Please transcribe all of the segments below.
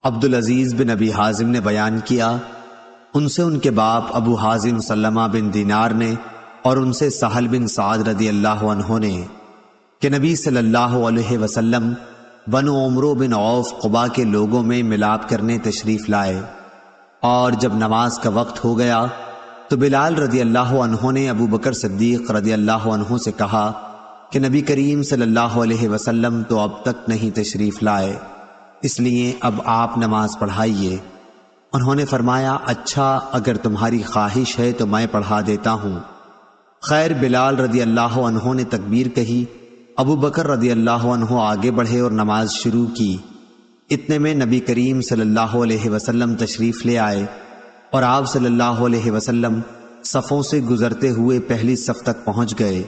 عبدالعزیز بن ابی حازم نے بیان کیا، ان سے ان کے باپ ابو حازم سلمہ بن دینار نے اور ان سے سہل بن سعد رضی اللہ عنہ نے کہ نبی صلی اللہ علیہ وسلم بنو عمرو بن عوف قبا کے لوگوں میں ملاپ کرنے تشریف لائے، اور جب نماز کا وقت ہو گیا تو بلال رضی اللہ عنہ نے ابو بکر صدیق رضی اللہ عنہ سے کہا کہ نبی کریم صلی اللہ علیہ وسلم تو اب تک نہیں تشریف لائے، اس لیے اب آپ نماز پڑھائیے۔ انہوں نے فرمایا، اچھا اگر تمہاری خواہش ہے تو میں پڑھا دیتا ہوں۔ خیر بلال رضی اللہ عنہ نے تکبیر کہی، ابو بکر رضی اللہ عنہ آگے بڑھے اور نماز شروع کی۔ اتنے میں نبی کریم صلی اللہ علیہ وسلم تشریف لے آئے اور آپ صلی اللہ علیہ وسلم صفوں سے گزرتے ہوئے پہلی صف تک پہنچ گئے۔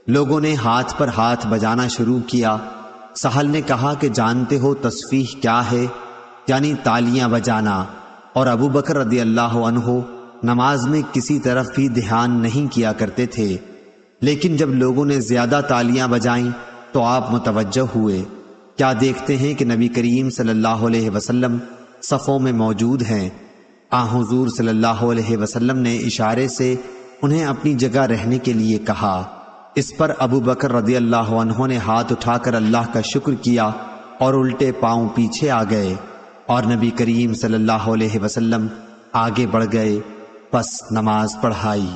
لوگوں نے ہاتھ پر ہاتھ بجانا شروع کیا۔ سہل نے کہا کہ جانتے ہو تصفیح کیا ہے؟ یعنی تالیاں بجانا۔ اور ابو بکر رضی اللہ عنہ نماز میں کسی طرف بھی دھیان نہیں کیا کرتے تھے، لیکن جب لوگوں نے زیادہ تالیاں بجائیں تو آپ متوجہ ہوئے، کیا دیکھتے ہیں کہ نبی کریم صلی اللہ علیہ وسلم صفوں میں موجود ہیں۔ حضور صلی اللہ علیہ وسلم نے اشارے سے انہیں اپنی جگہ رہنے کے لیے کہا۔ اس پر ابو بکر رضی اللہ عنہ نے ہاتھ اٹھا کر اللہ کا شکر کیا اور الٹے پاؤں پیچھے آ گئے، اور نبی کریم صلی اللہ علیہ وسلم آگے بڑھ گئے، پس نماز پڑھائی۔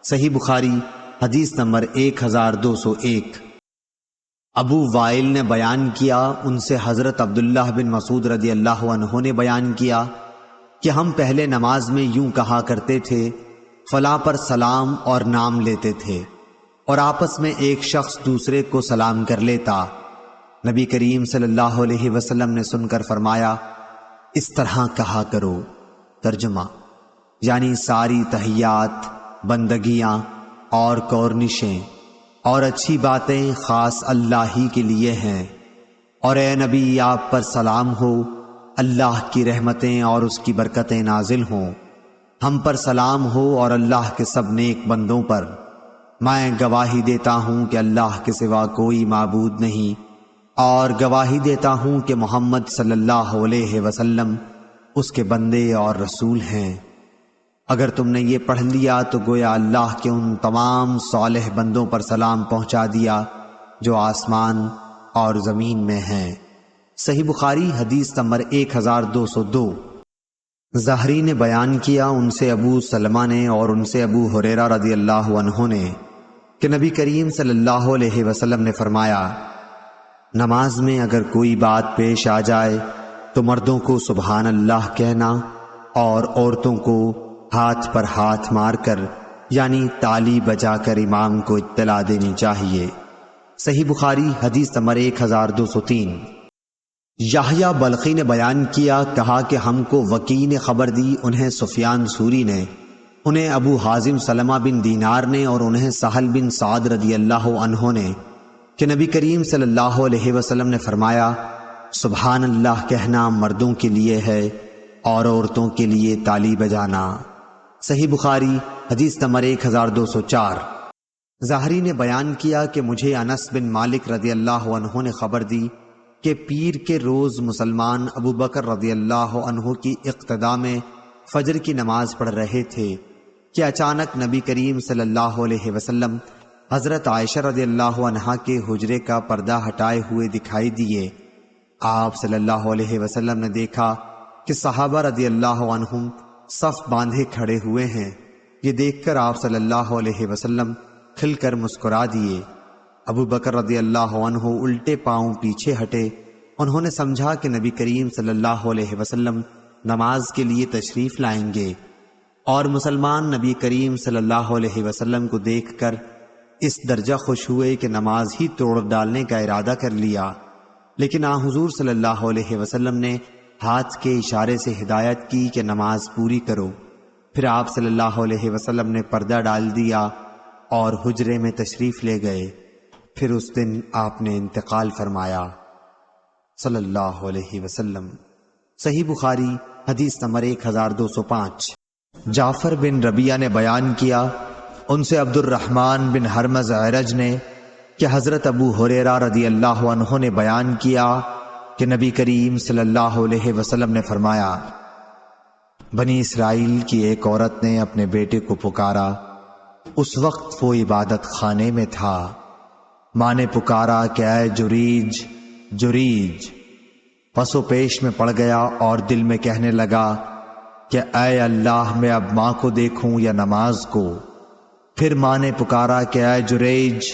صحیح بخاری حدیث نمبر 1201۔ ابو وائل نے بیان کیا، ان سے حضرت عبداللہ بن مسعود رضی اللہ عنہ نے بیان کیا کہ ہم پہلے نماز میں یوں کہا کرتے تھے، فلاں پر سلام اور نام لیتے تھے، اور آپس میں ایک شخص دوسرے کو سلام کر لیتا۔ نبی کریم صلی اللہ علیہ وسلم نے سن کر فرمایا، اس طرح کہا کرو۔ ترجمہ یعنی ساری تحیات، بندگیاں اور کورنشیں اور اچھی باتیں خاص اللہ ہی کے لیے ہیں، اور اے نبی آپ پر سلام ہو، اللہ کی رحمتیں اور اس کی برکتیں نازل ہوں، ہم پر سلام ہو اور اللہ کے سب نیک بندوں پر۔ میں گواہی دیتا ہوں کہ اللہ کے سوا کوئی معبود نہیں، اور گواہی دیتا ہوں کہ محمد صلی اللہ علیہ وسلم اس کے بندے اور رسول ہیں۔ اگر تم نے یہ پڑھ لیا تو گویا اللہ کے ان تمام صالح بندوں پر سلام پہنچا دیا جو آسمان اور زمین میں ہیں۔ صحیح بخاری حدیث نمبر 1202۔ زہری نے بیان کیا، ان سے ابو سلمہ نے اور ان سے ابو ہریرہ رضی اللہ عنہ نے کہ نبی کریم صلی اللہ علیہ وسلم نے فرمایا، نماز میں اگر کوئی بات پیش آ جائے تو مردوں کو سبحان اللہ کہنا اور عورتوں کو ہاتھ پر ہاتھ مار کر یعنی تالی بجا کر امام کو اطلاع دینی چاہیے۔ صحیح بخاری حدیث نمبر 1203۔ یحییٰ بلخی نے بیان کیا، کہا کہ ہم کو وکیع نے خبر دی، انہیں سفیان ثوری نے، انہیں ابو حازم سلمہ بن دینار نے اور انہیں سہل بن سعد رضی اللہ عنہ نے کہ نبی کریم صلی اللہ علیہ وسلم نے فرمایا، سبحان اللہ کہنا مردوں کے لیے ہے اور عورتوں کے لیے تالی بجانا۔ صحیح بخاری حدیث نمبر 1204۔ زہری نے بیان کیا کہ مجھے انس بن مالک رضی اللہ عنہ نے خبر دی کہ پیر کے روز مسلمان ابو بکر رضی اللہ عنہ کی اقتداء میں فجر کی نماز پڑھ رہے تھے کہ اچانک نبی کریم صلی اللہ علیہ وسلم حضرت عائشہ رضی اللہ عنہا کے حجرے کا پردہ ہٹائے ہوئے دکھائی دیے۔ آپ صلی اللہ علیہ وسلم نے دیکھا کہ صحابہ رضی اللہ عنہم صف باندھے کھڑے ہوئے ہیں۔ یہ دیکھ کر آپ صلی اللہ علیہ وسلم کھل کر مسکرا دیے۔ ابو بکر رضی اللہ عنہ الٹے پاؤں پیچھے ہٹے۔ انہوں نے سمجھا کہ نبی کریم صلی اللہ علیہ وسلم نماز کے لیے تشریف لائیں گے، اور مسلمان نبی کریم صلی اللہ علیہ وسلم کو دیکھ کر اس درجہ خوش ہوئے کہ نماز ہی توڑ ڈالنے کا ارادہ کر لیا، لیکن حضور صلی اللہ علیہ وسلم نے ہاتھ کے اشارے سے ہدایت کی کہ نماز پوری کرو۔ پھر آپ صلی اللہ علیہ وسلم نے پردہ ڈال دیا اور حجرے میں تشریف لے گئے۔ پھر اس دن آپ نے انتقال فرمایا صلی اللہ علیہ وسلم۔ صحیح بخاری حدیث نمبر 1205۔ جعفر بن ربیعہ نے بیان کیا، ان سے عبد الرحمن بن حرمز اعرج نے کہ حضرت ابو ہریرہ رضی اللہ عنہ نے بیان کیا کہ نبی کریم صلی اللہ علیہ وسلم نے فرمایا، بنی اسرائیل کی ایک عورت نے اپنے بیٹے کو پکارا، اس وقت وہ عبادت خانے میں تھا۔ ماں نے پکارا کہ اے جریج جریج، پس و پیش میں پڑ گیا اور دل میں کہنے لگا کہ اے اللہ، میں اب ماں کو دیکھوں یا نماز کو؟ پھر ماں نے پکارا کہ اے جریج،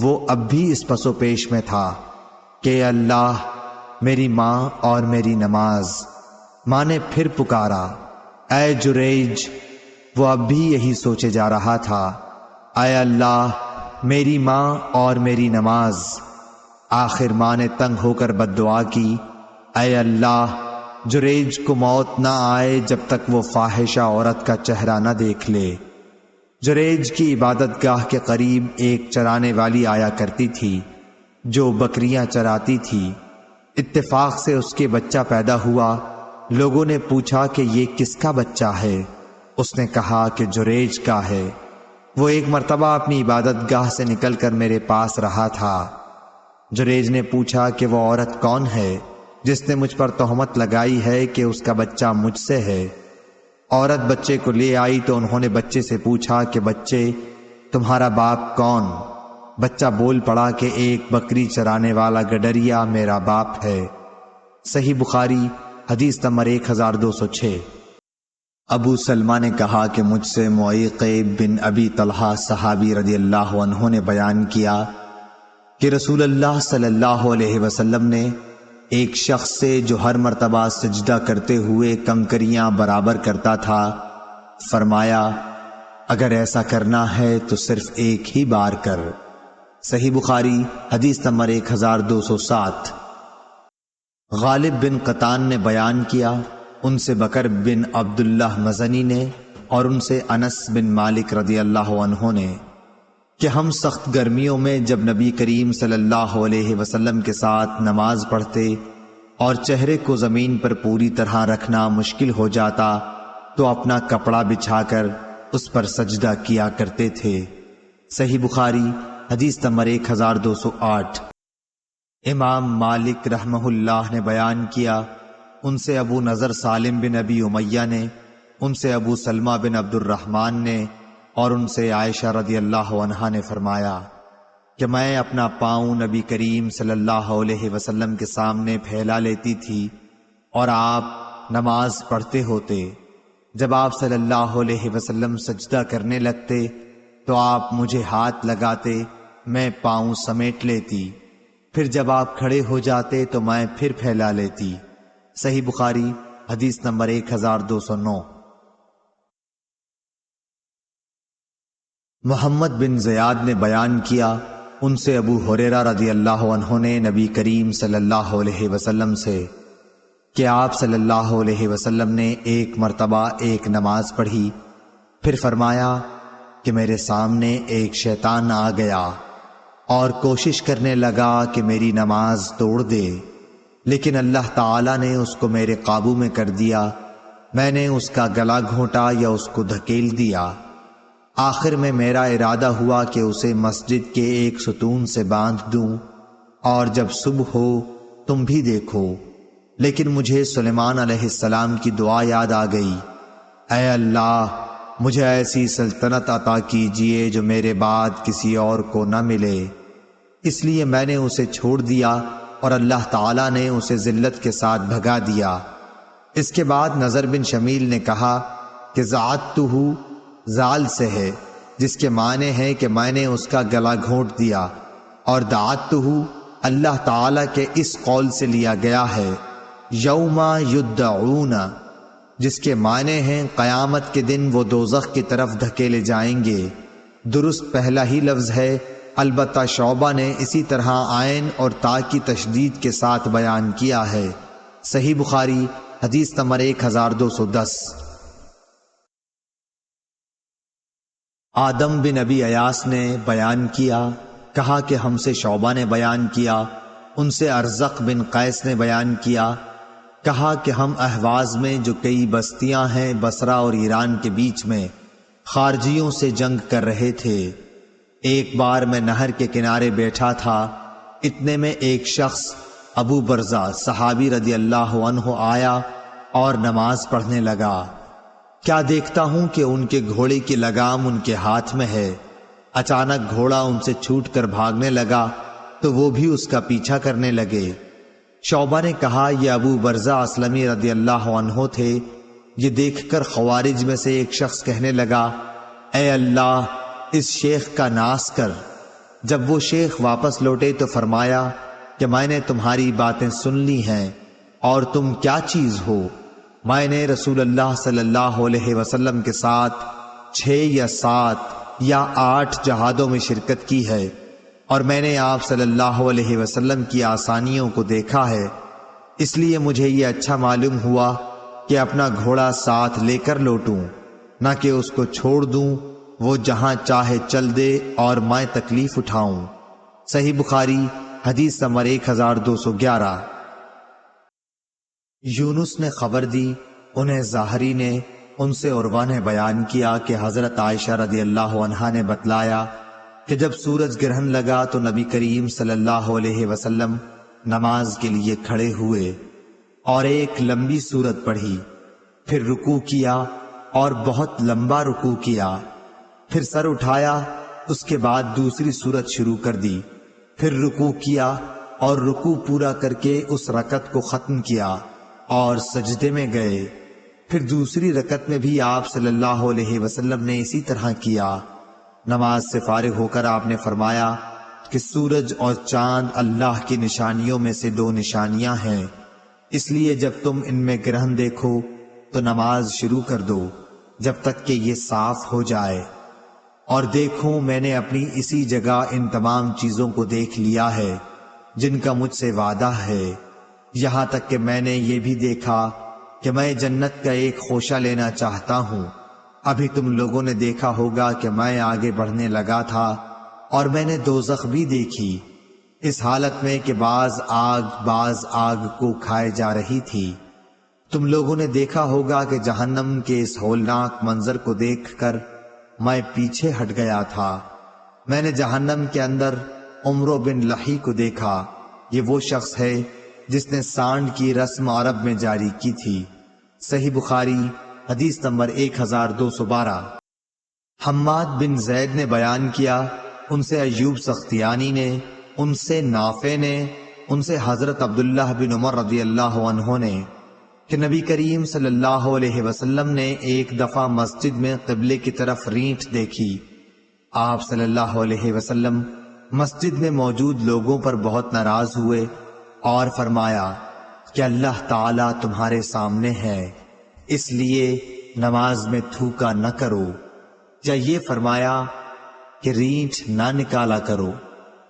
وہ اب بھی اس پس و پیش میں تھا کہ اے اللہ، میری ماں اور میری نماز۔ ماں نے پھر پکارا اے جریج، وہ اب بھی یہی سوچے جا رہا تھا، اے اللہ، میری ماں اور میری نماز۔ آخر ماں نے تنگ ہو کر بد دعا کی، اے اللہ، جریج کو موت نہ آئے جب تک وہ فاحشہ عورت کا چہرہ نہ دیکھ لے۔ جریج کی عبادت گاہ کے قریب ایک چرانے والی آیا کرتی تھی جو بکریاں چراتی تھی۔ اتفاق سے اس کے بچہ پیدا ہوا۔ لوگوں نے پوچھا کہ یہ کس کا بچہ ہے؟ اس نے کہا کہ جریج کا ہے۔ وہ ایک مرتبہ اپنی عبادت گاہ سے نکل کر میرے پاس رہا تھا۔ جریج نے پوچھا کہ وہ عورت کون ہے جس نے مجھ پر تہمت لگائی ہے کہ اس کا بچہ مجھ سے ہے؟ عورت بچے کو لے آئی تو انہوں نے بچے سے پوچھا کہ بچے، تمہارا باپ کون؟ بچہ بول پڑا کہ ایک بکری چرانے والا گڈریا میرا باپ ہے۔ صحیح بخاری حدیث نمبر 1206۔ ابو سلمہ نے کہا کہ مجھ سے معیقب بن ابی طلحہ صحابی رضی اللہ عنہ نے بیان کیا کہ رسول اللہ صلی اللہ علیہ وسلم نے ایک شخص سے جو ہر مرتبہ سجدہ کرتے ہوئے کنکریاں برابر کرتا تھا فرمایا، اگر ایسا کرنا ہے تو صرف ایک ہی بار کر۔ صحیح بخاری حدیث نمبر 1207۔ غالب بن قطان نے بیان کیا، ان سے بکر بن عبداللہ مزنی نے اور ان سے انس بن مالک رضی اللہ عنہ نے کہ ہم سخت گرمیوں میں جب نبی کریم صلی اللہ علیہ وسلم کے ساتھ نماز پڑھتے اور چہرے کو زمین پر پوری طرح رکھنا مشکل ہو جاتا تو اپنا کپڑا بچھا کر اس پر سجدہ کیا کرتے تھے۔ صحیح بخاری حدیث نمبر 1208۔ امام مالک رحمہ اللہ نے بیان کیا، ان سے ابو نضر سالم بن ابی امیہ نے، ان سے ابو سلمہ بن عبد الرحمن نے اور ان سے عائشہ رضی اللہ عنہا نے فرمایا کہ میں اپنا پاؤں نبی کریم صلی اللہ علیہ وسلم کے سامنے پھیلا لیتی تھی اور آپ نماز پڑھتے ہوتے۔ جب آپ صلی اللہ علیہ وسلم سجدہ کرنے لگتے تو آپ مجھے ہاتھ لگاتے، میں پاؤں سمیٹ لیتی، پھر جب آپ کھڑے ہو جاتے تو میں پھر پھیلا لیتی۔ صحیح بخاری حدیث نمبر 1209۔ محمد بن زیاد نے بیان کیا، ان سے ابو ہریرہ رضی اللہ عنہ نے نبی کریم صلی اللہ علیہ وسلم سے کہ آپ صلی اللہ علیہ وسلم نے ایک مرتبہ ایک نماز پڑھی، پھر فرمایا کہ میرے سامنے ایک شیطان آ گیا اور کوشش کرنے لگا کہ میری نماز توڑ دے، لیکن اللہ تعالیٰ نے اس کو میرے قابو میں کر دیا۔ میں نے اس کا گلا گھونٹا یا اس کو دھکیل دیا۔ آخر میں میرا ارادہ ہوا کہ اسے مسجد کے ایک ستون سے باندھ دوں اور جب صبح ہو تم بھی دیکھو، لیکن مجھے سلیمان علیہ السلام کی دعا یاد آ گئی، اے اللہ، مجھے ایسی سلطنت عطا کیجئے جو میرے بعد کسی اور کو نہ ملے۔ اس لیے میں نے اسے چھوڑ دیا اور اللہ تعالیٰ نے اسے ذلت کے ساتھ بھگا دیا۔ اس کے بعد نضر بن شمیل نے کہا کہ زعتہ زال سے ہے، جس کے معنی ہے کہ میں نے اس کا گلا گھونٹ دیا، اور دعتہ اللہ تعالیٰ کے اس قول سے لیا گیا ہے یوم یدعون، جس کے معنی ہیں قیامت کے دن وہ دوزخ کی طرف دھکیلے جائیں گے۔ درست پہلا ہی لفظ ہے، البتہ شعبہ نے اسی طرح عین اور تا کی تشدید کے ساتھ بیان کیا ہے۔ صحیح بخاری حدیث نمبر 1210۔ آدم بن ابی ایاس نے بیان کیا، کہا کہ ہم سے شعبہ نے بیان کیا، ان سے ارزق بن قیس نے بیان کیا، کہا کہ ہم اہواز میں جو کئی بستیاں ہیں بصرہ اور ایران کے بیچ میں خارجیوں سے جنگ کر رہے تھے۔ ایک بار میں نہر کے کنارے بیٹھا تھا، اتنے میں ایک شخص ابو برزہ صحابی رضی اللہ عنہ آیا اور نماز پڑھنے لگا۔ کیا دیکھتا ہوں کہ ان کے گھوڑے کی لگام ان کے ہاتھ میں ہے۔ اچانک گھوڑا ان سے چھوٹ کر بھاگنے لگا تو وہ بھی اس کا پیچھا کرنے لگے۔ شعبہ نے کہا یہ ابو برزہ اسلمی رضی اللہ عنہ تھے۔ یہ دیکھ کر خوارج میں سے ایک شخص کہنے لگا اے اللہ اس شیخ کا ناس کر۔ جب وہ شیخ واپس لوٹے تو فرمایا کہ میں نے تمہاری باتیں سن لی ہیں، اور تم کیا چیز ہو؟ میں نے رسول اللہ صلی اللہ علیہ وسلم کے ساتھ 6 یا 7 یا 8 جہادوں میں شرکت کی ہے، اور میں نے آپ صلی اللہ علیہ وسلم کی آسانیوں کو دیکھا ہے، اس لیے مجھے یہ اچھا معلوم ہوا کہ اپنا گھوڑا ساتھ لے کر لوٹوں، نہ کہ اس کو چھوڑ دوں، وہ جہاں چاہے چل دے اور میں تکلیف اٹھاؤں۔ صحیح بخاری حدیث نمبر 1211۔ یونس نے خبر دی، انہیں ظاہری نے، ان سے عروہ نے بیان کیا کہ حضرت عائشہ رضی اللہ عنہا نے بتلایا کہ جب سورج گرہن لگا تو نبی کریم صلی اللہ علیہ وسلم نماز کے لیے کھڑے ہوئے اور ایک لمبی سورت پڑھی، پھر رکوع کیا اور بہت لمبا رکوع کیا، پھر سر اٹھایا، اس کے بعد دوسری سورت شروع کر دی، پھر رکوع کیا اور رکوع پورا کر کے اس رکعت کو ختم کیا اور سجدے میں گئے۔ پھر دوسری رکعت میں بھی آپ صلی اللہ علیہ وسلم نے اسی طرح کیا۔ نماز سے فارغ ہو کر آپ نے فرمایا کہ سورج اور چاند اللہ کی نشانیوں میں سے 2 نشانیاں ہیں، اس لیے جب تم ان میں گرہن دیکھو تو نماز شروع کر دو جب تک کہ یہ صاف ہو جائے۔ اور دیکھو میں نے اپنی اسی جگہ ان تمام چیزوں کو دیکھ لیا ہے جن کا مجھ سے وعدہ ہے، یہاں تک کہ میں نے یہ بھی دیکھا کہ میں جنت کا ایک خوشہ لینا چاہتا ہوں۔ ابھی تم لوگوں نے دیکھا ہوگا کہ میں آگے بڑھنے لگا تھا اور میں نے دوزخ بھی دیکھی، اس حالت میں کہ بعض آگ کو کھائے جا رہی تھی۔ تم لوگوں نے دیکھا ہوگا کہ جہنم کے اس ہولناک منظر کو دیکھ کر میں پیچھے ہٹ گیا تھا۔ میں نے جہنم کے اندر عمرو بن لحی کو دیکھا، یہ وہ شخص ہے جس نے سانڈ کی رسم عرب میں جاری کی تھی۔ صحیح بخاری حدیث نمبر 1212۔ حماد بن زید نے بیان کیا، ان سے ایوب سختیانی نے، ان سے نافع نے، ان سے حضرت عبداللہ بن عمر رضی اللہ عنہ نے کہ نبی کریم صلی اللہ علیہ وسلم نے ایک دفعہ مسجد میں قبلے کی طرف رینٹ دیکھی۔ آپ صلی اللہ علیہ وسلم مسجد میں موجود لوگوں پر بہت ناراض ہوئے اور فرمایا کہ اللہ تعالیٰ تمہارے سامنے ہے، اس لیے نماز میں تھوکا نہ کرو، یا یہ فرمایا کہ رینٹ نہ نکالا کرو۔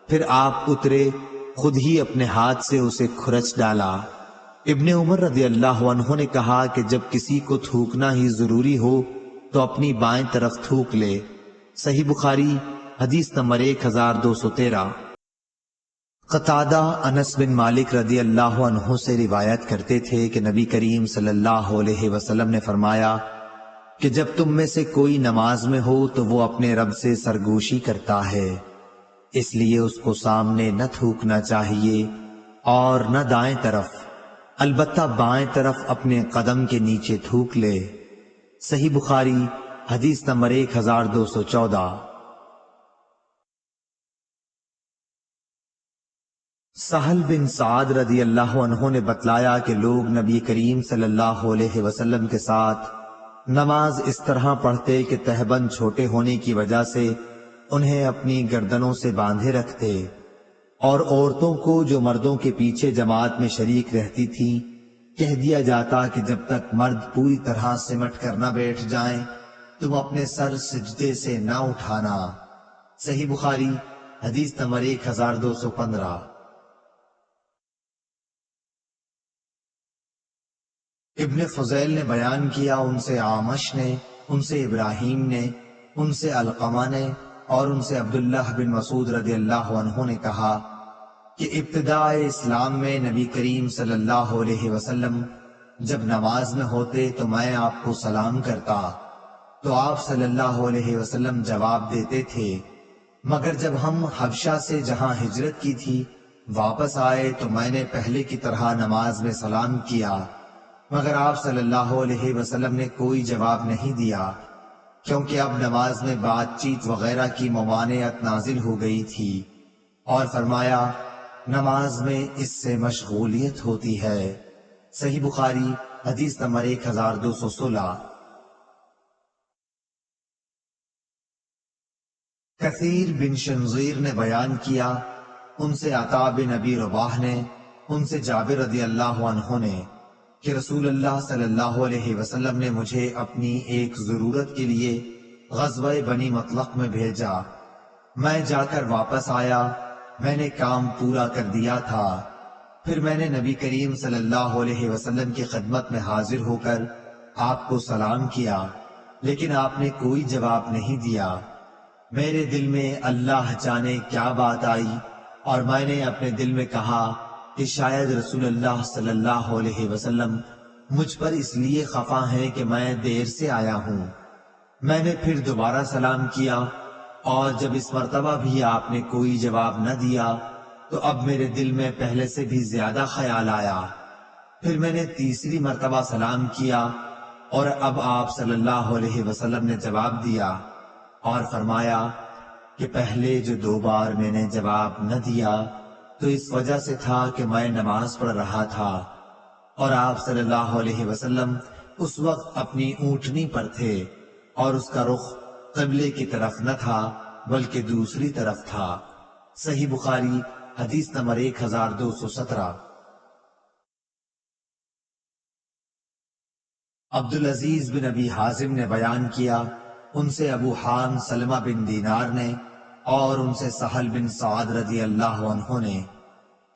پھر آپ اترے، خود ہی اپنے ہاتھ سے اسے کھرچ ڈالا۔ ابن عمر رضی اللہ عنہ نے کہا کہ جب کسی کو تھوکنا ہی ضروری ہو تو اپنی بائیں طرف تھوک لے۔ صحیح بخاری حدیث نمبر 1213۔ قتادہ انس بن مالک رضی اللہ عنہ سے روایت کرتے تھے کہ نبی کریم صلی اللہ علیہ وسلم نے فرمایا کہ جب تم میں سے کوئی نماز میں ہو تو وہ اپنے رب سے سرگوشی کرتا ہے، اس لیے اس کو سامنے نہ تھوکنا چاہیے اور نہ دائیں طرف، البتہ بائیں طرف اپنے قدم کے نیچے تھوک لے۔ صحیح بخاری حدیث نمبر 1214۔ سہل بن سعد رضی اللہ عنہ نے بتلایا کہ لوگ نبی کریم صلی اللہ علیہ وسلم کے ساتھ نماز اس طرح پڑھتے کہ تہبند چھوٹے ہونے کی وجہ سے انہیں اپنی گردنوں سے باندھے رکھتے، اور عورتوں کو جو مردوں کے پیچھے جماعت میں شریک رہتی تھیں کہہ دیا جاتا کہ جب تک مرد پوری طرح سمٹ کر نہ بیٹھ جائیں تم اپنے سر سجدے سے نہ اٹھانا۔ صحیح بخاری حدیث نمبر 1215۔ ابن فضیل نے بیان کیا، ان سے عامش نے، ان سے ابراہیم نے، ان سے علقمہ نے اور ان سے عبداللہ بن مسعود رضی اللہ عنہ نے کہا کہ ابتداء اسلام میں نبی کریم صلی اللہ علیہ وسلم جب نماز میں ہوتے تو میں آپ کو سلام کرتا تو آپ صلی اللہ علیہ وسلم جواب دیتے تھے، مگر جب ہم حبشہ سے جہاں ہجرت کی تھی واپس آئے تو میں نے پہلے کی طرح نماز میں سلام کیا، مگر آپ صلی اللہ علیہ وسلم نے کوئی جواب نہیں دیا، کیونکہ اب نماز میں بات چیت وغیرہ کی ممانعت نازل ہو گئی تھی، اور فرمایا نماز میں اس سے مشغولیت ہوتی ہے۔ صحیح بخاری حدیث نمبر 1216۔ کثیر بن شنظیر نے بیان کیا، ان سے عطا بن ابی رباح نے، ان سے جابر رضی اللہ عنہ نے، کہ رسول اللہ صلی اللہ علیہ وسلم نے مجھے اپنی ایک ضرورت کے لیے غزوہ بنی مطلق میں بھیجا۔ میں جا کر واپس آیا، میں نے کام پورا کر دیا تھا۔ پھر میں نے نبی کریم صلی اللہ علیہ وسلم کی خدمت میں حاضر ہو کر آپ کو سلام کیا، لیکن آپ نے کوئی جواب نہیں دیا۔ میرے دل میں اللہ جانے کیا بات آئی، اور میں نے اپنے دل میں کہا کہ شاید رسول اللہ صلی اللہ علیہ وسلم مجھ پر اس لیے خفا ہیں کہ میں دیر سے آیا ہوں۔ میں نے پھر دوبارہ سلام کیا، اور جب اس مرتبہ بھی آپ نے کوئی جواب نہ دیا تو اب میرے دل میں پہلے سے بھی زیادہ خیال آیا۔ پھر میں نے تیسری مرتبہ سلام کیا، اور اب آپ صلی اللہ علیہ وسلم نے جواب دیا اور فرمایا کہ پہلے جو 2 بار میں نے جواب نہ دیا تو اس وجہ سے تھا کہ میں نماز پڑھ رہا تھا، اور آپ صلی اللہ علیہ وسلم اس وقت اپنی اونٹنی پر تھے، اور اس کا رخ قبلے کی طرف نہ تھا بلکہ دوسری طرف تھا۔ صحیح بخاری حدیث نمبر 1217۔ عبدالعزیز بن ابی حازم نے بیان کیا، ان سے ابو حام سلمہ بن دینار نے، اور ان سے سہل بن سعد رضی اللہ عنہ نے،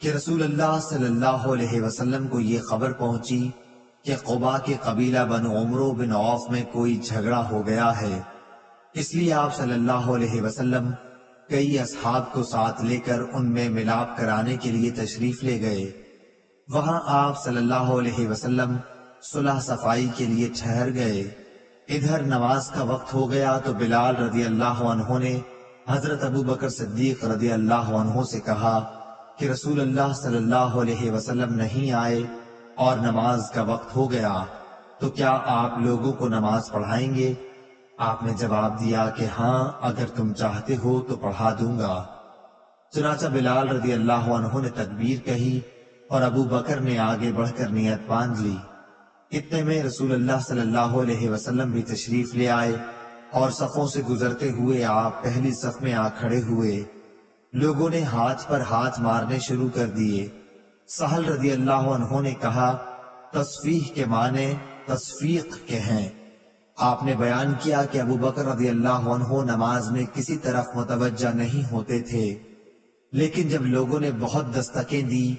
کہ رسول اللہ صلی اللہ علیہ وسلم کو یہ خبر پہنچی کہ قبا کے قبیلہ بن عمرو بن عوف میں کوئی جھگڑا ہو گیا ہے۔ اس لیے آپ صلی اللہ علیہ وسلم کئی اصحاب کو ساتھ لے کر ان میں ملاپ کرانے کے لیے تشریف لے گئے۔ وہاں آپ صلی اللہ علیہ وسلم صلح صفائی کے لیے ٹھہر گئے۔ ادھر نماز کا وقت ہو گیا تو بلال رضی اللہ عنہ نے حضرت ابو بکر صدیق رضی اللہ عنہ سے کہا کہ رسول اللہ صلی اللہ علیہ وسلم نہیں آئے اور نماز کا وقت ہو گیا، تو کیا آپ لوگوں کو نماز پڑھائیں گے؟ آپ نے جواب دیا کہ ہاں، اگر تم چاہتے ہو تو پڑھا دوں گا۔ چنانچہ بلال رضی اللہ عنہ نے تکبیر کہی اور ابو بکر نے آگے بڑھ کر نیت باندھ لی۔ اتنے میں رسول اللہ صلی اللہ علیہ وسلم بھی تشریف لے آئے، اور صفوں سے گزرتے ہوئے آپ پہلی صف میں آ کھڑے ہوئے۔ لوگوں نے ہاتھ پر ہاتھ مارنے شروع کر دیے۔ سہل رضی اللہ عنہ نے کہا، تصفیح کے معنی تصفیق کے ہیں۔ آپ نے بیان کیا کہ ابو بکر رضی اللہ عنہ نماز میں کسی طرف متوجہ نہیں ہوتے تھے، لیکن جب لوگوں نے بہت دستکیں دی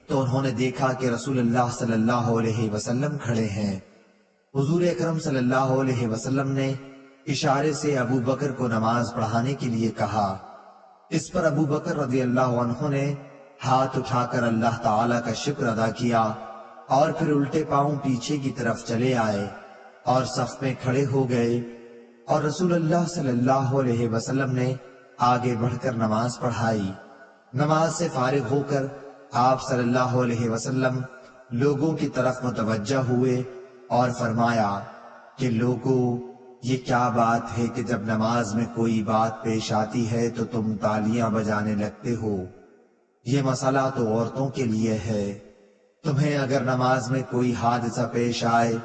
تو انہوں نے دیکھا کہ رسول اللہ صلی اللہ علیہ وسلم کھڑے ہیں۔ حضور اکرم صلی اللہ علیہ وسلم نے اشارے سے ابو بکر کو نماز پڑھانے کے لیے کہا۔ اس پر ابو بکر رضی اللہ عنہ نے ہاتھ اٹھا کر اللہ تعالیٰ کا شکر ادا کیا، اور پھر الٹے پاؤں پیچھے کی طرف چلے آئے اور صف میں کھڑے ہو گئے، اور رسول اللہ صلی اللہ علیہ وسلم نے آگے بڑھ کر نماز پڑھائی۔ نماز سے فارغ ہو کر آپ صلی اللہ علیہ وسلم لوگوں کی طرف متوجہ ہوئے اور فرمایا کہ لوگوں، یہ کیا بات ہے کہ جب نماز میں کوئی بات پیش آتی ہے تو تم تالیاں بجانے لگتے ہو؟ یہ مسئلہ تو عورتوں کے لیے ہے۔ تمہیں اگر نماز میں کوئی حادثہ پیش آئے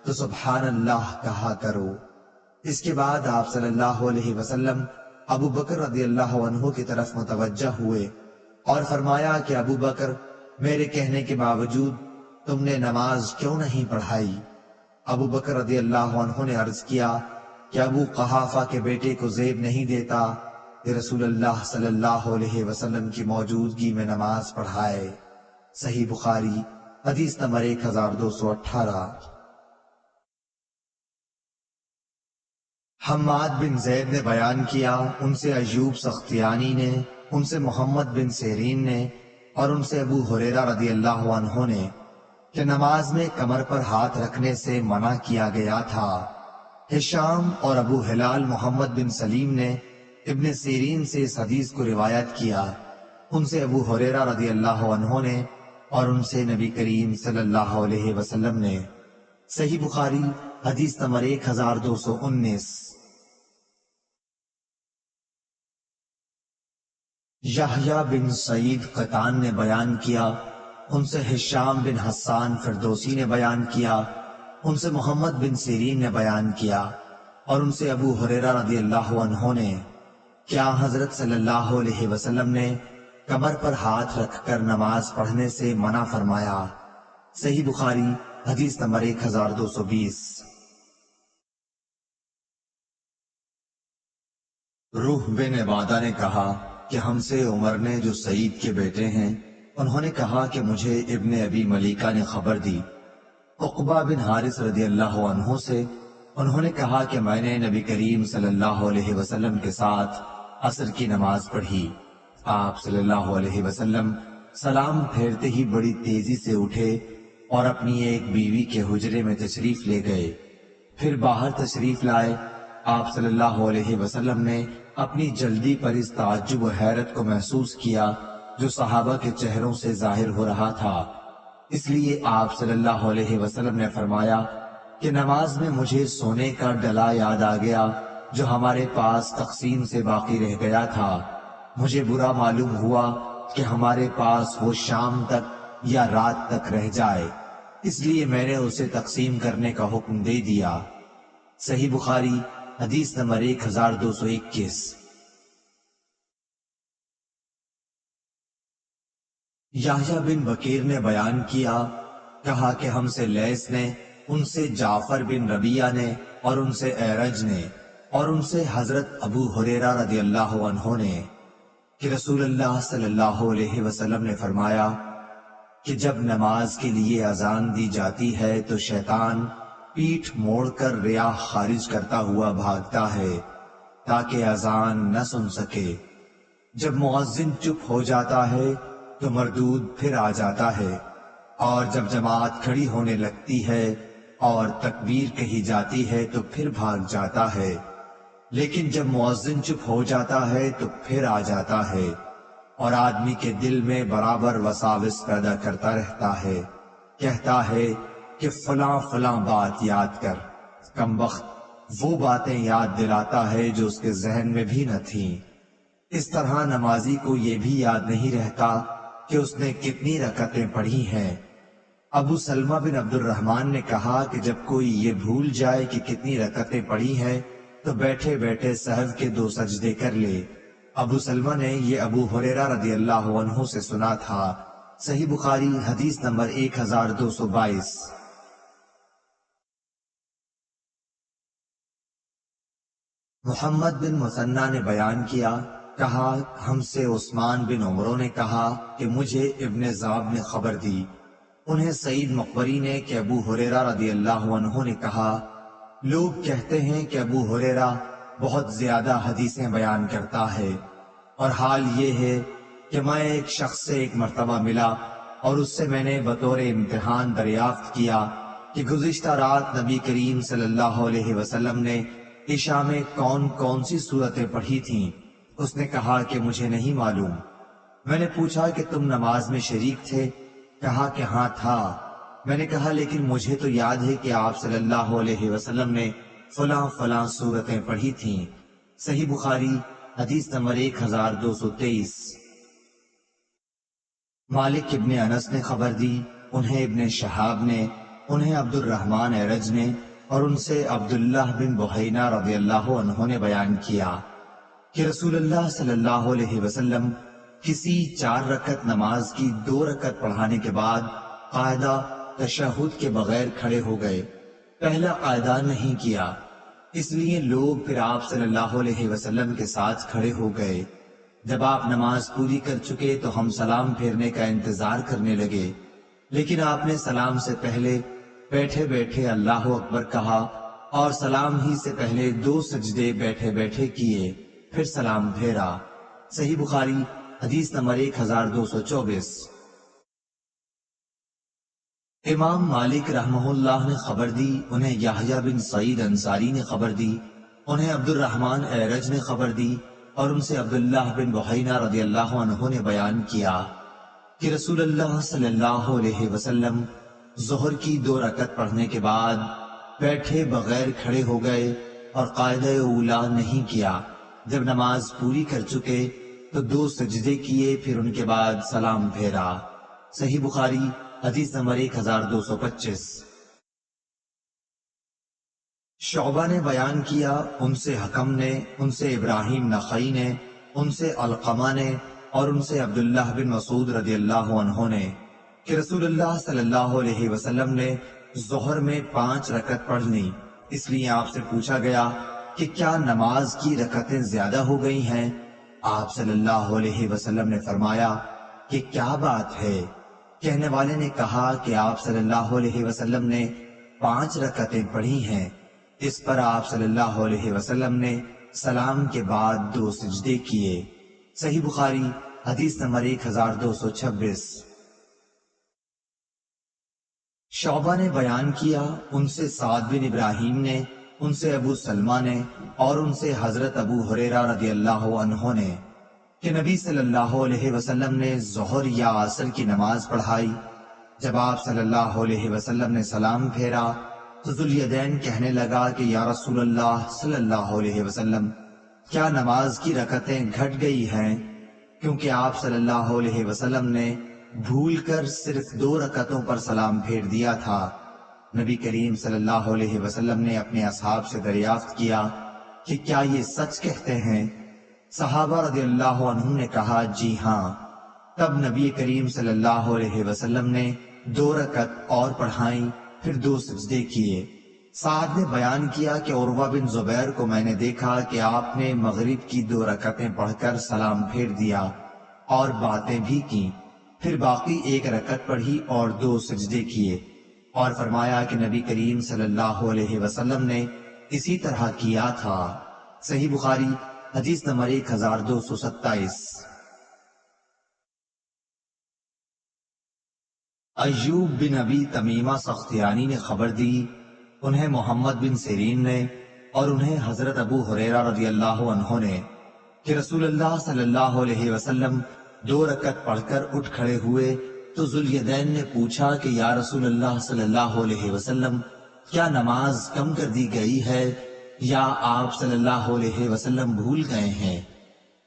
تو سبحان اللہ کہا کرو۔ اس کے بعد آپ صلی اللہ علیہ وسلم ابو بکر رضی اللہ عنہ کی طرف متوجہ ہوئے اور فرمایا کہ ابو بکر، میرے کہنے کے باوجود تم نے نماز کیوں نہیں پڑھائی؟ ابو بکر رضی اللہ عنہ نے عرض کیا کہ ابو قحافہ کے بیٹے کو زیب نہیں دیتا کہ رسول اللہ صلی اللہ علیہ وسلم کی موجودگی میں نماز پڑھائے۔ صحیح بخاری حدیث نمبر 1218۔ حماد بن زید نے بیان کیا، ان سے ایوب سختیانی نے، ان سے محمد بن سیرین نے، اور ان سے ابو ہریرہ رضی اللہ عنہ نے کہ نماز میں کمر پر ہاتھ رکھنے سے منع کیا گیا تھا۔ ہشام اور ابو ہلال محمد بن سلیم نے ابن سیرین سے اس حدیث کو روایت کیا ان سے ابو ہریرہ رضی اللہ عنہ نے اور ان سے نبی کریم صلی اللہ علیہ وسلم نے۔ صحیح بخاری حدیث نمبر 1219۔ یحییٰ بن سعید قطان نے بیان کیا، ان سے ہشام بن حسان فردوسی نے بیان کیا، ان سے محمد بن سیرین نے بیان کیا، اور ان سے ابو ہریرہ رضی اللہ عنہ نے، کیا حضرت صلی اللہ علیہ وسلم نے کمر پر ہاتھ رکھ کر نماز پڑھنے سے منع فرمایا؟ صحیح بخاری حدیث نمبر 1220۔ روح بن عبادہ نے کہا کہ ہم سے عمر نے جو سعید کے بیٹے ہیں، انہوں نے کہا کہ مجھے ابن ابی ملیکہ نے خبر دی عقبہ بن حارث رضی اللہ عنہ سے، انہوں نے کہا کہ میں نے نبی کریم صلی اللہ علیہ وسلم کے ساتھ عصر کی نماز پڑھی۔ آپ صلی اللہ علیہ وسلم سلام پھیرتے ہی بڑی تیزی سے اٹھے اور اپنی ایک بیوی کے حجرے میں تشریف لے گئے، پھر باہر تشریف لائے۔ آپ صلی اللہ علیہ وسلم نے اپنی جلدی پر اس تعجب و حیرت کو محسوس کیا جو صحابہ کے چہروں سے ظاہر ہو رہا تھا، اس لیے آپ صلی اللہ علیہ وسلم نے فرمایا کہ نماز میں مجھے سونے کا ڈلا یاد آ گیا جو ہمارے پاس تقسیم سے باقی رہ گیا تھا۔ مجھے برا معلوم ہوا کہ ہمارے پاس وہ شام تک یا رات تک رہ جائے، اس لیے میں نے اسے تقسیم کرنے کا حکم دے دیا۔ صحیح بخاری حدیث نمبر 1221۔ یحییٰ بن بکیر نے بیان کیا، کہا کہ ہم سے لیث نے، ان سے جعفر بن ربیعہ نے، اور ان سے اعرج نے، اور ان سے حضرت ابو ہریرہ رضی اللہ عنہ نے کہ رسول اللہ صلی اللہ علیہ وسلم نے فرمایا کہ جب نماز کے لیے اذان دی جاتی ہے تو شیطان پیٹھ موڑ کر ریا خارج کرتا ہوا بھاگتا ہے تاکہ اذان نہ سن سکے۔ جب مؤذن چپ ہو جاتا ہے تو مردود پھر آ جاتا ہے، اور جب جماعت کھڑی ہونے لگتی ہے اور تکبیر کہی جاتی ہے تو پھر بھاگ جاتا ہے، لیکن جب مؤذن چپ ہو جاتا ہے تو پھر آ جاتا ہے، اور آدمی کے دل میں برابر وساوس پیدا کرتا رہتا ہے، کہتا ہے کہ فلاں فلاں بات یاد کر۔ کم بخت وہ باتیں یاد دلاتا ہے جو اس کے ذہن میں بھی نہ تھیں۔ اس طرح نمازی کو یہ بھی یاد نہیں رہتا کہ اس نے کتنی رکعتیں پڑھی ہیں۔ ابو سلمہ بن عبد الرحمن نے کہا کہ جب کوئی یہ بھول جائے کہ کتنی رکعتیں پڑھی ہیں تو بیٹھے بیٹھے سہو کے 2 سجدے کر لے۔ ابو سلمہ نے یہ ابو ہریرہ رضی اللہ عنہ سے سنا تھا۔ صحیح بخاری حدیث نمبر 1222۔ محمد بن مثنیٰ نے بیان کیا، کہا ہم سے عثمان بن عمرو نے کہا کہ مجھے ابن ذاب نے خبر دی، انہیں سعید مقبری نے کہ ابو ہریرہ رضی اللہ عنہ نے کہا، لوگ کہتے ہیں کہ ابو ہریرہ بہت زیادہ حدیثیں بیان کرتا ہے، اور حال یہ ہے کہ میں ایک شخص سے ایک مرتبہ ملا اور اس سے میں نے بطور امتحان دریافت کیا کہ گزشتہ رات نبی کریم صلی اللہ علیہ وسلم نے عشاء میں کون کون سی سورتیں پڑھی تھیں۔ اس نے کہا کہ مجھے نہیں معلوم۔ میں نے پوچھا کہ تم نماز میں شریک تھے؟ کہا کہ ہاں تھا۔ میں نے کہا لیکن مجھے تو یاد ہے کہ آپ صلی اللہ علیہ وسلم نے فلاں فلاں سورتیں پڑھی تھیں۔ صحیح بخاری حدیث نمبر 1223۔ مالک ابن انس نے خبر دی، انہیں ابن شہاب نے، انہیں عبد الرحمن اعرج نے، اور ان سے عبداللہ بن بحینہ رضی اللہ عنہ نے بیان کیا کہ رسول اللہ صلی اللہ علیہ وسلم کسی 4 رکعت نماز کی 2 رکعت پڑھانے کے بعد قاعدہ تشہد کے بغیر کھڑے ہو گئے۔ پہلا قاعدہ نہیں کیا، اس لیے لوگ پھر آپ صلی اللہ علیہ وسلم کے ساتھ کھڑے ہو گئے۔ جب آپ نماز پوری کر چکے تو ہم سلام پھیرنے کا انتظار کرنے لگے، لیکن آپ نے سلام سے پہلے بیٹھے بیٹھے اللہ اکبر کہا اور سلام ہی سے پہلے 2 سجدے بیٹھے بیٹھے کیے، پھر سلام پھیرا۔ صحیح بخاری حدیث نمبر 1224۔ امام مالک رحمہ اللہ نے خبر دی، انہیں یحییٰ بن سعید انصاری نے خبر دی، انہیں عبد الرحمن اعرج نے خبر دی، اور ان سے عبداللہ بن بحینہ رضی اللہ عنہ نے بیان کیا کہ رسول اللہ صلی اللہ علیہ وسلم ظہر کی 2 رکعت پڑھنے کے بعد بیٹھے بغیر کھڑے ہو گئے اور قاعدہ اولا نہیں کیا۔ جب نماز پوری کر چکے تو 2 سجدے کیے، پھر ان کے بعد سلام پھیرا۔ صحیح بخاری حدیث نمبر 1225۔ شعبہ نے بیان کیا، ان سے حکم نے، ان سے ابراہیم نخعی نے، ان سے علقمہ نے اور ان سے عبداللہ بن مسعود رضی اللہ عنہ نے کہ رسول اللہ صلی اللہ علیہ وسلم نے ظہر میں 5 رکعت پڑھ لی۔ اس لیے آپ سے پوچھا گیا کہ کیا نماز کی رکعتیں زیادہ ہو گئی ہیں؟ آپ صلی اللہ علیہ وسلم نے فرمایا کہ کیا بات ہے؟ کہنے والے نے کہا کہ آپ صلی اللہ علیہ وسلم نے 5 رکعتیں پڑھی ہیں۔ اس پر آپ صلی اللہ علیہ وسلم نے سلام کے بعد 2 سجدے کیے۔ صحیح بخاری حدیث نمبر 1226۔ شعبہ نے بیان کیا، ان سے سعد بن ابراہیم نے، ان سے ابو سلمہ نے اور ان سے حضرت ابو ہریرہ رضی اللہ عنہ نے کہ نبی صلی اللہ علیہ وسلم نے ظہر یا عصر کی نماز پڑھائی۔ جب آپ صلی اللہ علیہ وسلم نے سلام پھیرا تو ذوالیدین کہنے لگا کہ یا رسول اللہ صلی اللہ علیہ وسلم، کیا نماز کی رکعتیں گھٹ گئی ہیں؟ کیونکہ آپ صلی اللہ علیہ وسلم نے بھول کر صرف 2 رکعتوں پر سلام پھیر دیا تھا۔ نبی کریم صلی اللہ علیہ وسلم نے اپنے اصحاب سے دریافت کیا کہ کیا یہ سچ کہتے ہیں؟ صحابہ رضی اللہ عنہم نے کہا جی ہاں۔ تب نبی کریم صلی اللہ علیہ وسلم نے 2 رکعت اور پڑھائیں، پھر 2 سجدے کیے۔ سعد نے بیان کیا کہ عروہ بن زبیر کو میں نے دیکھا کہ آپ نے مغرب کی 2 رکعتیں پڑھ کر سلام پھیر دیا اور باتیں بھی کی، پھر باقی 1 رکعت پڑھی اور 2 سجدے کیے، اور فرمایا کہ نبی کریم صلی اللہ علیہ وسلم نے اسی طرح کیا تھا۔ صحیح بخاری حدیث نمبر 1227۔ ایوب بن ابی تمیمہ سختیانی نے خبر دی، انہیں محمد بن سیرین نے اور انہیں حضرت ابو ہریرہ رضی اللہ عنہ نے کہ رسول اللہ صلی اللہ علیہ وسلم 2 رکعت پڑھ کر اٹھ کھڑے ہوئے تو ذوالیدین نے پوچھا کہ یا رسول اللہ صلی اللہ علیہ وسلم، کیا نماز کم کر دی گئی ہے یا آپ صلی اللہ علیہ وسلم بھول گئے ہیں؟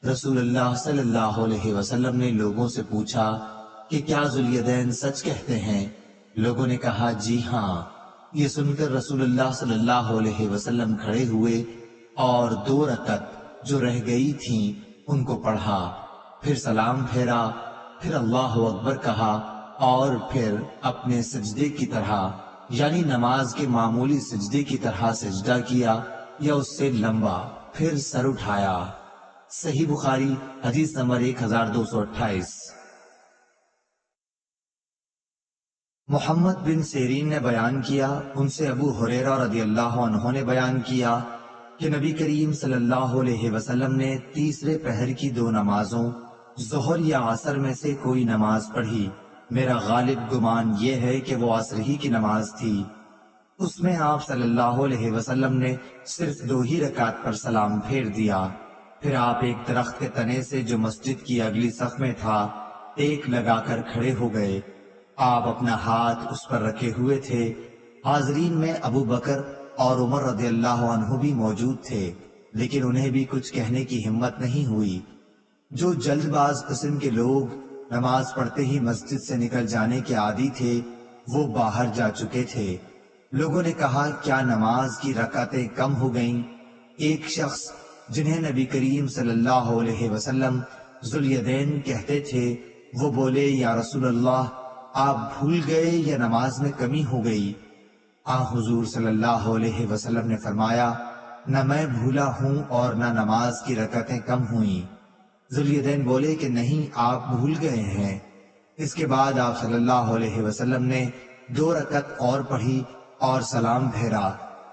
رسول اللہ صلی اللہ علیہ وسلم نے لوگوں سے پوچھا کہ کیا ذوالیدین سچ کہتے ہیں؟ لوگوں نے کہا جی ہاں۔ یہ سن کر رسول اللہ صلی اللہ علیہ وسلم کھڑے ہوئے اور 2 رکعت جو رہ گئی تھیں ان کو پڑھا، پھر سلام پھیرا، پھر اللہ اکبر کہا اور پھر اپنے سجدے کی طرح یعنی نماز کے معمولی سجدے کی طرح سجدہ کیا یا اس سے لمبا، پھر سر اٹھایا۔ صحیح بخاری حدیث نمبر 1228۔ محمد بن سیرین نے بیان کیا، ان سے ابو ہریرہ رضی اللہ عنہ نے بیان کیا کہ نبی کریم صلی اللہ علیہ وسلم نے تیسرے پہر کی 2 نمازوں ظہر یا عصر میں سے کوئی نماز پڑھی۔ میرا غالب گمان یہ ہے کہ وہ عصر ہی کی نماز تھی۔ اس میں آپ صلی اللہ علیہ وسلم نے صرف 2 ہی رکعت پر سلام پھیر دیا، پھر آپ ایک درخت کے تنے سے جو مسجد کی اگلی صف میں تھا ٹیک لگا کر کھڑے ہو گئے۔ آپ اپنا ہاتھ اس پر رکھے ہوئے تھے۔ حاضرین میں ابو بکر اور عمر رضی اللہ عنہ بھی موجود تھے، لیکن انہیں بھی کچھ کہنے کی ہمت نہیں ہوئی۔ جو جلد باز قسم کے لوگ نماز پڑھتے ہی مسجد سے نکل جانے کے عادی تھے وہ باہر جا چکے تھے۔ لوگوں نے کہا کیا نماز کی رکعتیں کم ہو گئیں؟ ایک شخص جنہیں نبی کریم صلی اللہ علیہ وسلم ذوالیدین کہتے تھے وہ بولے یا رسول اللہ، آپ بھول گئے یا نماز میں کمی ہو گئی؟ حضور صلی اللہ علیہ وسلم نے فرمایا نہ میں بھولا ہوں اور نہ نماز کی رکعتیں کم ہوئیں۔ ذوالیدین بولے کہ نہیں، آپ بھول گئے ہیں۔ اس کے بعد آپ صلی اللہ علیہ وسلم نے 2 رکعت اور پڑھی اور سلام پھیرا،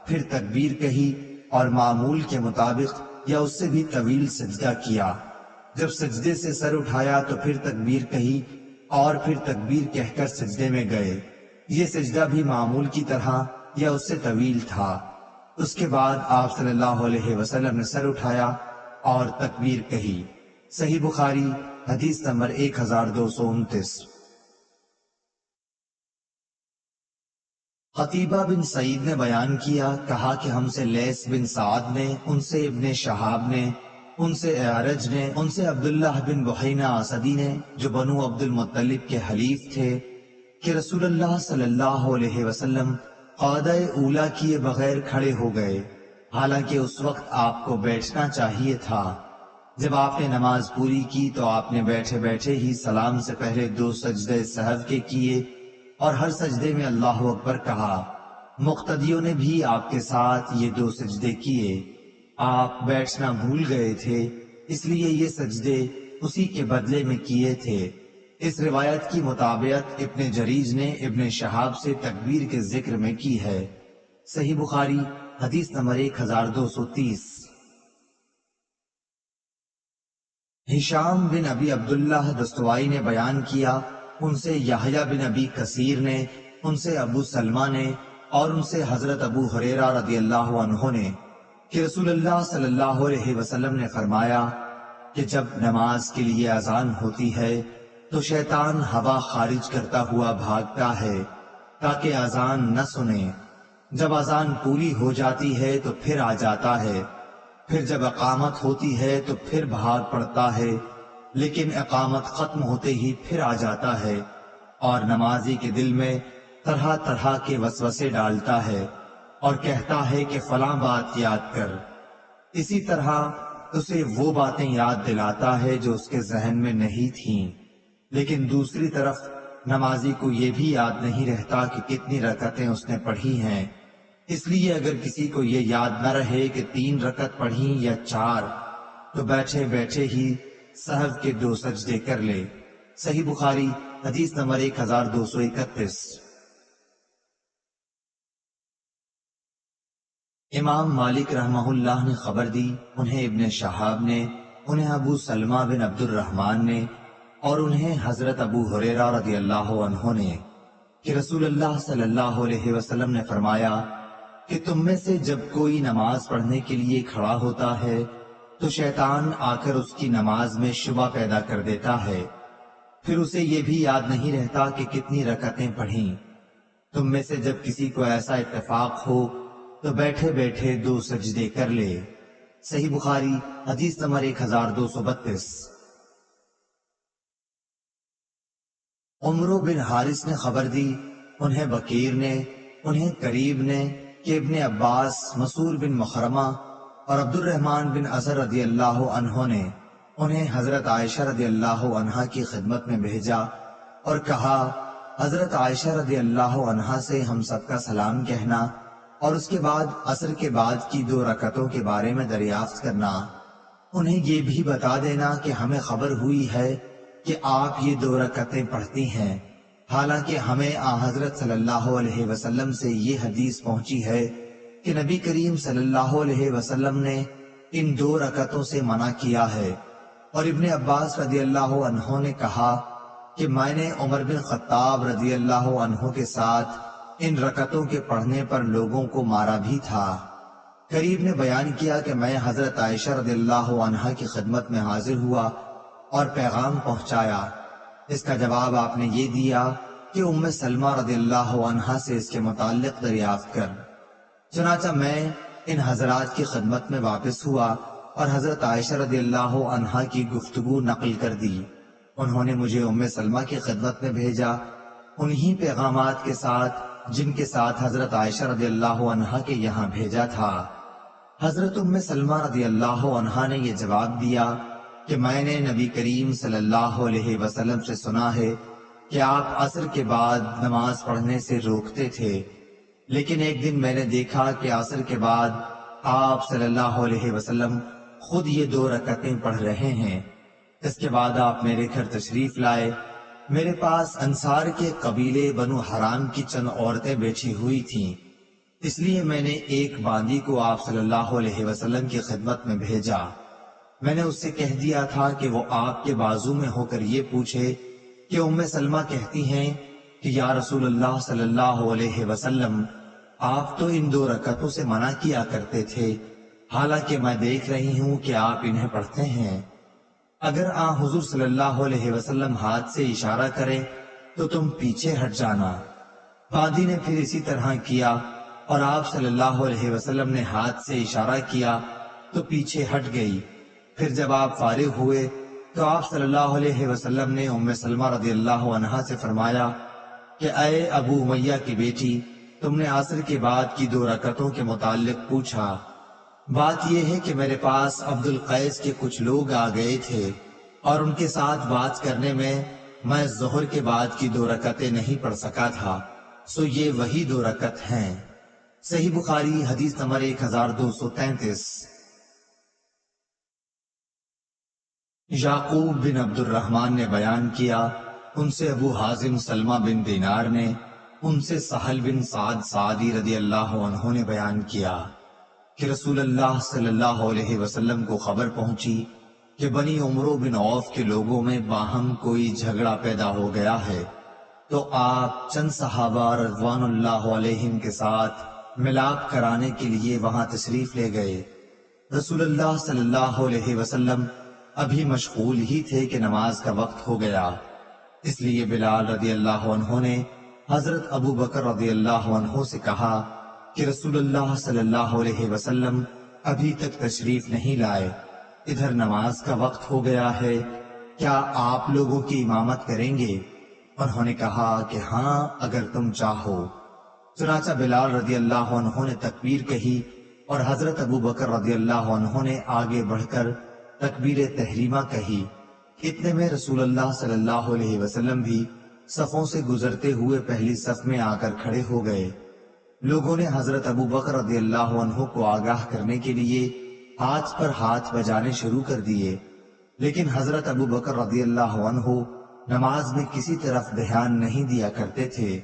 پھر تکبیر کہی اور معمول کے مطابق یا اس سے بھی طویل سجدہ کیا۔ جب سجدے سے سر اٹھایا تو پھر تکبیر کہی اور پھر تکبیر کہہ کر سجدے میں گئے۔ یہ سجدہ بھی معمول کی طرح یا اس سے طویل تھا۔ اس کے بعد آپ صلی اللہ علیہ وسلم نے سر اٹھایا اور تکبیر کہی۔ صحیح بخاری حدیث نمبر 1229۔ قتیبہ بن سعید نے بیان کیا، کہا کہ ہم سے لیث بن سعد نے، ان سے ابن شہاب نے، ان سے اعرج نے، ان سے عبداللہ بن بحینہ اسدی نے، جو بنو عبد المطلب کے حلیف تھے، کہ رسول اللہ صلی اللہ علیہ وسلم قعدہ اولا کیے بغیر کھڑے ہو گئے، حالانکہ اس وقت آپ کو بیٹھنا چاہیے تھا۔ جب آپ نے نماز پوری کی تو آپ نے بیٹھے بیٹھے ہی سلام سے پہلے 2 سجدے سہو کے کیے اور ہر سجدے میں اللہ اکبر کہا۔ مقتدیوں نے بھی آپ کے ساتھ یہ 2 سجدے کیے۔ آپ بیٹھنا بھول گئے تھے، اس لیے یہ سجدے اسی کے بدلے میں کیے تھے۔ اس روایت کی مطابقت ابن جریج نے ابن شہاب سے تکبیر کے ذکر میں کی ہے۔ صحیح بخاری حدیث نمبر 1230۔ ہشام بن ابی عبداللہ دستوائی نے بیان کیا، ان سے یحییٰ بن ابی کثیر نے، ان سے ابو سلمہ نے، اور ان سے حضرت ابو ہریرہ رضی اللہ عنہ نے، کہ رسول اللہ صلی اللہ علیہ وسلم نے فرمایا کہ جب نماز کے لیے اذان ہوتی ہے تو شیطان ہوا خارج کرتا ہوا بھاگتا ہے تاکہ اذان نہ سنے۔ جب اذان پوری ہو جاتی ہے تو پھر آ جاتا ہے، پھر جب اقامت ہوتی ہے تو پھر بھاگ پڑتا ہے، لیکن اقامت ختم ہوتے ہی پھر آ جاتا ہے، اور نمازی کے دل میں طرح طرح کے وسوسے ڈالتا ہے اور کہتا ہے کہ فلاں بات یاد کر۔ اسی طرح اسے وہ باتیں یاد دلاتا ہے جو اس کے ذہن میں نہیں تھیں، لیکن دوسری طرف نمازی کو یہ بھی یاد نہیں رہتا کہ کتنی رکعتیں اس نے پڑھی ہیں۔ اس لیے اگر کسی کو یہ یاد نہ رہے کہ 3 رکعت پڑھی یا 4، تو بیٹھے بیٹھے ہی سہو کے 2 سجدے کر لے۔ صحیح بخاری حدیث نمبر 1231۔ امام مالک رحمہ اللہ نے خبر دی، انہیں ابن شہاب نے، انہیں ابو سلمہ بن عبد الرحمن نے، اور انہیں حضرت ابو ہریرہ رضی اللہ عنہ نے، کہ رسول اللہ صلی اللہ علیہ وسلم نے فرمایا کہ تم میں سے جب کوئی نماز پڑھنے کے لیے کھڑا ہوتا ہے تو شیطان آ کر اس کی نماز میں شبہ پیدا کر دیتا ہے، پھر اسے یہ بھی یاد نہیں رہتا کہ کتنی رکعتیں پڑھیں۔ تم میں سے جب کسی کو ایسا اتفاق ہو تو بیٹھے بیٹھے 2 سجدے کر لے۔ صحیح بخاری حدیث نمبر 1232۔ عمرو بن حارث نے خبر دی، انہیں بکیر نے، انہیں قریب نے، کہ ابن عباس، مسعود بن مخرمہ اور عبد الرحمن بن اثر رضی اللہ عنہ نے انہیں حضرت عائشہ رضی اللہ عنہا کی خدمت میں بھیجا اور کہا، حضرت عائشہ رضی اللہ عنہا سے ہم سب کا سلام کہنا اور اس کے بعد عصر کے بعد کی 2 رکعتوں کے بارے میں دریافت کرنا۔ انہیں یہ بھی بتا دینا کہ ہمیں خبر ہوئی ہے کہ آپ یہ 2 رکعتیں پڑھتی ہیں، حالانکہ ہمیں حضرت صلی اللہ علیہ وسلم سے یہ حدیث پہنچی ہے کہ نبی کریم صلی اللہ علیہ وسلم نے ان 2 رکعتوں سے منع کیا ہے۔ اور ابن عباس رضی اللہ عنہ نے کہا کہ میں نے عمر بن خطاب رضی اللہ عنہ کے ساتھ ان رکعتوں کے پڑھنے پر لوگوں کو مارا بھی تھا۔ قریب نے بیان کیا کہ میں حضرت عائشہ رضی اللہ عنہا کی خدمت میں حاضر ہوا اور پیغام پہنچایا۔ اس کا جواب آپ نے یہ دیا کہ ام سلمہ رضی اللہ عنہا سے اس کے متعلق دریافت کر۔ چنانچہ میں ان حضرات کی خدمت میں واپس ہوا اور حضرت عائشہ رضی اللہ عنہا کی گفتگو نقل کر دی۔ انہوں نے مجھے ام سلمہ کی خدمت میں بھیجا، انہی پیغامات کے ساتھ جن کے ساتھ حضرت عائشہ رضی اللہ عنہا کے یہاں بھیجا تھا۔ حضرت ام سلمہ رضی اللہ عنہا نے یہ جواب دیا کہ میں نے نبی کریم صلی اللہ علیہ وسلم سے سنا ہے کہ آپ عصر کے بعد نماز پڑھنے سے روکتے تھے، لیکن ایک دن میں نے دیکھا کہ عصر کے بعد آپ صلی اللہ علیہ وسلم خود یہ 2 رکعتیں پڑھ رہے ہیں۔ اس کے بعد آپ میرے گھر تشریف لائے، میرے پاس انصار کے قبیلے بنو حرام کی چند عورتیں بیٹھی ہوئی تھیں، اس لیے میں نے ایک باندی کو آپ صلی اللہ علیہ وسلم کی خدمت میں بھیجا۔ میں نے اس سے کہہ دیا تھا کہ وہ آپ کے بازو میں ہو کر یہ پوچھے کہ ام سلمہ کہتی ہیں کہ یا رسول اللہ صلی اللہ علیہ وسلم، آپ تو ان 2 رکعتوں سے منع کیا کرتے تھے، حالانکہ میں دیکھ رہی ہوں کہ آپ انہیں پڑھتے ہیں۔ اگر حضور صلی اللہ علیہ وسلم ہاتھ سے اشارہ کرے تو تم پیچھے ہٹ جانا۔ باندی نے پھر اسی طرح کیا اور آپ صلی اللہ علیہ وسلم نے ہاتھ سے اشارہ کیا تو پیچھے ہٹ گئی۔ پھر جب آپ فارغ ہوئے تو آپ صلی اللہ علیہ وسلم نے ام سلمہ رضی اللہ عنہا سے فرمایا کہ اے ابو امیہ کی بیٹی، تم نے عصر کے بعد کی 2 رکعتوں کے متعلق پوچھا۔ بات یہ ہے کہ میرے پاس عبد القیس کے کچھ لوگ آ گئے تھے اور ان کے ساتھ بات کرنے میں میں ظہر کے بعد کی 2 رکعتیں نہیں پڑھ سکا تھا، سو یہ وہی 2 رکعت ہیں۔ صحیح بخاری حدیث نمبر 1233۔ یعقوب بن عبد الرحمن نے بیان کیا، ان سے ابو حازم سلمہ بن دینار نے، ان سے سہل بن سعد سعدی رضی اللہ عنہ نے بیان کیا کہ رسول اللہ صلی اللہ علیہ وسلم کو خبر پہنچی کہ بنی عمرو بن عوف کے لوگوں میں باہم کوئی جھگڑا پیدا ہو گیا ہے، تو آپ چند صحابہ رضوان اللہ علیہم کے ساتھ ملاپ کرانے کے لیے وہاں تشریف لے گئے۔ رسول اللہ صلی اللہ علیہ وسلم ابھی مشغول ہی تھے کہ نماز کا وقت ہو گیا، اس لیے بلال رضی اللہ عنہ نے حضرت ابو بکر رضی اللہ عنہ سے کہا کہ رسول اللہ صلی اللہ علیہ وسلم ابھی تک تشریف نہیں لائے، ادھر نماز کا وقت ہو گیا ہے، کیا آپ لوگوں کی امامت کریں گے؟ انہوں نے کہا کہ ہاں اگر تم چاہو۔ چنانچہ بلال رضی اللہ عنہ نے تکبیر کہی اور حضرت ابو بکر رضی اللہ عنہ نے آگے بڑھ کر تکبیر تحریمہ کہی۔ اتنے میں رسول اللہ صلی اللہ علیہ وسلم بھی صفوں سے گزرتے ہوئے پہلی صف میں آ کر کھڑے ہو گئے۔ لوگوں نے حضرت ابو بکر رضی اللہ عنہ کو آگاہ کرنے کے لیے ہاتھ پر ہاتھ بجانے شروع کر دیے، لیکن حضرت ابو بکر رضی اللہ عنہ نماز میں کسی طرف دھیان نہیں دیا کرتے تھے۔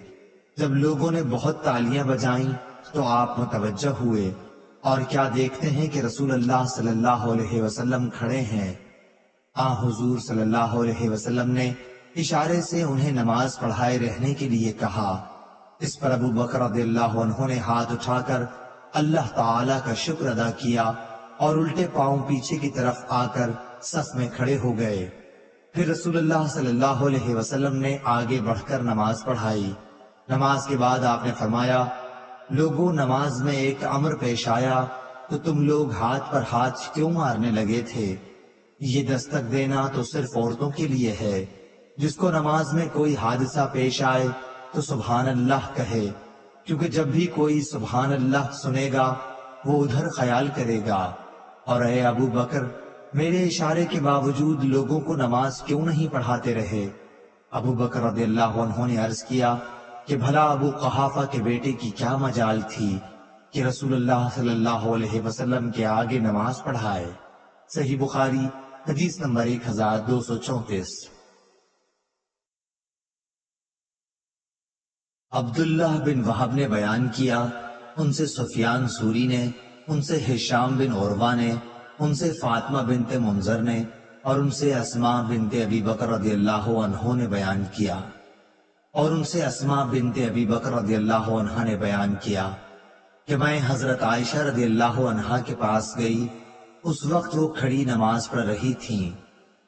جب لوگوں نے بہت تالیاں بجائیں تو آپ متوجہ ہوئے اور کیا دیکھتے ہیں کہ رسول اللہ صلی اللہ علیہ وسلم کھڑے ہیں۔ حضور صلی اللہ علیہ وسلم نے اشارے سے انہیں نماز پڑھائے رہنے کے لیے کہا۔ اس پر ابو بکر رضی اللہ عنہ نے ہاتھ اٹھا کر اللہ تعالیٰ کا شکر ادا کیا اور الٹے پاؤں پیچھے کی طرف آ کر صف میں کھڑے ہو گئے۔ پھر رسول اللہ صلی اللہ علیہ وسلم نے آگے بڑھ کر نماز پڑھائی۔ نماز کے بعد آپ نے فرمایا، لوگوں نماز میں ایک امر پیش آیا تو تم لوگ ہاتھ پر ہاتھ کیوں مارنے لگے تھے؟ یہ دستک دینا تو صرف عورتوں کے لیے ہے۔ جس کو نماز میں کوئی حادثہ پیش آئے تو سبحان اللہ کہے، کیونکہ جب بھی کوئی سبحان اللہ سنے گا وہ ادھر خیال کرے گا۔ اور اے ابو بکر، میرے اشارے کے باوجود لوگوں کو نماز کیوں نہیں پڑھاتے رہے؟ ابو بکر رضی اللہ عنہ نے عرض کیا کہ بھلا ابو قحافہ کے بیٹے کی کیا مجال تھی کہ رسول اللہ صلی اللہ علیہ وسلم کے آگے نماز پڑھائے۔ صحیح بخاری حدیث نمبر 1234۔ عبداللہ بن وہب نے بیان کیا، ان سے سفیان سوری نے، ان سے ہشام بن عروہ نے، ان سے فاطمہ بنت منذر نے اور ان سے اسماء بنت ابی بکر رضی اللہ عنہ نے بیان کیا نے بیان کیا کہ میں حضرت عائشہ رضی اللہ عنہا کے پاس گئی، اس وقت وہ کھڑی نماز پڑھ رہی تھیں،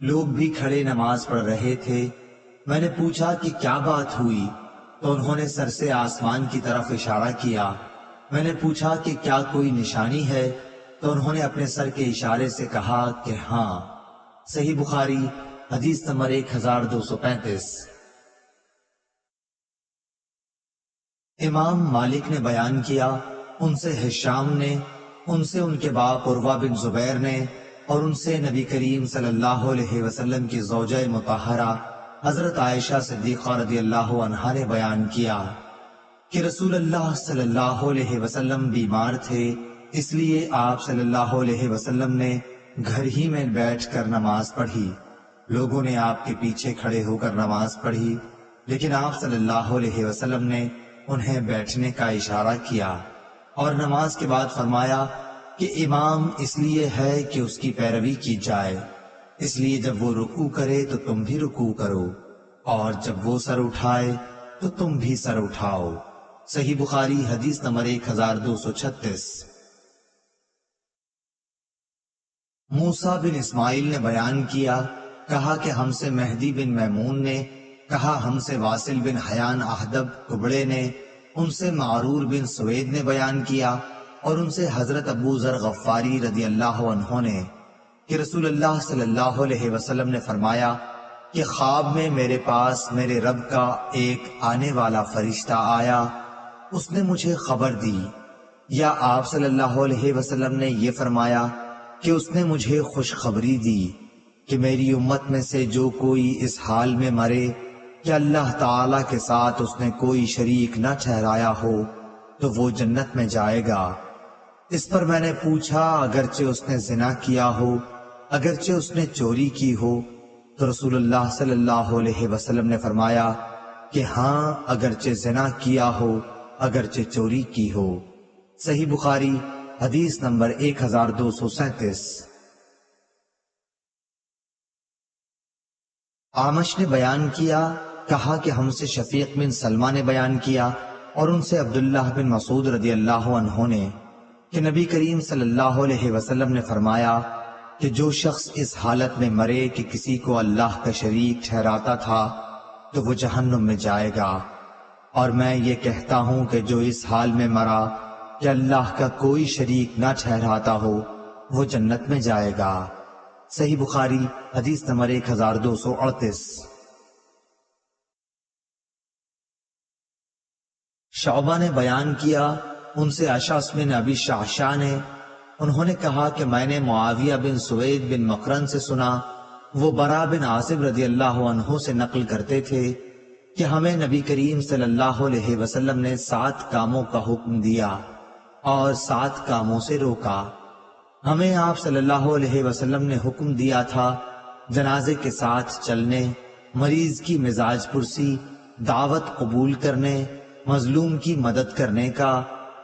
لوگ بھی کھڑے نماز پڑھ رہے تھے۔ میں نے پوچھا کہ کیا بات ہوئی، تو انہوں نے سر سے آسمان کی طرف اشارہ کیا۔ میں نے پوچھا کہ کیا کوئی نشانی ہے، تو انہوں نے اپنے سر کے اشارے سے کہا کہ ہاں۔ صحیح بخاری حدیث نمبر 1235۔ امام مالک نے بیان کیا، ان سے ہشام نے، ان سے ان کے باپ عروہ بن زبیر نے اور ان سے نبی کریم صلی اللہ علیہ وسلم کی زوجہ مطہرہ حضرت عائشہ صدیقہ رضی اللہ عنہا نے بیان کیا کہ رسول اللہ صلی اللہ علیہ وسلم بیمار تھے، اس لیے آپ صلی اللہ علیہ وسلم نے گھر ہی میں بیٹھ کر نماز پڑھی۔ لوگوں نے آپ کے پیچھے کھڑے ہو کر نماز پڑھی، لیکن آپ صلی اللہ علیہ وسلم نے انہیں بیٹھنے کا اشارہ کیا اور نماز کے بعد فرمایا کہ امام اس لیے ہے کہ اس کی پیروی کی جائے، اس لیے جب وہ رکوع کرے تو تم بھی رکوع کرو، اور جب وہ سر اٹھائے تو تم بھی سر اٹھاؤ۔ صحیح بخاری حدیث نمبر 1236۔ موسیٰ بن اسماعیل نے بیان کیا، کہا کہ ہم سے مہدی بن میمون نے، کہا ہم سے واصل بن حیان احدب کبڑے نے، ان سے معرور بن سوید نے بیان کیا، اور ان سے حضرت ابو ذر غفاری رضی اللہ عنہ نے کہ رسول اللہ صلی اللہ علیہ وسلم نے فرمایا کہ خواب میں میرے پاس میرے رب کا ایک آنے والا فرشتہ آیا، اس نے مجھے خبر دی، یا آپ صلی اللہ علیہ وسلم نے یہ فرمایا کہ اس نے مجھے خوشخبری دی کہ میری امت میں سے جو کوئی اس حال میں مرے کہ اللہ تعالی کے ساتھ اس نے کوئی شریک نہ ٹھہرایا ہو تو وہ جنت میں جائے گا۔ اس پر میں نے پوچھا اگرچہ اس نے زنا کیا ہو، اگرچہ اس نے چوری کی ہو، تو رسول اللہ صلی اللہ علیہ وسلم نے فرمایا کہ ہاں، اگرچہ زنا کیا ہو، اگرچہ چوری کی ہو۔ صحیح بخاری حدیث نمبر 1237۔ اعمش نے بیان کیا، کہا کہ ہم سے شفیق بن سلمہ نے بیان کیا، اور ان سے عبداللہ بن مسعود رضی اللہ عنہ نے کہ نبی کریم صلی اللہ علیہ وسلم نے فرمایا کہ جو شخص اس حالت میں مرے کہ کسی کو اللہ کا شریک ٹھہراتا تھا تو وہ جہنم میں جائے گا، اور میں یہ کہتا ہوں کہ جو اس حال میں مرا کہ اللہ کا کوئی شریک نہ ٹھہراتا ہو وہ جنت میں جائے گا۔ صحیح بخاری حدیث نمبر 1238۔ شعبہ نے بیان کیا، ان سے اشعث بن ابی شعشع نے، انہوں نے کہا کہ میں نے معاویہ بن سوید بن مقرن سے سنا، وہ برا بن عازب رضی اللہ عنہ سے نقل کرتے تھے کہ ہمیں نبی کریم صلی اللہ علیہ وسلم نے 7 کاموں کا حکم دیا اور 7 کاموں سے روکا۔ ہمیں آپ صلی اللہ علیہ وسلم نے حکم دیا تھا جنازے کے ساتھ چلنے، مریض کی مزاج پرسی، دعوت قبول کرنے، مظلوم کی مدد کرنے کا،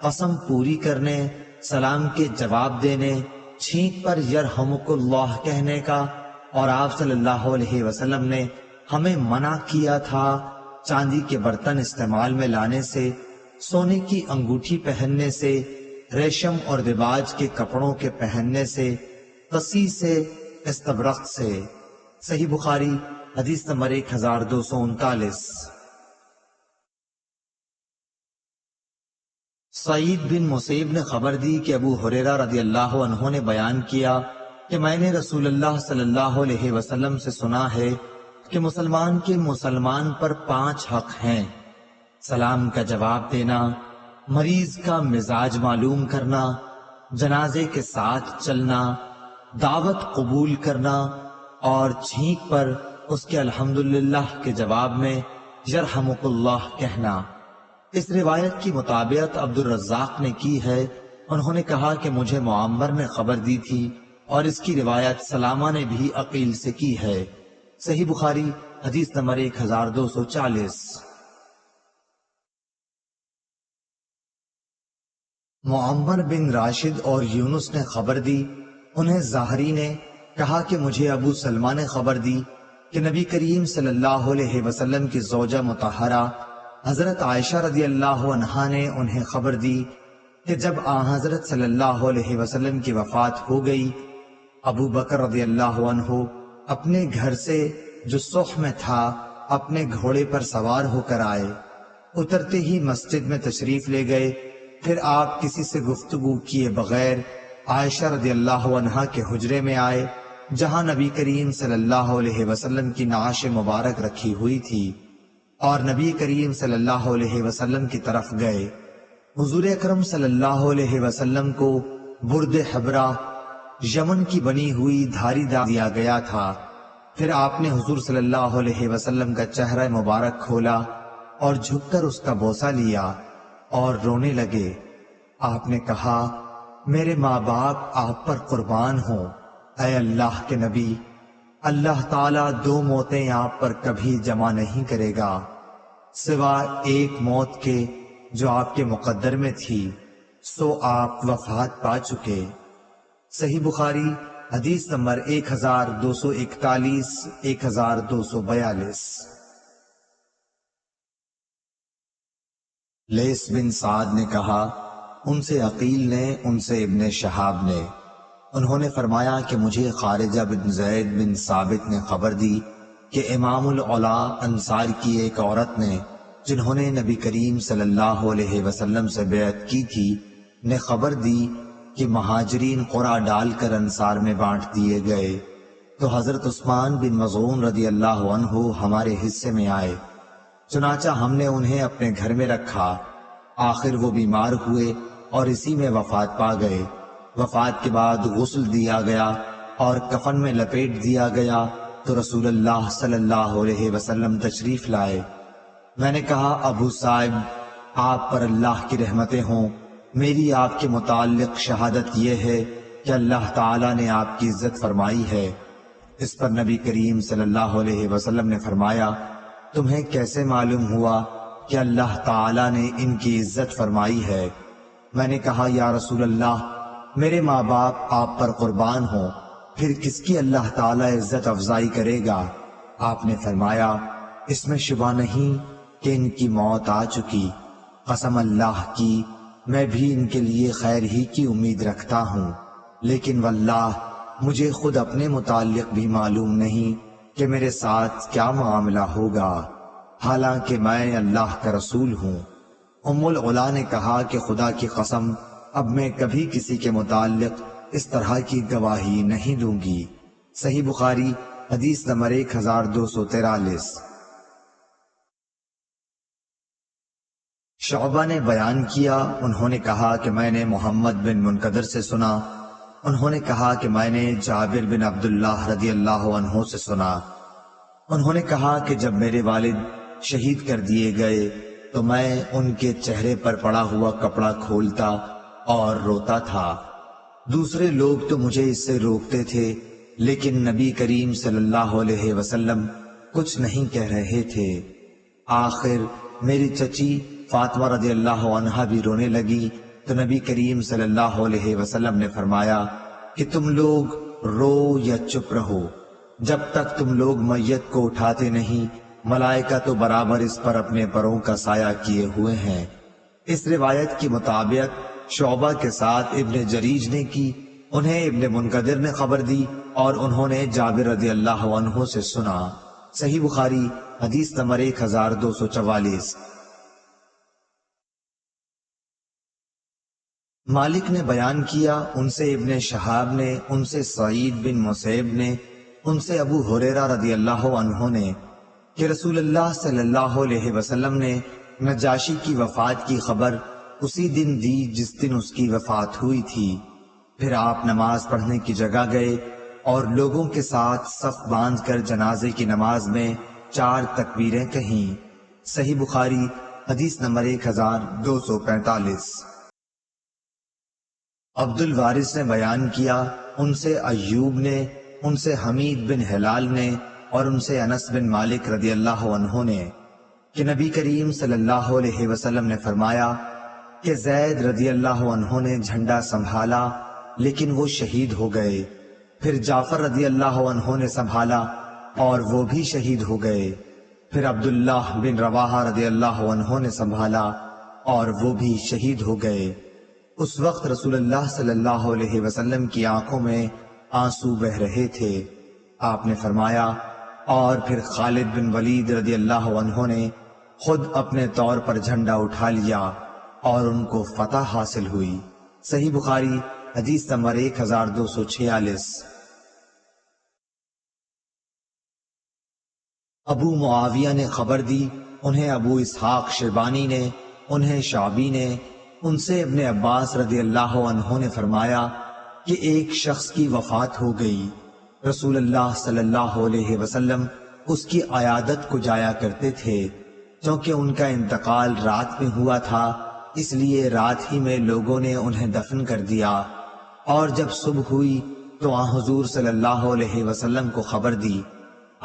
قسم پوری کرنے، سلام کے جواب دینے، چھینک پر یرحمک اللہ کہنے کا، اور آپ صلی اللہ علیہ وسلم نے ہمیں منع کیا تھا چاندی کے برتن استعمال میں لانے سے، سونے کی انگوٹھی پہننے سے، ریشم اور دباج کے کپڑوں کے پہننے سے، قصی سے، استبرق سے۔ صحیح بخاری حدیث نمبر 1239۔ سعید بن مسیب نے خبر دی کہ ابو ہریرہ رضی اللہ عنہ نے بیان کیا کہ میں نے رسول اللہ صلی اللہ علیہ وسلم سے سنا ہے کہ مسلمان کے مسلمان پر 5 حق ہیں: سلام کا جواب دینا، مریض کا مزاج معلوم کرنا، جنازے کے ساتھ چلنا، دعوت قبول کرنا، اور چھینک پر اس کے الحمدللہ کے جواب میں یرحمک اللہ کہنا۔ اس روایت کی مطابقت عبد الرزاق نے کی ہے، انہوں نے کہا کہ مجھے معمر نے خبر دی تھی، اور اس کی روایت سلامہ نے بھی عقیل سے کی ہے۔ صحیح بخاری حدیث نمبر 1240۔ معمر بن راشد اور یونس نے خبر دی، انہیں زاہری نے کہا کہ مجھے ابو سلمہ نے خبر دی کہ نبی کریم صلی اللہ علیہ وسلم کی زوجہ مطہرہ حضرت عائشہ رضی اللہ عنہا نے انہیں خبر دی کہ جب حضرت صلی اللہ علیہ وسلم کی وفات ہو گئی، ابو بکر رضی اللہ عنہ اپنے گھر سے جو صح میں تھا اپنے گھوڑے پر سوار ہو کر آئے، اترتے ہی مسجد میں تشریف لے گئے، پھر آپ کسی سے گفتگو کیے بغیر عائشہ رضی اللہ عنہا کے حجرے میں آئے جہاں نبی کریم صلی اللہ علیہ وسلم کی نعش مبارک رکھی ہوئی تھی، اور نبی کریم صلی اللہ علیہ وسلم کی طرف گئے۔ حضور اکرم صلی اللہ علیہ وسلم کو برد حبرہ یمن کی بنی ہوئی دھاری دیا گیا تھا۔ پھر آپ نے حضور صلی اللہ علیہ وسلم کا چہرہ مبارک کھولا اور جھک کر اس کا بوسہ لیا اور رونے لگے۔ آپ نے کہا، میرے ماں باپ آپ پر قربان ہوں، اے اللہ کے نبی، اللہ تعالیٰ 2 موتیں آپ پر کبھی جمع نہیں کرے گا سوائے ایک موت کے جو آپ کے مقدر میں تھی، سو آپ وفات پا چکے۔ صحیح بخاری حدیث نمبر 1241 1242۔ لیث بن سعد نے کہا، ان سے عقیل نے، ان سے ابن شہاب نے، انہوں نے فرمایا کہ مجھے خارجہ بن زید بن ثابت نے خبر دی کہ امام العلا انصار کی ایک عورت نے، جنہوں نے نبی کریم صلی اللہ علیہ وسلم سے بیعت کی تھی، نے خبر دی کہ مہاجرین قرعہ ڈال کر انصار میں بانٹ دیے گئے۔ تو حضرت عثمان بن مظعون رضی اللہ عنہ ہمارے حصے میں آئے، چنانچہ ہم نے انہیں اپنے گھر میں رکھا۔ آخر وہ بیمار ہوئے اور اسی میں وفات پا گئے۔ وفات کے بعد غسل دیا گیا اور کفن میں لپیٹ دیا گیا تو رسول اللہ صلی اللہ علیہ وسلم تشریف لائے۔ میں نے کہا، ابو صاحب، آپ پر اللہ کی رحمتیں ہوں، میری آپ کے متعلق شہادت یہ ہے کہ اللہ تعالیٰ نے آپ کی عزت فرمائی ہے۔ اس پر نبی کریم صلی اللہ علیہ وسلم نے فرمایا، تمہیں کیسے معلوم ہوا کہ اللہ تعالیٰ نے ان کی عزت فرمائی ہے؟ میں نے کہا، یا رسول اللہ، میرے ماں باپ آپ پر قربان ہوں، پھر کس کی اللہ تعالیٰ عزت افزائی کرے گا؟ آپ نے فرمایا، اس میں شبہ نہیں کہ ان کی موت آ چکی، قسم اللہ کی میں بھی ان کے لیے خیر ہی کی امید رکھتا ہوں، لیکن واللہ مجھے خود اپنے متعلق بھی معلوم نہیں کہ میرے ساتھ کیا معاملہ ہوگا، حالانکہ میں اللہ کا رسول ہوں۔ ام العلا نے کہا کہ خدا کی قسم، اب میں کبھی کسی کے متعلق اس طرح کی گواہی نہیں دوں گی۔ صحیح بخاری حدیث نمبر 1243۔ شعبہ نے بیان کیا، انہوں نے کہا کہ میں نے محمد بن منقدر سے سنا، انہوں نے کہا کہ میں نے جابر بن عبداللہ رضی اللہ عنہ سے سنا، انہوں نے کہا کہ جب میرے والد شہید کر دیے گئے تو میں ان کے چہرے پر پڑا ہوا کپڑا کھولتا اور روتا تھا۔ دوسرے لوگ تو مجھے اس سے روکتے تھے، لیکن نبی کریم صلی اللہ علیہ وسلم کچھ نہیں کہہ رہے تھے۔ آخر میری چچی فاطمہ رضی اللہ عنہا بھی رونے لگی تو نبی کریم صلی اللہ علیہ وسلم نے فرمایا کہ تم لوگ رو یا چپ رہو، جب تک تم لوگ میت کو اٹھاتے نہیں، ملائکہ تو برابر اس پر اپنے پروں کا سایہ کیے ہوئے ہیں۔ اس روایت کی مطابق شعبہ کے ساتھ ابن جریج نے کی، انہیں ابن منقدر نے خبر دی اور انہوں نے جابر رضی اللہ عنہ سے سنا۔ صحیح بخاری حدیث نمبر 1244۔ مالک نے بیان کیا، ان سے ابن شہاب نے، ان سے سعید بن مسیب نے، ان سے ابو ہریرہ رضی اللہ عنہ نے کہ رسول اللہ صلی اللہ علیہ وسلم نے نجاشی کی وفات کی خبر اسی دن دی جس دن اس کی وفات ہوئی تھی۔ پھر آپ نماز پڑھنے کی جگہ گئے اور لوگوں کے ساتھ صف باندھ کر جنازے کی نماز میں 4 تکبیریں کہیں۔ صحیح بخاری حدیث نمبر 1245۔ عبد الوارث نے بیان کیا، ان سے ایوب نے، ان سے حمید بن ہلال نے اور ان سے انس بن مالک رضی اللہ عنہ نے کہ نبی کریم صلی اللہ علیہ وسلم نے فرمایا کہ زید رضی اللہ عنہ نے جھنڈا سنبھالا لیکن وہ شہید ہو گئے، پھر جعفر رضی اللہ عنہ نے سنبھالا اور وہ بھی شہید ہو گئے، پھر عبداللہ بن رواحہ رضی اللہ عنہ نے سنبھالا اور وہ بھی شہید ہو گئے۔ اس وقت رسول اللہ صلی اللہ علیہ وسلم کی آنکھوں میں آنسو بہ رہے تھے۔ آپ نے فرمایا، اور پھر خالد بن ولید رضی اللہ عنہ نے خود اپنے طور پر جھنڈا اٹھا لیا اور ان کو فتح حاصل ہوئی۔ صحیح بخاری حدیث نمبر 1246۔ ابو معاویہ نے خبر دی، انہیں ابو اسحاق شیبانی نے، انہیں شعبی نے، ان سے ابن عباس رضی اللہ عنہ نے فرمایا کہ ایک شخص کی وفات ہو گئی، رسول اللہ صلی اللہ علیہ وسلم اس کی عیادت کو جایا کرتے تھے، چونکہ ان کا انتقال رات میں ہوا تھا، اس لیے رات ہی میں لوگوں نے انہیں دفن کر دیا، اور جب صبح ہوئی تو آن حضور صلی اللہ علیہ وسلم کو خبر دی۔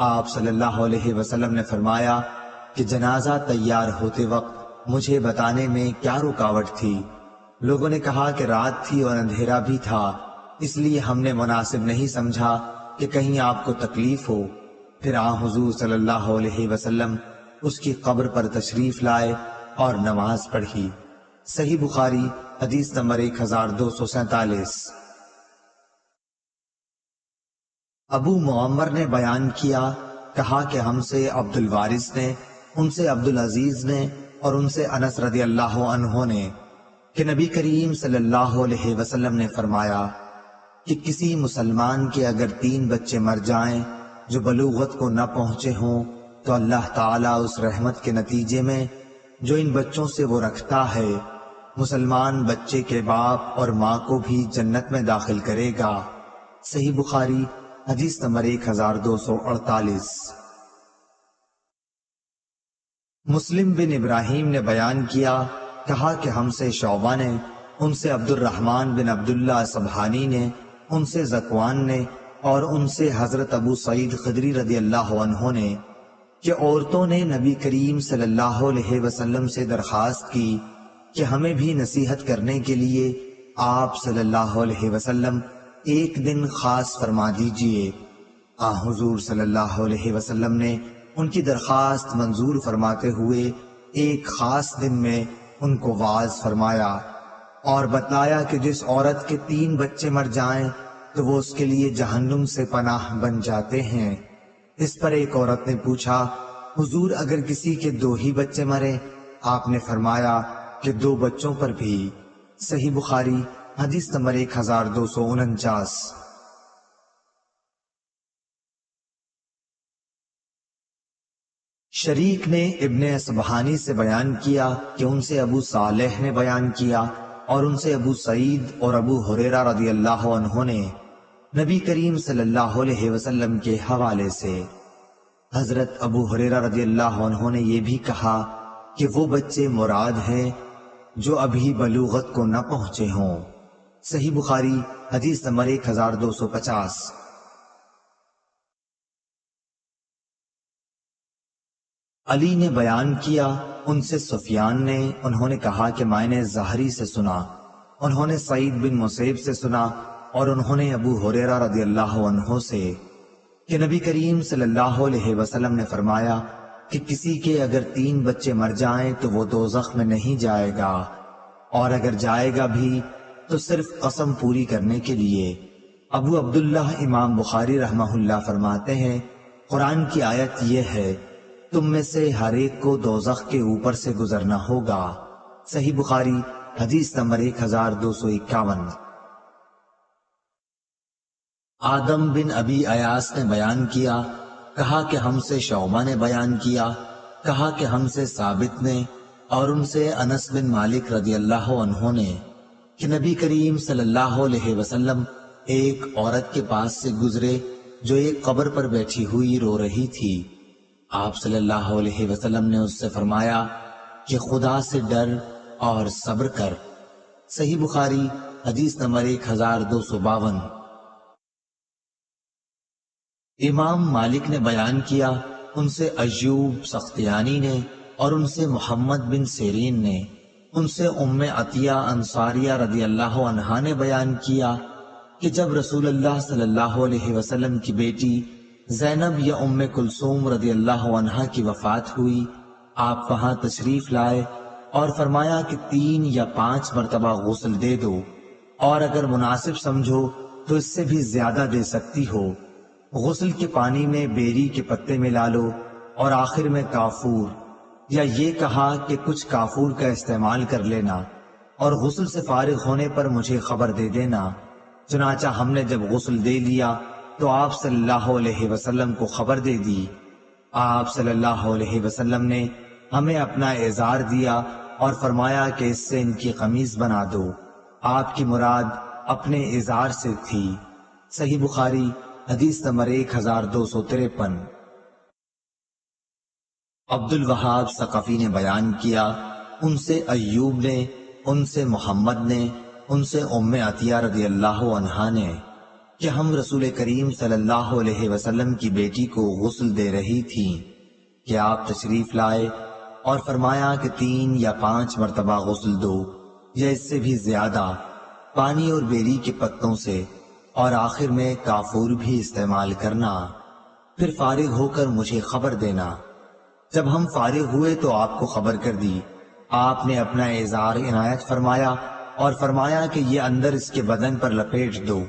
آپ صلی اللہ علیہ وسلم نے فرمایا کہ جنازہ تیار ہوتے وقت مجھے بتانے میں کیا رکاوٹ تھی؟ لوگوں نے کہا کہ رات تھی اور اندھیرا بھی تھا، اس لیے ہم نے مناسب نہیں سمجھا کہ کہیں آپ کو تکلیف ہو۔ پھر آن حضور صلی اللہ علیہ وسلم اس کی قبر پر تشریف لائے اور نماز پڑھی۔ صحیح بخاری حدیث نمبر 1247۔ ابو معمر نے بیان کیا، کہا کہ ہم سے عبد الوارث نے، ان سے عبد العزیز نے، اور ان سے انس رضی اللہ عنہ نے کہ نبی کریم صلی اللہ علیہ وسلم نے فرمایا کہ کسی مسلمان کے اگر 3 بچے مر جائیں جو بلوغت کو نہ پہنچے ہوں تو اللہ تعالیٰ اس رحمت کے نتیجے میں جو ان بچوں سے وہ رکھتا ہے، مسلمان بچے کے باپ اور ماں کو بھی جنت میں داخل کرے گا۔ صحیح بخاری حدیث نمبر 1248۔ مسلم بن ابراہیم نے بیان کیا، کہا کہ ہم سے شعبہ نے، ان سے عبد الرحمن بن عبداللہ سبحانی نے، ان سے ذکوان نے، اور ان سے حضرت ابو سعید خدری رضی اللہ عنہ نے کہ عورتوں نے نبی کریم صلی اللہ علیہ وسلم سے درخواست کی کہ ہمیں بھی نصیحت کرنے کے لیے آپ صلی اللہ علیہ وسلم ایک دن خاص فرما دیجئے۔ حضور صلی اللہ علیہ وسلم نے ان کی درخواست منظور فرماتے ہوئے ایک خاص دن میں ان کو واعظ فرمایا اور بتلایا کہ جس عورت کے 3 بچے مر جائیں تو وہ اس کے لیے جہنم سے پناہ بن جاتے ہیں۔ اس پر ایک عورت نے پوچھا، حضور اگر کسی کے 2 ہی بچے مرے؟ آپ نے فرمایا کہ 2 بچوں پر بھی۔ صحیح بخاری حدیث نمبر 1249۔ شریک نے ابن اصبہانی سے بیان کیا کہ ان سے ابو صالح نے بیان کیا اور ان سے ابو سعید اور ابو ہریرہ رضی اللہ عنہ نے نبی کریم صلی اللہ علیہ وسلم کے حوالے سے حضرت ابو ہریرہ رضی اللہ عنہ نے یہ بھی کہا کہ وہ بچے مراد ہیں جو ابھی بلوغت کو نہ پہنچے ہوں۔ صحیح بخاری حدیث نمبر 1250۔ علی نے بیان کیا، ان سے سفیان نے، انہوں نے کہا کہ میں نے زہری سے سنا، انہوں نے سعید بن مسیب سے سنا، اور انہوں نے ابو ہریرہ رضی اللہ عنہ سے کہ نبی کریم صلی اللہ علیہ وسلم نے فرمایا کہ کسی کے اگر 3 بچے مر جائیں تو وہ دوزخ میں نہیں جائے گا، اور اگر جائے گا بھی تو صرف قسم پوری کرنے کے لیے۔ ابو عبداللہ امام بخاری رحمہ اللہ فرماتے ہیں، قرآن کی آیت یہ ہے، تم میں سے ہر ایک کو دوزخ کے اوپر سے گزرنا ہوگا۔ صحیح بخاری حدیث نمبر 1251۔ آدم بن ابی ایاس نے بیان کیا، کہا کہ ہم سے شعبہ نے بیان کیا، کہا کہ ہم سے ثابت نے اور ان سے انس بن مالک رضی اللہ عنہ نے کہ نبی کریم صلی اللہ علیہ وسلم ایک عورت کے پاس سے گزرے جو ایک قبر پر بیٹھی ہوئی رو رہی تھی۔ آپ صلی اللہ علیہ وسلم نے اس سے فرمایا کہ خدا سے ڈر اور صبر کر۔ صحیح بخاری حدیث نمبر 1252۔ امام مالک نے بیان کیا، ان سے ایوب سختیانی نے اور ان سے محمد بن سیرین نے، ان سے ام عطیہ انصاریہ رضی اللہ عنہا نے بیان کیا کہ جب رسول اللہ صلی اللہ علیہ وسلم کی بیٹی زینب یا ام کلثوم رضی اللہ عنہا کی وفات ہوئی، آپ وہاں تشریف لائے اور فرمایا کہ 3 یا 5 مرتبہ غسل دے دو، اور اگر مناسب سمجھو تو اس سے بھی زیادہ دے سکتی ہو۔ غسل کے پانی میں بیری کے پتے ملا لو اور آخر میں کافور، یا یہ کہا کہ کچھ کافور کا استعمال کر لینا، اور غسل سے فارغ ہونے پر مجھے خبر دے دینا۔ چنانچہ ہم نے جب غسل دے لیا تو آپ صلی اللہ علیہ وسلم کو خبر دے دی۔ آپ صلی اللہ علیہ وسلم نے ہمیں اپنا ازار دیا اور فرمایا کہ اس سے ان کی قمیض بنا دو۔ آپ کی مراد اپنے ازار سے تھی۔ صحیح بخاری حدیث نمبر 1253۔ عبد الوہاب ثقفی نے بیان کیا، ان سے ایوب نے، ان سے محمد نے، ان سے ام عطیہ رضی اللہ عنہا نے کہ ہم رسول کریم صلی اللہ علیہ وسلم کی بیٹی کو غسل دے رہی تھیں کہ آپ تشریف لائے اور فرمایا کہ 3 یا 5 مرتبہ غسل دو یا اس سے بھی زیادہ، پانی اور بیری کے پتوں سے، اور آخر میں کافور بھی استعمال کرنا، پھر فارغ ہو کر مجھے خبر دینا۔ جب ہم فارغ ہوئے تو آپ کو خبر کر دی۔ آپ نے اپنا ازار عنایت فرمایا اور فرمایا کہ یہ اندر اس کے بدن پر لپیٹ دو۔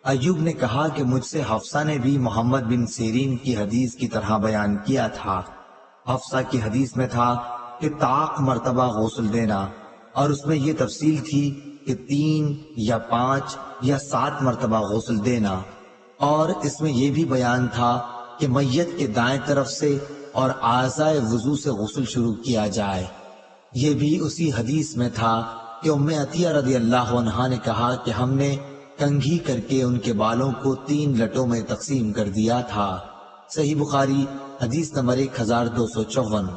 ایوب نے کہا کہ مجھ سے حفصہ نے بھی محمد بن سیرین کی حدیث کی طرح بیان کیا تھا۔ حفصہ کی حدیث میں تھا کہ طاق مرتبہ غسل دینا، اور اس میں یہ تفصیل تھی کہ 3 یا 5 یا 7 مرتبہ غسل دینا، اور اس میں یہ بھی بیان تھا کہ میت کے دائیں طرف سے اور اعضائے وضو سے غسل شروع کیا جائے۔ یہ بھی اسی حدیث میں تھا کہ ام عطیہ رضی اللہ عنہا نے کہا کہ ہم نے کنگھی کر کے ان کے بالوں کو 3 لٹوں میں تقسیم کر دیا تھا۔ صحیح بخاری حدیث نمبر 1254۔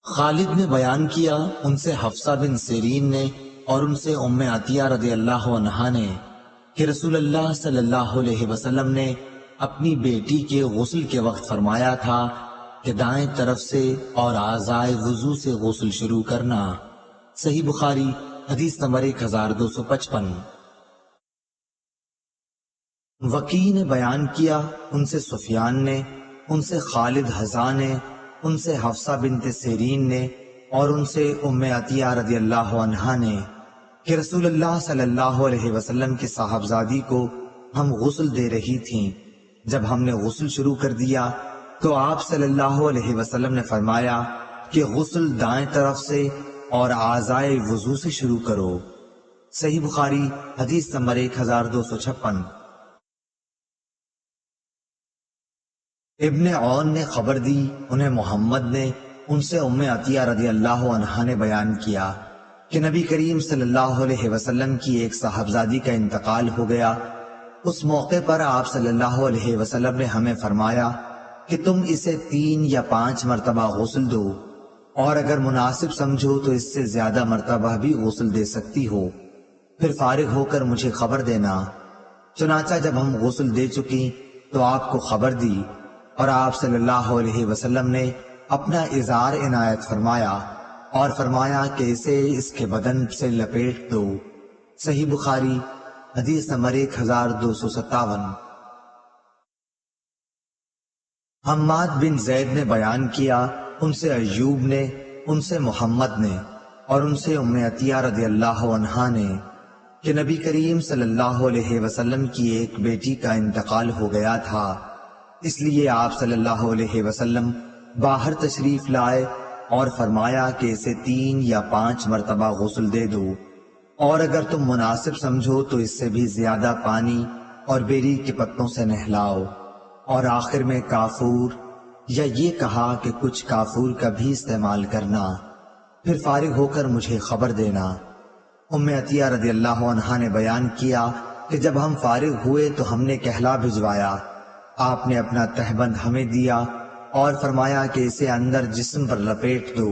خالد نے بیان کیا ان سے حفصہ بن سیرین نے اور ان سے ام عطیہ رضی اللہ عنہا نے کہ رسول اللہ صلی اللہ علیہ وسلم نے اپنی بیٹی کے غسل کے وقت فرمایا تھا کہ دائیں طرف سے اور اعضائے وضو سے غسل شروع کرنا۔ صحیح بخاری حدیث نمبر 1255۔ وکیع نے بیان کیا ان سے سفیان نے، ان سے خالد حذا نے، ان سے حفصہ بنت سیرین نے اور ان سے ام عطیہ رضی اللہ عنہا نے کہ رسول اللہ صلی اللہ علیہ وسلم کی صاحبزادی کو ہم غسل دے رہی تھیں۔ جب ہم نے غسل شروع کر دیا تو آپ صلی اللہ علیہ وسلم نے فرمایا کہ غسل دائیں طرف سے اور اعضائے وضو سے شروع کرو۔ صحیح بخاری حدیث نمبر 1256۔ ابن عون نے خبر دی، انہیں محمد نے ان سے ام عطیہ رضی اللہ عنہا نے بیان کیا کہ نبی کریم صلی اللہ علیہ وسلم کی ایک صاحبزادی کا انتقال ہو گیا۔ اس موقع پر آپ صلی اللہ علیہ وسلم نے ہمیں فرمایا کہ تم اسے 3 یا 5 مرتبہ غسل دو، اور اگر مناسب سمجھو تو اس سے زیادہ مرتبہ بھی غسل دے سکتی ہو، پھر فارغ ہو کر مجھے خبر دینا۔ چنانچہ جب ہم غسل دے چکی تو آپ کو خبر دی، اور آپ صلی اللہ علیہ وسلم نے اپنا ازار عنایت فرمایا اور فرمایا کہ اسے اس کے بدن سے لپیٹ دو۔ صحیح بخاری حدیث نمبر 1257۔ حماد بن زید نے بیان کیا ان سے ایوب نے، ان سے محمد نے اور ان سے ام عطیہ رضی اللہ عنہا نے کہ نبی کریم صلی اللہ علیہ وسلم کی ایک بیٹی کا انتقال ہو گیا تھا، اس لیے آپ صلی اللہ علیہ وسلم باہر تشریف لائے اور فرمایا کہ اسے 3 یا 5 مرتبہ غسل دے دو، اور اگر تم مناسب سمجھو تو اس سے بھی زیادہ پانی اور بیری کے پتوں سے نہلاؤ، اور آخر میں کافور، یا یہ کہا کہ کچھ کافور کا بھی استعمال کرنا، پھر فارغ ہو کر مجھے خبر دینا۔ ام عطیہ رضی اللہ عنہا نے بیان کیا کہ جب ہم فارغ ہوئے تو ہم نے کہلا بھجوایا، آپ نے اپنا تہبند ہمیں دیا اور فرمایا کہ اسے اندر جسم پر لپیٹ دو۔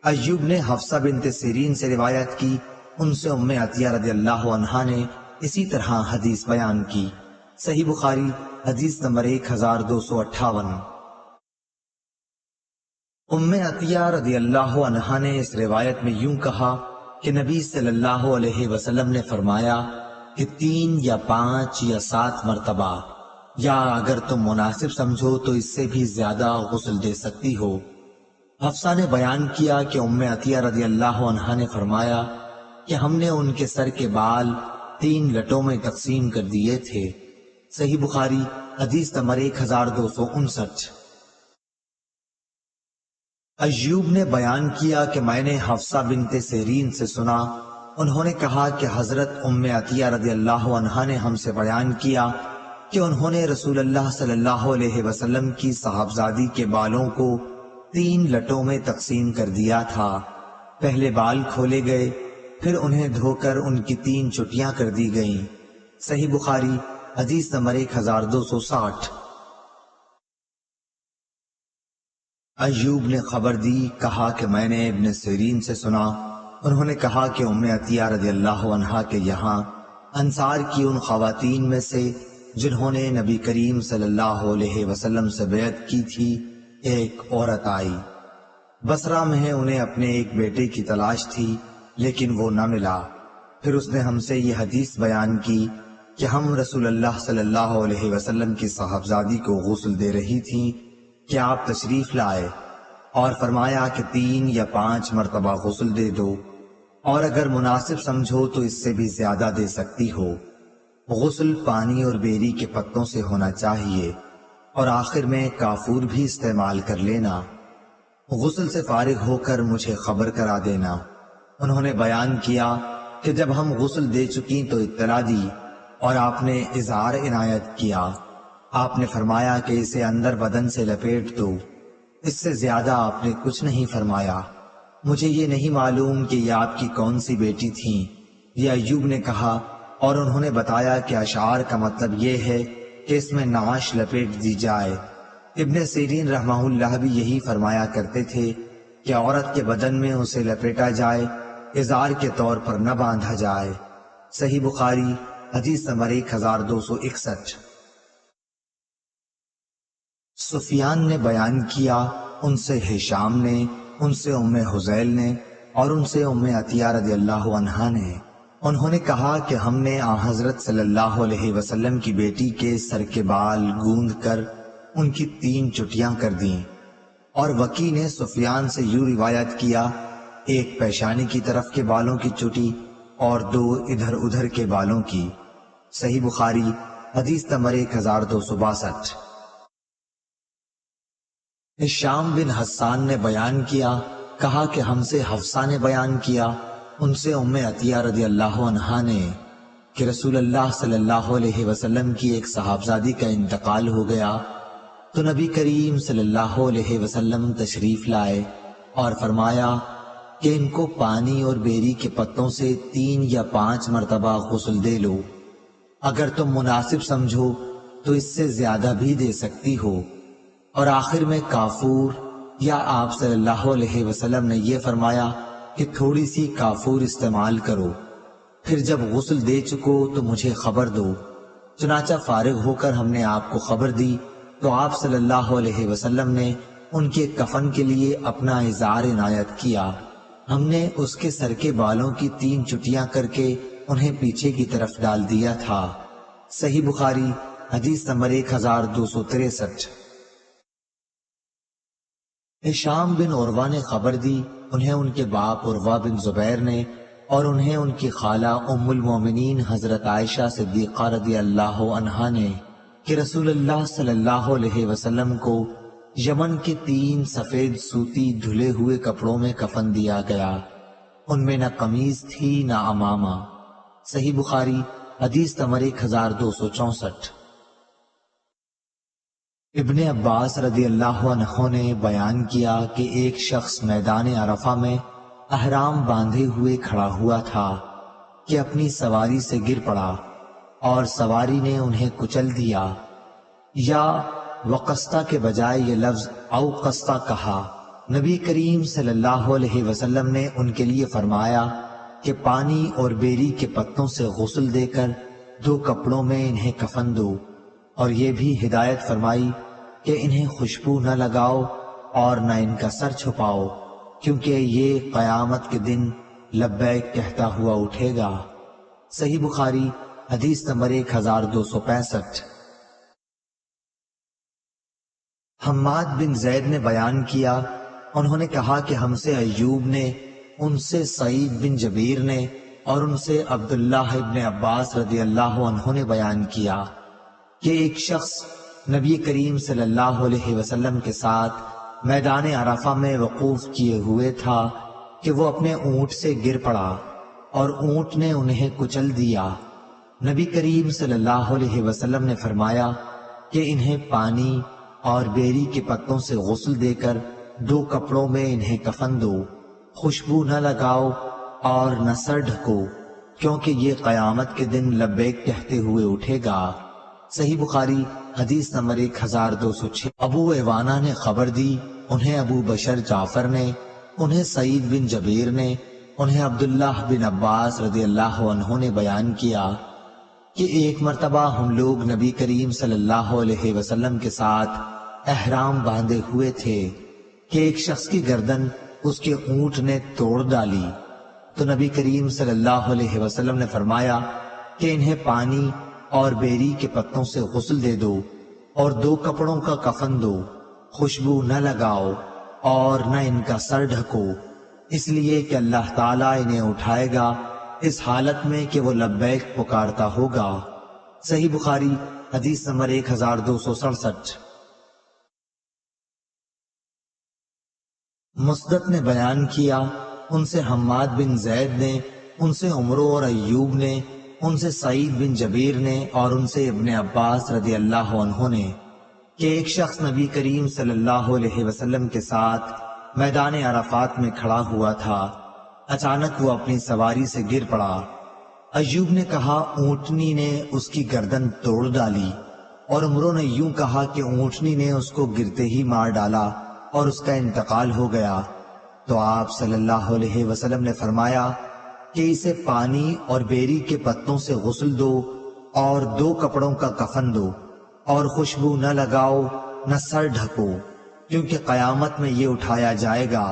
ایوب نے حفصہ بنت سیرین سے روایت کی، ان سے ام عطیہ رضی اللہ عنہا نے اسی طرح حدیث بیان کی۔ صحیح بخاری حدیث نمبر 1258۔ ام عطیہ رضی اللہ عنہا نے اس روایت میں یوں کہا کہ نبی صلی اللہ علیہ وسلم نے فرمایا کہ 3 یا 5 یا 7 مرتبہ، یا اگر تم مناسب سمجھو تو اس سے بھی زیادہ غسل دے سکتی ہو۔ حفصہ نے بیان کیا کہ ام عطیہ رضی اللہ عنہا نے فرمایا کہ ہم نے ان کے سر کے بال 3 لٹوں میں تقسیم کر دیے تھے۔ صحیح بخاری حدیث نمبر 1259۔ ایوب نے بیان کیا کہ میں نے حفصہ بنت سیرین سے سنا، انہوں نے کہا کہ حضرت ام عطیہ رضی اللہ عنہا نے ہم سے بیان کیا کہ انہوں نے رسول اللہ صلی اللہ علیہ وسلم کی صاحبزادی کے بالوں کو 3 لٹوں میں تقسیم کر دیا تھا۔ پہلے بال کھولے گئے، پھر انہیں دھو کر ان کی 3 چٹیاں کر دی گئیں۔ صحیح بخاری حدیث نمبر 1260۔ ایوب نے خبر دی، کہا کہ میں نے ابن سیرین سے سنا، انہوں نے کہا کہ ام عطیہ رضی اللہ عنہا کے یہاں انصار کی ان خواتین میں سے جنہوں نے نبی کریم صلی اللہ علیہ وسلم سے بیعت کی تھی ایک عورت آئی۔ بصرہ میں انہیں اپنے ایک بیٹے کی تلاش تھی لیکن وہ نہ ملا۔ پھر اس نے ہم سے یہ حدیث بیان کی کہ ہم رسول اللہ صلی اللہ علیہ وسلم کی صاحبزادی کو غسل دے رہی تھیں کہ آپ تشریف لائے اور فرمایا کہ 3 یا 5 مرتبہ غسل دے دو، اور اگر مناسب سمجھو تو اس سے بھی زیادہ دے سکتی ہو۔ غسل پانی اور بیری کے پتوں سے ہونا چاہیے، اور آخر میں کافور بھی استعمال کر لینا۔ غسل سے فارغ ہو کر مجھے خبر کرا دینا۔ انہوں نے بیان کیا کہ جب ہم غسل دے چکیں تو اطلاع دی، اور آپ نے اظہار عنایت کیا۔ آپ نے فرمایا کہ اسے اندر بدن سے لپیٹ دو۔ اس سے زیادہ آپ نے کچھ نہیں فرمایا۔ مجھے یہ نہیں معلوم کہ یہ آپ کی کون سی بیٹی تھیں۔ یہ ایوب نے کہا، اور انہوں نے بتایا کہ اشعار کا مطلب یہ ہے کہ اس میں نعش لپیٹ دی جائے۔ ابن سیرین رحمہ اللہ بھی یہی فرمایا کرتے تھے کہ عورت کے بدن میں اسے لپیٹا جائے، ازار کے طور پر نہ باندھا جائے۔ صحیح بخاری حدیث نمبر 1261۔ سفیان نے بیان کیا، ان سے ہشام نے، ان سے ام حذیل نے، اور ان سے ام عطیہ رضی اللہ عنہا نے، انہوں نے کہا کہ ہم نے حضرت صلی اللہ علیہ وسلم کی بیٹی کے سر کے بال گوند کر ان کی 3 چٹیاں کر دیں۔ اور وکی نے سفیان سے یوں روایت کیا، ایک پیشانی کی طرف کے بالوں کی چٹی اور 2 ادھر ادھر کے بالوں کی۔ صحیح بخاری حدیث نمبر 1262۔ ہشام بن حسان نے بیان کیا، کہا کہ ہم سے حفصہ نے بیان کیا، ان سے ام عطیہ رضی اللہ عنہا نے، کہ رسول اللہ صلی اللہ علیہ وسلم کی ایک صاحبزادی کا انتقال ہو گیا تو نبی کریم صلی اللہ علیہ وسلم تشریف لائے اور فرمایا کہ ان کو پانی اور بیری کے پتوں سے 3 یا 5 مرتبہ غسل دے لو۔ اگر تم مناسب سمجھو تو اس سے زیادہ بھی دے سکتی ہو۔ اور آخر میں کافور، یا آپ صلی اللہ علیہ وسلم نے یہ فرمایا کہ تھوڑی سی کافور استعمال کرو، پھر جب غسل دے چکو تو مجھے خبر دو۔ چنانچہ فارغ ہو کر ہم نے آپ کو خبر دی تو آپ صلی اللہ علیہ وسلم نے ان کے کفن کے لیے اپنا اظہار عنایت کیا۔ ہم نے اس کے سر کے بالوں کی 3 چٹیاں کر کے انہیں پیچھے کی طرف ڈال دیا تھا۔ صحیح بخاری حدیث نمبر 1263۔ ہشام بن عروہ نے خبر دی، انہیں ان کے باپ عروہ بن زبیر نے، اور انہیں ان کی خالہ ام المومنین حضرت عائشہ صدیقہ رضی اللہ عنہا نے، کہ رسول اللہ صلی اللہ علیہ وسلم کو یمن کے 3 سفید سوتی دھلے ہوئے کپڑوں میں کفن دیا گیا۔ ان میں نہ قمیض تھی نہ عمامہ۔ صحیح بخاری حدیث نمبر 1264۔ ابن عباس رضی اللہ عنہ نے بیان کیا کہ ایک شخص میدان عرفہ میں احرام باندھے ہوئے کھڑا ہوا تھا کہ اپنی سواری سے گر پڑا اور سواری نے انہیں کچل دیا، یا وقستہ کے بجائے یہ لفظ اوقستہ کہا۔ نبی کریم صلی اللہ علیہ وسلم نے ان کے لیے فرمایا کہ پانی اور بیری کے پتوں سے غسل دے کر 2 کپڑوں میں انہیں کفن دو، اور یہ بھی ہدایت فرمائی کہ انہیں خوشبو نہ لگاؤ اور نہ ان کا سر چھپاؤ، کیونکہ یہ قیامت کے دن لبیک کہتا ہوا اٹھے گا۔ صحیح بخاری حدیث نمبر 1265۔ حماد بن زید نے بیان کیا، انہوں نے کہا کہ ہم سے ایوب نے، ان سے سعید بن جبیر نے، اور ان سے عبداللہ ابن عباس رضی اللہ عنہ نے بیان کیا کہ ایک شخص نبی کریم صلی اللہ علیہ وسلم کے ساتھ میدان عرفہ میں وقوف کیے ہوئے تھا کہ وہ اپنے اونٹ سے گر پڑا اور اونٹ نے انہیں کچل دیا۔ نبی کریم صلی اللہ علیہ وسلم نے فرمایا کہ انہیں پانی اور بیری کے پتوں سے غسل دے کر 2 کپڑوں میں انہیں کفن دو، خوشبو نہ لگاؤ اور نہ سر ڈھکو، کیونکہ یہ قیامت کے دن لبیک کہتے ہوئے اٹھے گا۔ صحیح بخاری حدیث نمبر 1206۔ ابو ایوانہ نے خبر دی، انہیں ابو بشر جعفر نے، انہیں سعید بن جبیر نے، انہیں عبداللہ بن عباس رضی اللہ عنہ نے بیان کیا کہ ایک مرتبہ ہم لوگ نبی کریم صلی اللہ علیہ وسلم کے ساتھ احرام باندھے ہوئے تھے کہ ایک شخص کی گردن اس کے اونٹ نے توڑ ڈالی، تو نبی کریم صلی اللہ علیہ وسلم نے فرمایا کہ انہیں پانی اور بیری کے پتوں سے غسل دے دو اور 2 کپڑوں کا کفن دو، خوشبو نہ لگاؤ اور نہ ان کا سر ڈھکو، اس لیے کہ اللہ تعالیٰ انہیں اٹھائے گا اس حالت میں کہ وہ لبیک پکارتا ہوگا۔ صحیح بخاری حدیث نمبر 1267۔ مسدد نے بیان کیا، ان سے حماد بن زید نے، ان سے عمرو اور ایوب نے، ان سے سعید بن جبیر نے اور ان سے ابن عباس رضی اللہ عنہ نے کہ ایک شخص نبی کریم صلی اللہ علیہ وسلم کے ساتھ میدان عرفات میں کھڑا ہوا تھا، اچانک وہ اپنی سواری سے گر پڑا۔ ایوب نے کہا اونٹنی نے اس کی گردن توڑ ڈالی، اور عمرو نے یوں کہا کہ اونٹنی نے اس کو گرتے ہی مار ڈالا اور اس کا انتقال ہو گیا۔ تو آپ صلی اللہ علیہ وسلم نے فرمایا کہ اسے پانی اور بیری کے پتوں سے غسل دو اور 2 کپڑوں کا کفن دو، اور خوشبو نہ لگاؤ نہ سر ڈھکو، کیونکہ قیامت میں یہ اٹھایا جائے گا۔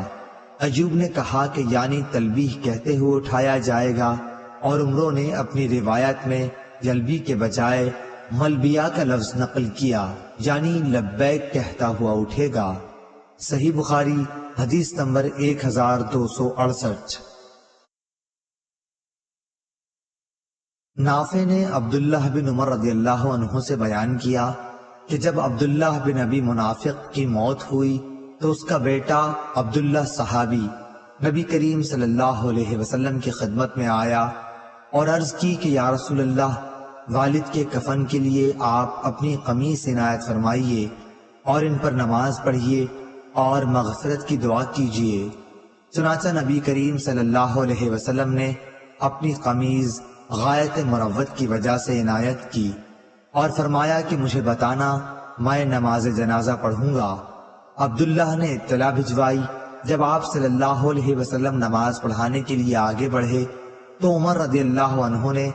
ایوب نے کہا کہ یعنی تلبیح کہتے ہوئے اٹھایا جائے گا، اور عمرو نے اپنی روایت میں یلبی کے بجائے ملبیہ کا لفظ نقل کیا، یعنی لبیک کہتا ہوا اٹھے گا۔ صحیح بخاری حدیث نمبر 1268۔ نافع نے عبداللہ بن عمر رضی اللہ عنہ سے بیان کیا کہ جب عبداللہ بن ابی منافق کی موت ہوئی تو اس کا بیٹا عبداللہ صحابی نبی کریم صلی اللہ علیہ وسلم کی خدمت میں آیا اور عرض کی کہ یا رسول اللہ، والد کے کفن کے لیے آپ اپنی قمیص عنایت فرمائیے اور ان پر نماز پڑھیے اور مغفرت کی دعا کیجیے۔ چنانچہ نبی کریم صلی اللہ علیہ وسلم نے اپنی قمیض غایت مروت کی وجہ سے عنایت کی اور فرمایا کہ مجھے بتانا، میں نماز جنازہ پڑھوں گا۔ عبداللہ نے اطلاع بھجوائی۔ جب آپ صلی اللہ علیہ وسلم نماز پڑھانے کے لیے آگے بڑھے تو عمر رضی اللہ عنہ نے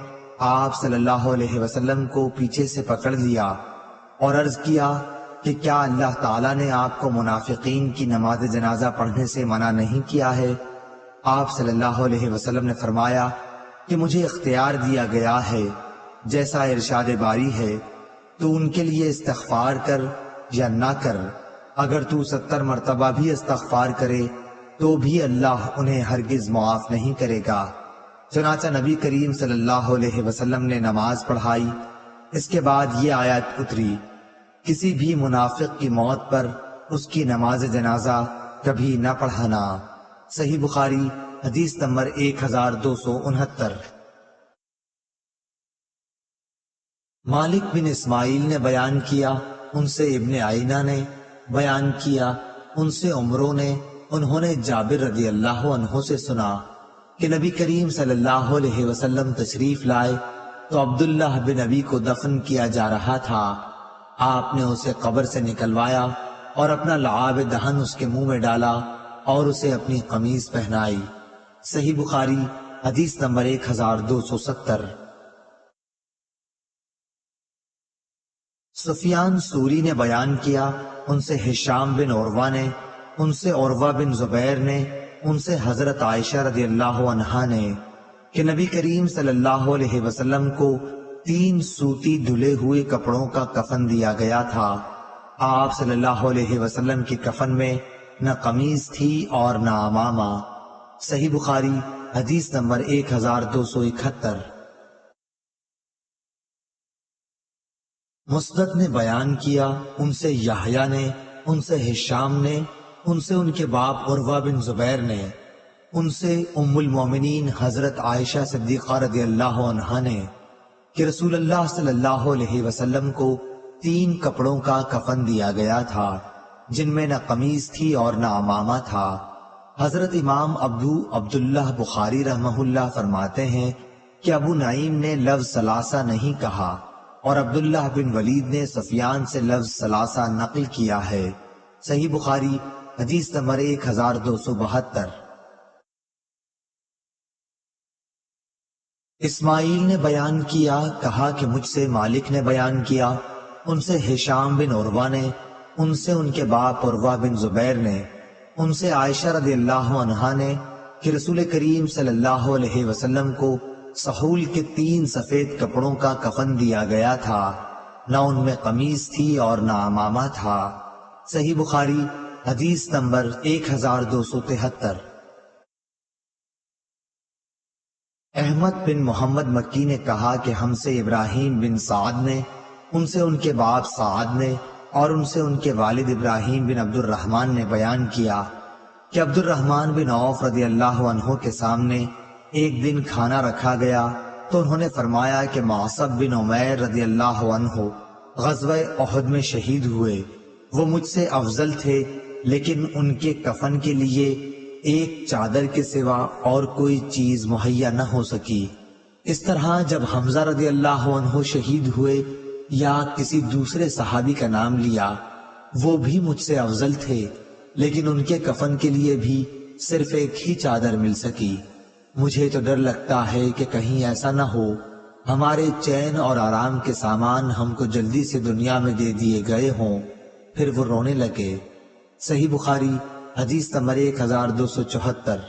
آپ صلی اللہ علیہ وسلم کو پیچھے سے پکڑ لیا اور عرض کیا کہ کیا اللہ تعالیٰ نے آپ کو منافقین کی نماز جنازہ پڑھنے سے منع نہیں کیا ہے؟ آپ صلی اللہ علیہ وسلم نے فرمایا کہ مجھے اختیار دیا گیا ہے، جیسا ارشاد باری ہے، تو ان کے لیے استغفار کر یا نہ کر، اگر تو 70 مرتبہ بھی استغفار کرے تو بھی اللہ انہیں ہرگز معاف نہیں کرے گا۔ چنانچہ نبی کریم صلی اللہ علیہ وسلم نے نماز پڑھائی۔ اس کے بعد یہ آیت اتری، کسی بھی منافق کی موت پر اس کی نماز جنازہ کبھی نہ پڑھانا۔ صحیح بخاری حدیث نمبر 1269۔ مالک بن اسماعیل نے بیان کیا، ان سے ابن عینہ نے بیان کیا، ان سے عمرو نے، انہوں نے جابر رضی اللہ عنہ سے سنا کہ نبی کریم صلی اللہ علیہ وسلم تشریف لائے تو عبداللہ بن ابی کو دفن کیا جا رہا تھا۔ آپ نے اسے قبر سے نکلوایا اور اپنا لعاب دہن اس کے منہ میں ڈالا اور اسے اپنی قمیض پہنائی۔ صحیح بخاری حدیث نمبر 1270۔ سفیان سوری نے بیان کیا، ان سے ہشام بن عروہ نے، ان سے عروہ بن زبیر نے، ان سے حضرت عائشہ رضی اللہ عنہا نے کہ نبی کریم صلی اللہ علیہ وسلم کو 3 سوتی دھلے ہوئے کپڑوں کا کفن دیا گیا تھا۔ آپ صلی اللہ علیہ وسلم کی کفن میں نہ قمیض تھی اور نہ عمامہ۔ صحیح بخاری حدیث نمبر 1271۔ مسدد نے بیان کیا، ان سے یحییٰ نے، ان سے ہشام نے، ان سے ان کے باپ عروہ بن زبیر نے، ان سے ام المومنین حضرت عائشہ صدیقہ رضی اللہ عنہا نے کہ رسول اللہ صلی اللہ علیہ وسلم کو 3 کپڑوں کا کفن دیا گیا تھا، جن میں نہ قمیض تھی اور نہ عمامہ تھا۔ حضرت امام ابو عبداللہ بخاری رحمہ اللہ فرماتے ہیں کہ ابو نعیم نے لفظ ثلاثہ نہیں کہا اور عبداللہ بن ولید نے سفیان سے لفظ ثلاثہ نقل کیا ہے۔ صحیح بخاری حدیث نمبر 1272۔ اسماعیل نے بیان کیا، کہا کہ مجھ سے مالک نے بیان کیا، ان سے ہشام بن عروہ نے، ان سے ان کے باپ عروہ بن زبیر نے، ان سے عائشہ رضی اللہ عنہا نے کہ رسول کریم صلی اللہ علیہ وسلم کو سحول کے 3 سفید کپڑوں کا کفن دیا گیا تھا، نہ ان میں قمیض تھی اور نہ عمامہ تھا۔ صحیح بخاری حدیث نمبر 1273۔ احمد بن محمد مکی نے کہا کہ ہم سے ابراہیم بن سعد نے، ان سے ان کے باپ سعد نے، اور ان سے ان کے والد ابراہیم بن عبد الرحمن نے بیان کیا کہ عبد الرحمن بن عوف رضی اللہ عنہ کے سامنے ایک دن کھانا رکھا گیا تو انہوں نے فرمایا کہ معصب بن عمیر رضی اللہ عنہ غزوہ احد میں شہید ہوئے، وہ مجھ سے افضل تھے، لیکن ان کے کفن کے لیے ایک چادر کے سوا اور کوئی چیز مہیا نہ ہو سکی۔ اس طرح جب حمزہ رضی اللہ عنہ شہید ہوئے یا کسی دوسرے صحابی کا نام لیا، وہ بھی مجھ سے افضل تھے، لیکن ان کے کفن کے لیے بھی صرف ایک ہی چادر مل سکی۔ مجھے تو ڈر لگتا ہے کہ کہیں ایسا نہ ہو ہمارے چین اور آرام کے سامان ہم کو جلدی سے دنیا میں دے دیے گئے ہوں۔ پھر وہ رونے لگے۔ صحیح بخاری حدیث نمبر 1274۔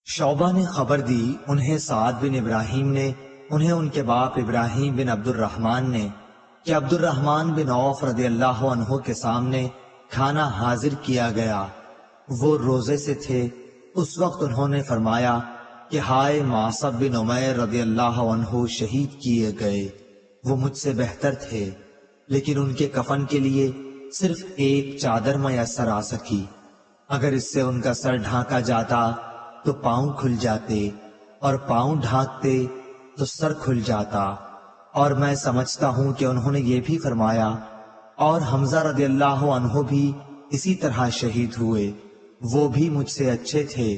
شعبہ نے خبر دی، انہیں سعد بن ابراہیم نے، انہیں ان کے باپ ابراہیم بن عبد الرحمن نے، کہ عبد الرحمن بن عوف رضی اللہ عنہ کے سامنے کھانا حاضر کیا گیا، وہ روزے سے تھے۔ اس وقت انہوں نے فرمایا کہ ہائے معصب بن عمیر رضی اللہ عنہ شہید کیے گئے، وہ مجھ سے بہتر تھے، لیکن ان کے کفن کے لیے صرف ایک چادر میسر آ سکی۔ اگر اس سے ان کا سر ڈھانکا جاتا تو پاؤں کھل جاتے، اور پاؤں ڈھانکتے تو سر کھل جاتا۔ اور میں سمجھتا ہوں کہ انہوں نے یہ بھی فرمایا، اور حمزہ رضی اللہ عنہ بھی اسی طرح شہید ہوئے، وہ بھی مجھ سے اچھے تھے۔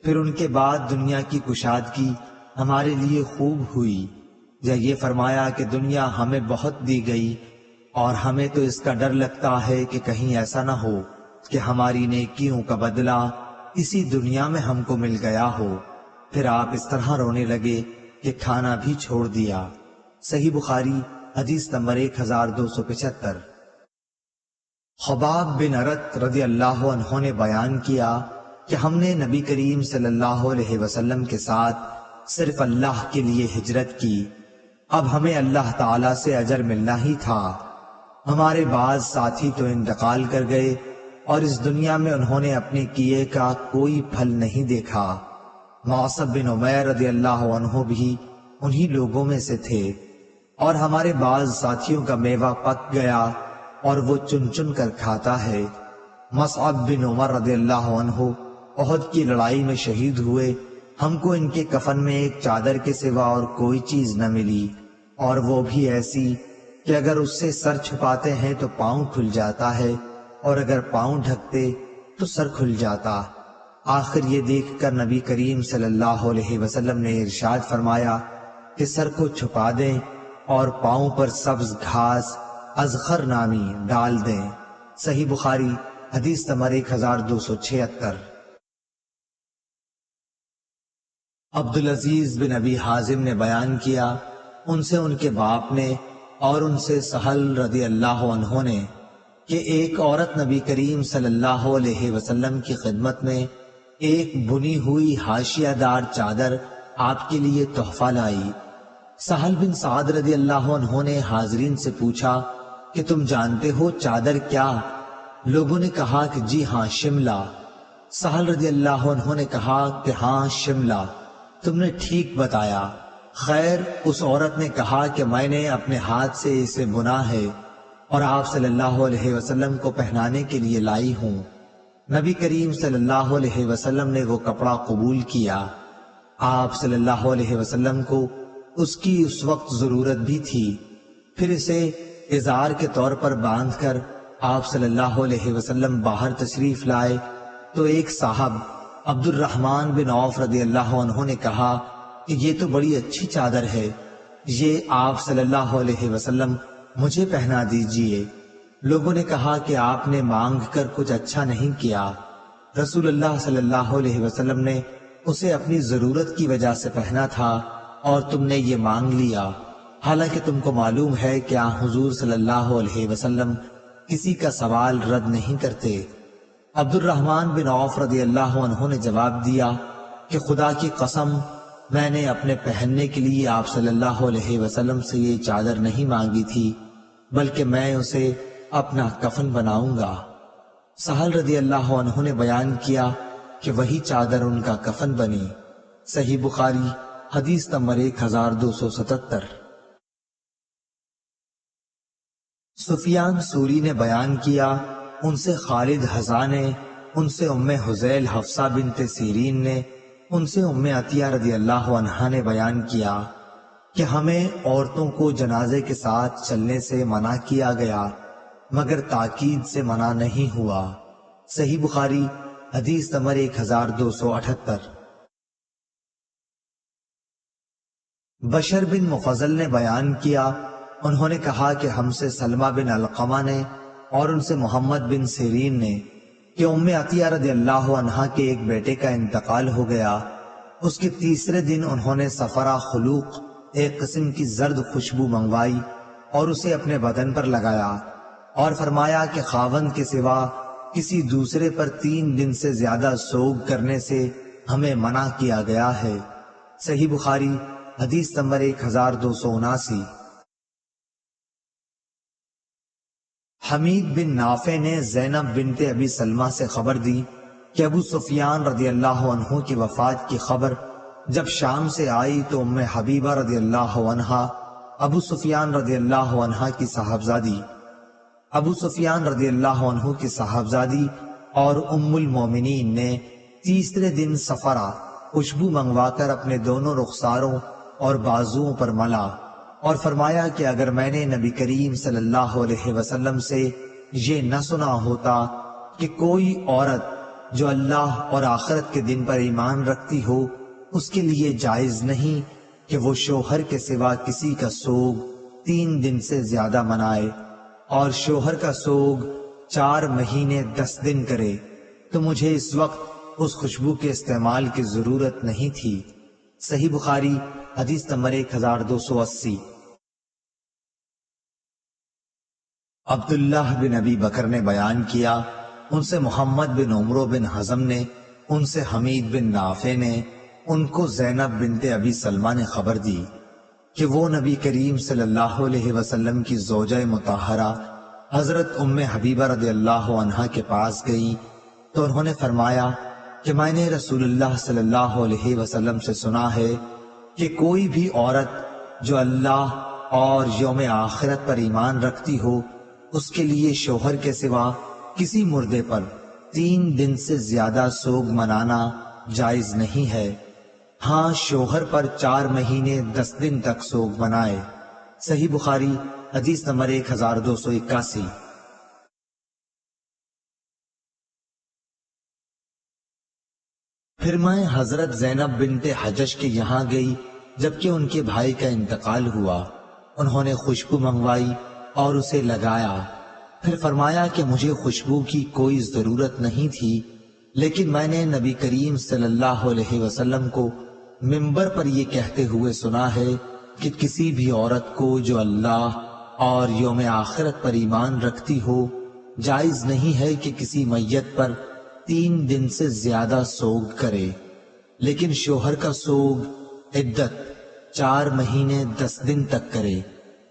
پھر ان کے بعد دنیا کی کشادگی ہمارے لیے خوب ہوئی، یا یہ فرمایا کہ دنیا ہمیں بہت دی گئی، اور ہمیں تو اس کا ڈر لگتا ہے کہ کہیں ایسا نہ ہو کہ ہماری نیکیوں کا بدلہ اسی دنیا میں ہم کو مل گیا ہو۔ پھر آپ اس طرح رونے لگے کہ کھانا بھی چھوڑ دیا۔ صحیح بخاری حدیث نمبر 1275۔ خباب بن ارت رضی اللہ عنہ نے بیان کیا کہ ہم نے نبی کریم صلی اللہ علیہ وسلم کے ساتھ صرف اللہ کے لیے ہجرت کی، اب ہمیں اللہ تعالی سے اجر ملنا ہی تھا۔ ہمارے بعض ساتھی تو انتقال کر گئے، اور اس دنیا میں انہوں نے اپنے کیے کا کوئی پھل نہیں دیکھا۔ معصب بن عمیر رضی اللہ عنہ بھی انہی لوگوں میں سے تھے، اور ہمارے بعض ساتھیوں کا میوہ پک گیا اور وہ چن چن کر کھاتا ہے۔ مصعب بن عمر رضی اللہ عنہ احد کی لڑائی میں شہید ہوئے، ہم کو ان کے کفن میں ایک چادر کے سوا اور کوئی چیز نہ ملی، اور وہ بھی ایسی کہ اگر اس سے سر چھپاتے ہیں تو پاؤں کھل جاتا ہے، اور اگر پاؤں ڈھکتے تو سر کھل جاتا۔ آخر یہ دیکھ کر نبی کریم صلی اللہ علیہ وسلم نے ارشاد فرمایا کہ سر کو چھپا دیں اور پاؤں پر سبز گھاس ازخر نامی ڈال دیں۔ صحیح بخاری حدیث نمبر 1276۔ عبدالعزیز بن ابی حازم نے بیان کیا، ان سے ان کے باپ نے اور ان سے سہل رضی اللہ عنہ نے، کہ ایک عورت نبی کریم صلی اللہ علیہ وسلم کی خدمت میں ایک بنی ہوئی حاشیہ دار چادر آپ کے لیے تحفہ لائی۔ سہل بن سعد رضی اللہ عنہ نے حاضرین سے پوچھا کہ تم جانتے ہو چادر کیا؟ لوگوں نے کہا کہ جی ہاں، شملہ۔ سہل رضی اللہ عنہ نے کہا کہ ہاں شملہ، تم نے ٹھیک بتایا۔ خیر، اس عورت نے کہا کہ میں نے اپنے ہاتھ سے اسے بنا ہے اور آپ صلی اللہ علیہ وسلم کو پہنانے کے لیے لائی ہوں۔ نبی کریم صلی اللہ علیہ وسلم نے وہ کپڑا قبول کیا۔ آپ صلی اللہ علیہ وسلم کو اس کی اس وقت ضرورت بھی تھی۔ پھر اسے ازار کے طور پر باندھ کر آپ صلی اللہ علیہ وسلم باہر تشریف لائے تو ایک صاحب عبد الرحمن بن عوف رضی اللہ عنہ نے کہا کہ یہ تو بڑی اچھی چادر ہے، یہ آپ صلی اللہ علیہ وسلم مجھے پہنا دیجئے۔ لوگوں نے کہا کہ آپ نے مانگ کر کچھ اچھا نہیں کیا، رسول اللہ صلی اللہ علیہ وسلم نے اسے اپنی ضرورت کی وجہ سے پہنا تھا اور تم نے یہ مانگ لیا، حالانکہ تم کو معلوم ہے کہ حضور صلی اللہ علیہ وسلم کسی کا سوال رد نہیں کرتے۔ عبد الرحمن بن عوف رضی اللہ عنہ نے جواب دیا کہ خدا کی قسم، میں نے اپنے پہننے کے لیے آپ صلی اللہ علیہ وسلم سے یہ چادر نہیں مانگی تھی، بلکہ میں اسے اپنا کفن بناؤں گا۔ سہل رضی اللہ عنہ نے بیان کیا کہ وہی چادر ان کا کفن بنی۔ صحیح بخاری حدیث نمبر 1277۔ سفیان سوری نے بیان کیا، ان سے خالد حذا نے، ان سے ام حذیل حفصہ بنت سیرین نے، ان سے ام عطیہ رضی اللہ عنہا نے بیان کیا کہ ہمیں عورتوں کو جنازے کے ساتھ چلنے سے منع کیا گیا مگر تاکید سے منع نہیں ہوا۔ صحیح بخاری حدیث نمبر 1278۔ بشر بن مفضل نے بیان کیا، انہوں نے کہا کہ ہم سے سلمہ بن علقمہ نے اور ان سے محمد بن سیرین نے کہ ام عطیہ رضی اللہ عنہا کے ایک بیٹے کا انتقال ہو گیا۔ اس کے تیسرے دن انہوں نے صفرہ خلوق ایک قسم کی زرد خوشبو منگوائی اور اسے اپنے بدن پر لگایا اور فرمایا کہ خاوند کے سوا کسی دوسرے پر 3 دن سے زیادہ سوگ کرنے سے ہمیں منع کیا گیا ہے۔ صحیح بخاری حدیث نمبر 1279۔ حمید بن نافع نے زینب بنت ابی سلمہ سے خبر دی کہ ابو سفیان رضی اللہ عنہ کی وفات کی خبر جب شام سے آئی تو ام حبیبہ رضی اللہ عنہا ابو سفیان رضی اللہ عنہ کی صاحبزادی اور ام المومنین نے تیسرے دن صفرہ خوشبو منگوا کر اپنے دونوں رخساروں اور بازوؤں پر ملا اور فرمایا کہ اگر میں نے نبی کریم صلی اللہ علیہ وسلم سے یہ نہ سنا ہوتا کہ کوئی عورت جو اللہ اور آخرت کے دن پر ایمان رکھتی ہو اس کے لیے جائز نہیں کہ وہ شوہر کے سوا کسی کا سوگ 3 دن سے زیادہ منائے اور شوہر کا سوگ 4 مہینے 10 دن کرے، تو مجھے اس وقت اس خوشبو کے استعمال کی ضرورت نہیں تھی۔ صحیح بخاری حدیث نمبر 1280۔ عبداللہ بن ابی بکر نے بیان کیا، ان سے محمد بن عمرو بن حزم نے، ان سے حمید بن نافع نے، ان کو زینب بنت ابی سلمہ نے خبر دی کہ وہ نبی کریم صلی اللہ علیہ وسلم کی زوجہ مطہرہ حضرت ام حبیبہ رضی اللہ عنہا کے پاس گئی تو انہوں نے فرمایا کہ میں نے رسول اللہ صلی اللہ علیہ وسلم سے سنا ہے کہ کوئی بھی عورت جو اللہ اور یوم آخرت پر ایمان رکھتی ہو اس کے لیے شوہر کے سوا کسی مردے پر 3 دن سے زیادہ سوگ منانا جائز نہیں ہے، ہاں شوہر پر 4 مہینے 10 دن تک سوگ منائے۔ صحیح بخاری حدیث نمبر 1281۔ پھر میں حضرت زینب بنت حجش کے یہاں گئی جبکہ ان کے بھائی کا انتقال ہوا۔ انہوں نے خوشبو منگوائی اور اسے لگایا، پھر فرمایا کہ مجھے خوشبو کی کوئی ضرورت نہیں تھی، لیکن میں نے نبی کریم صلی اللہ علیہ وسلم کو منبر پر یہ کہتے ہوئے سنا ہے کہ کسی بھی عورت کو جو اللہ اور یوم آخرت پر ایمان رکھتی ہو جائز نہیں ہے کہ کسی میت پر 3 دن سے زیادہ سوگ کرے، لیکن شوہر کا سوگ عدت 4 مہینے 10 دن تک کرے۔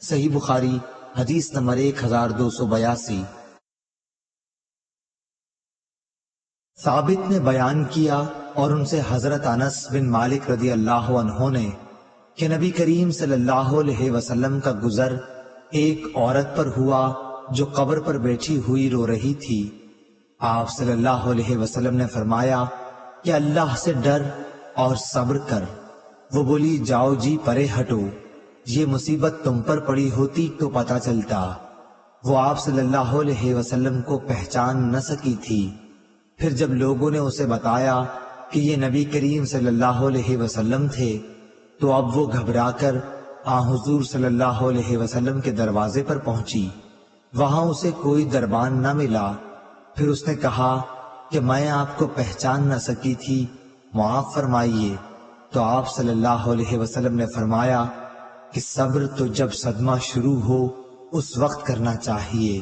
صحیح بخاری حدیث نمبر 1282۔ ثابت نے بیان کیا اور ان سے حضرت انس بن مالک رضی اللہ عنہ نے کہ نبی کریم صلی اللہ علیہ وسلم کا گزر ایک عورت پر ہوا جو قبر پر بیٹھی ہوئی رو رہی تھی۔ آپ صلی اللہ علیہ وسلم نے فرمایا کہ اللہ سے ڈر اور صبر کر۔ وہ بولی جاؤ جی پرے ہٹو، یہ مصیبت تم پر پڑی ہوتی تو پتہ چلتا۔ وہ آپ صلی اللہ علیہ وسلم کو پہچان نہ سکی تھی۔ پھر جب لوگوں نے اسے بتایا کہ یہ نبی کریم صلی اللہ علیہ وسلم تھے تو اب وہ گھبرا کر حضور صلی اللہ علیہ وسلم کے دروازے پر پہنچی۔ وہاں اسے کوئی دربان نہ ملا۔ پھر اس نے کہا کہ میں آپ کو پہچان نہ سکی تھی، معاف فرمائیے۔ تو آپ صلی اللہ علیہ وسلم نے فرمایا کہ صبر تو جب صدمہ شروع ہو اس وقت کرنا چاہیے،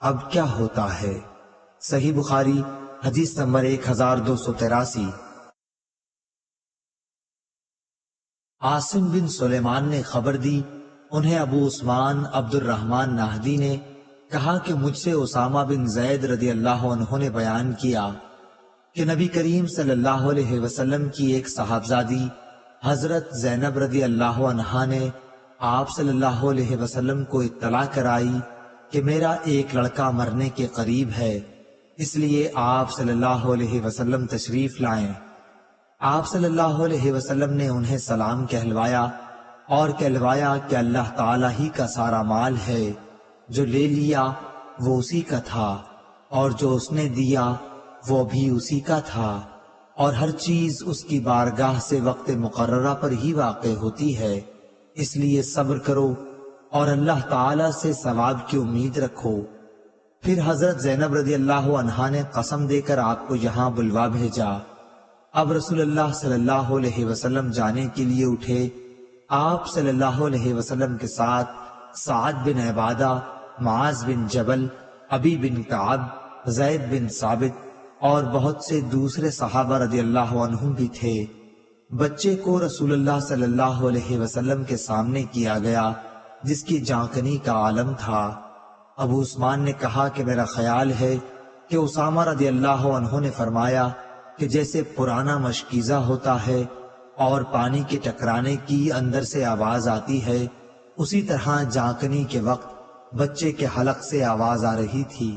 اب کیا ہوتا ہے۔ صحیح بخاری حدیث نمبر 1283۔ عاصم بن سلیمان نے خبر دی، انہیں ابو عثمان عبد الرحمن نہدی نے کہا کہ مجھ سے اسامہ بن زید رضی اللہ عنہ نے بیان کیا کہ نبی کریم صلی اللہ علیہ وسلم کی ایک صاحبزادی حضرت زینب رضی اللہ عنہا نے آپ صلی اللہ علیہ وسلم کو اطلاع کرائی کہ میرا ایک لڑکا مرنے کے قریب ہے، اس لیے آپ صلی اللہ علیہ وسلم تشریف لائیں۔ آپ صلی اللہ علیہ وسلم نے انہیں سلام کہلوایا اور کہلوایا کہ اللہ تعالی ہی کا سارا مال ہے، جو لے لیا وہ اسی کا تھا اور جو اس نے دیا وہ بھی اسی کا تھا، اور ہر چیز اس کی بارگاہ سے وقت مقررہ پر ہی واقع ہوتی ہے، اس لیے صبر کرو اور اللہ تعالی سے ثواب کی امید رکھو۔ پھر حضرت زینب رضی اللہ عنہا نے قسم دے کر آپ کو یہاں بلوا بھیجا۔ اب رسول اللہ صلی اللہ علیہ وسلم جانے کے لیے اٹھے۔ آپ صلی اللہ علیہ وسلم کے ساتھ سعد بن عبادہ، معاذ بن جبل، ابی بن کعب، زید بن ثابت اور بہت سے دوسرے صحابہ رضی اللہ عنہم بھی تھے۔ بچے کو رسول اللہ صلی اللہ علیہ وسلم کے سامنے کیا گیا، جس کی جانکنی کا عالم تھا۔ ابو عثمان نے کہا کہ میرا خیال ہے کہ اسامہ رضی اللہ عنہ نے فرمایا کہ جیسے پرانا مشکیزہ ہوتا ہے اور پانی کے ٹکرانے کی اندر سے آواز آتی ہے، اسی طرح جانکنی کے وقت بچے کے حلق سے آواز آ رہی تھی۔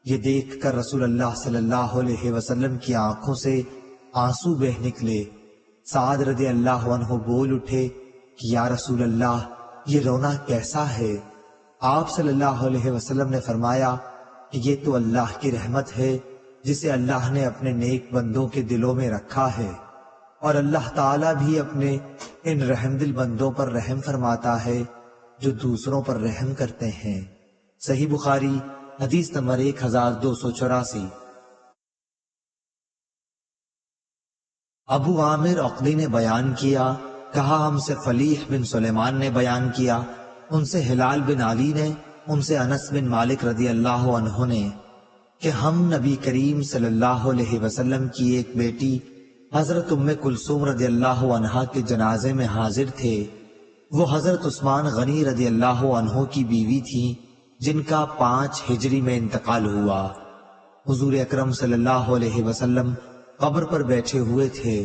یہ دیکھ کر رسول اللہ صلی اللہ علیہ وسلم کی آنکھوں سے آنسو بہہ نکلے۔ سعد رضی اللہ عنہ بول اٹھے کہ یا رسول اللہ، یہ رونا کیسا ہے؟ آپ صلی اللہ علیہ وسلم نے فرمایا کہ یہ تو اللہ کی رحمت ہے جسے اللہ نے اپنے نیک بندوں کے دلوں میں رکھا ہے، اور اللہ تعالیٰ بھی اپنے ان رحم دل بندوں پر رحم فرماتا ہے جو دوسروں پر رحم کرتے ہیں۔ صحیح بخاری حدیث نمبر 1284۔ ابو عامر عقلی نے بیان کیا، کہا ہم سے فلیح بن سلیمان نے بیان کیا، ان سے ہلال بن علی نے، ان سے انس بن مالک رضی اللہ عنہ نے کہ ہم نبی کریم صلی اللہ علیہ وسلم کی ایک بیٹی حضرت ام کلثوم رضی اللہ عنہا کے جنازے میں حاضر تھے۔ وہ حضرت عثمان غنی رضی اللہ عنہ کی بیوی تھی، جن کا 5 ہجری میں انتقال ہوا۔ حضور اکرم صلی اللہ علیہ وسلم قبر پر بیٹھے ہوئے تھے۔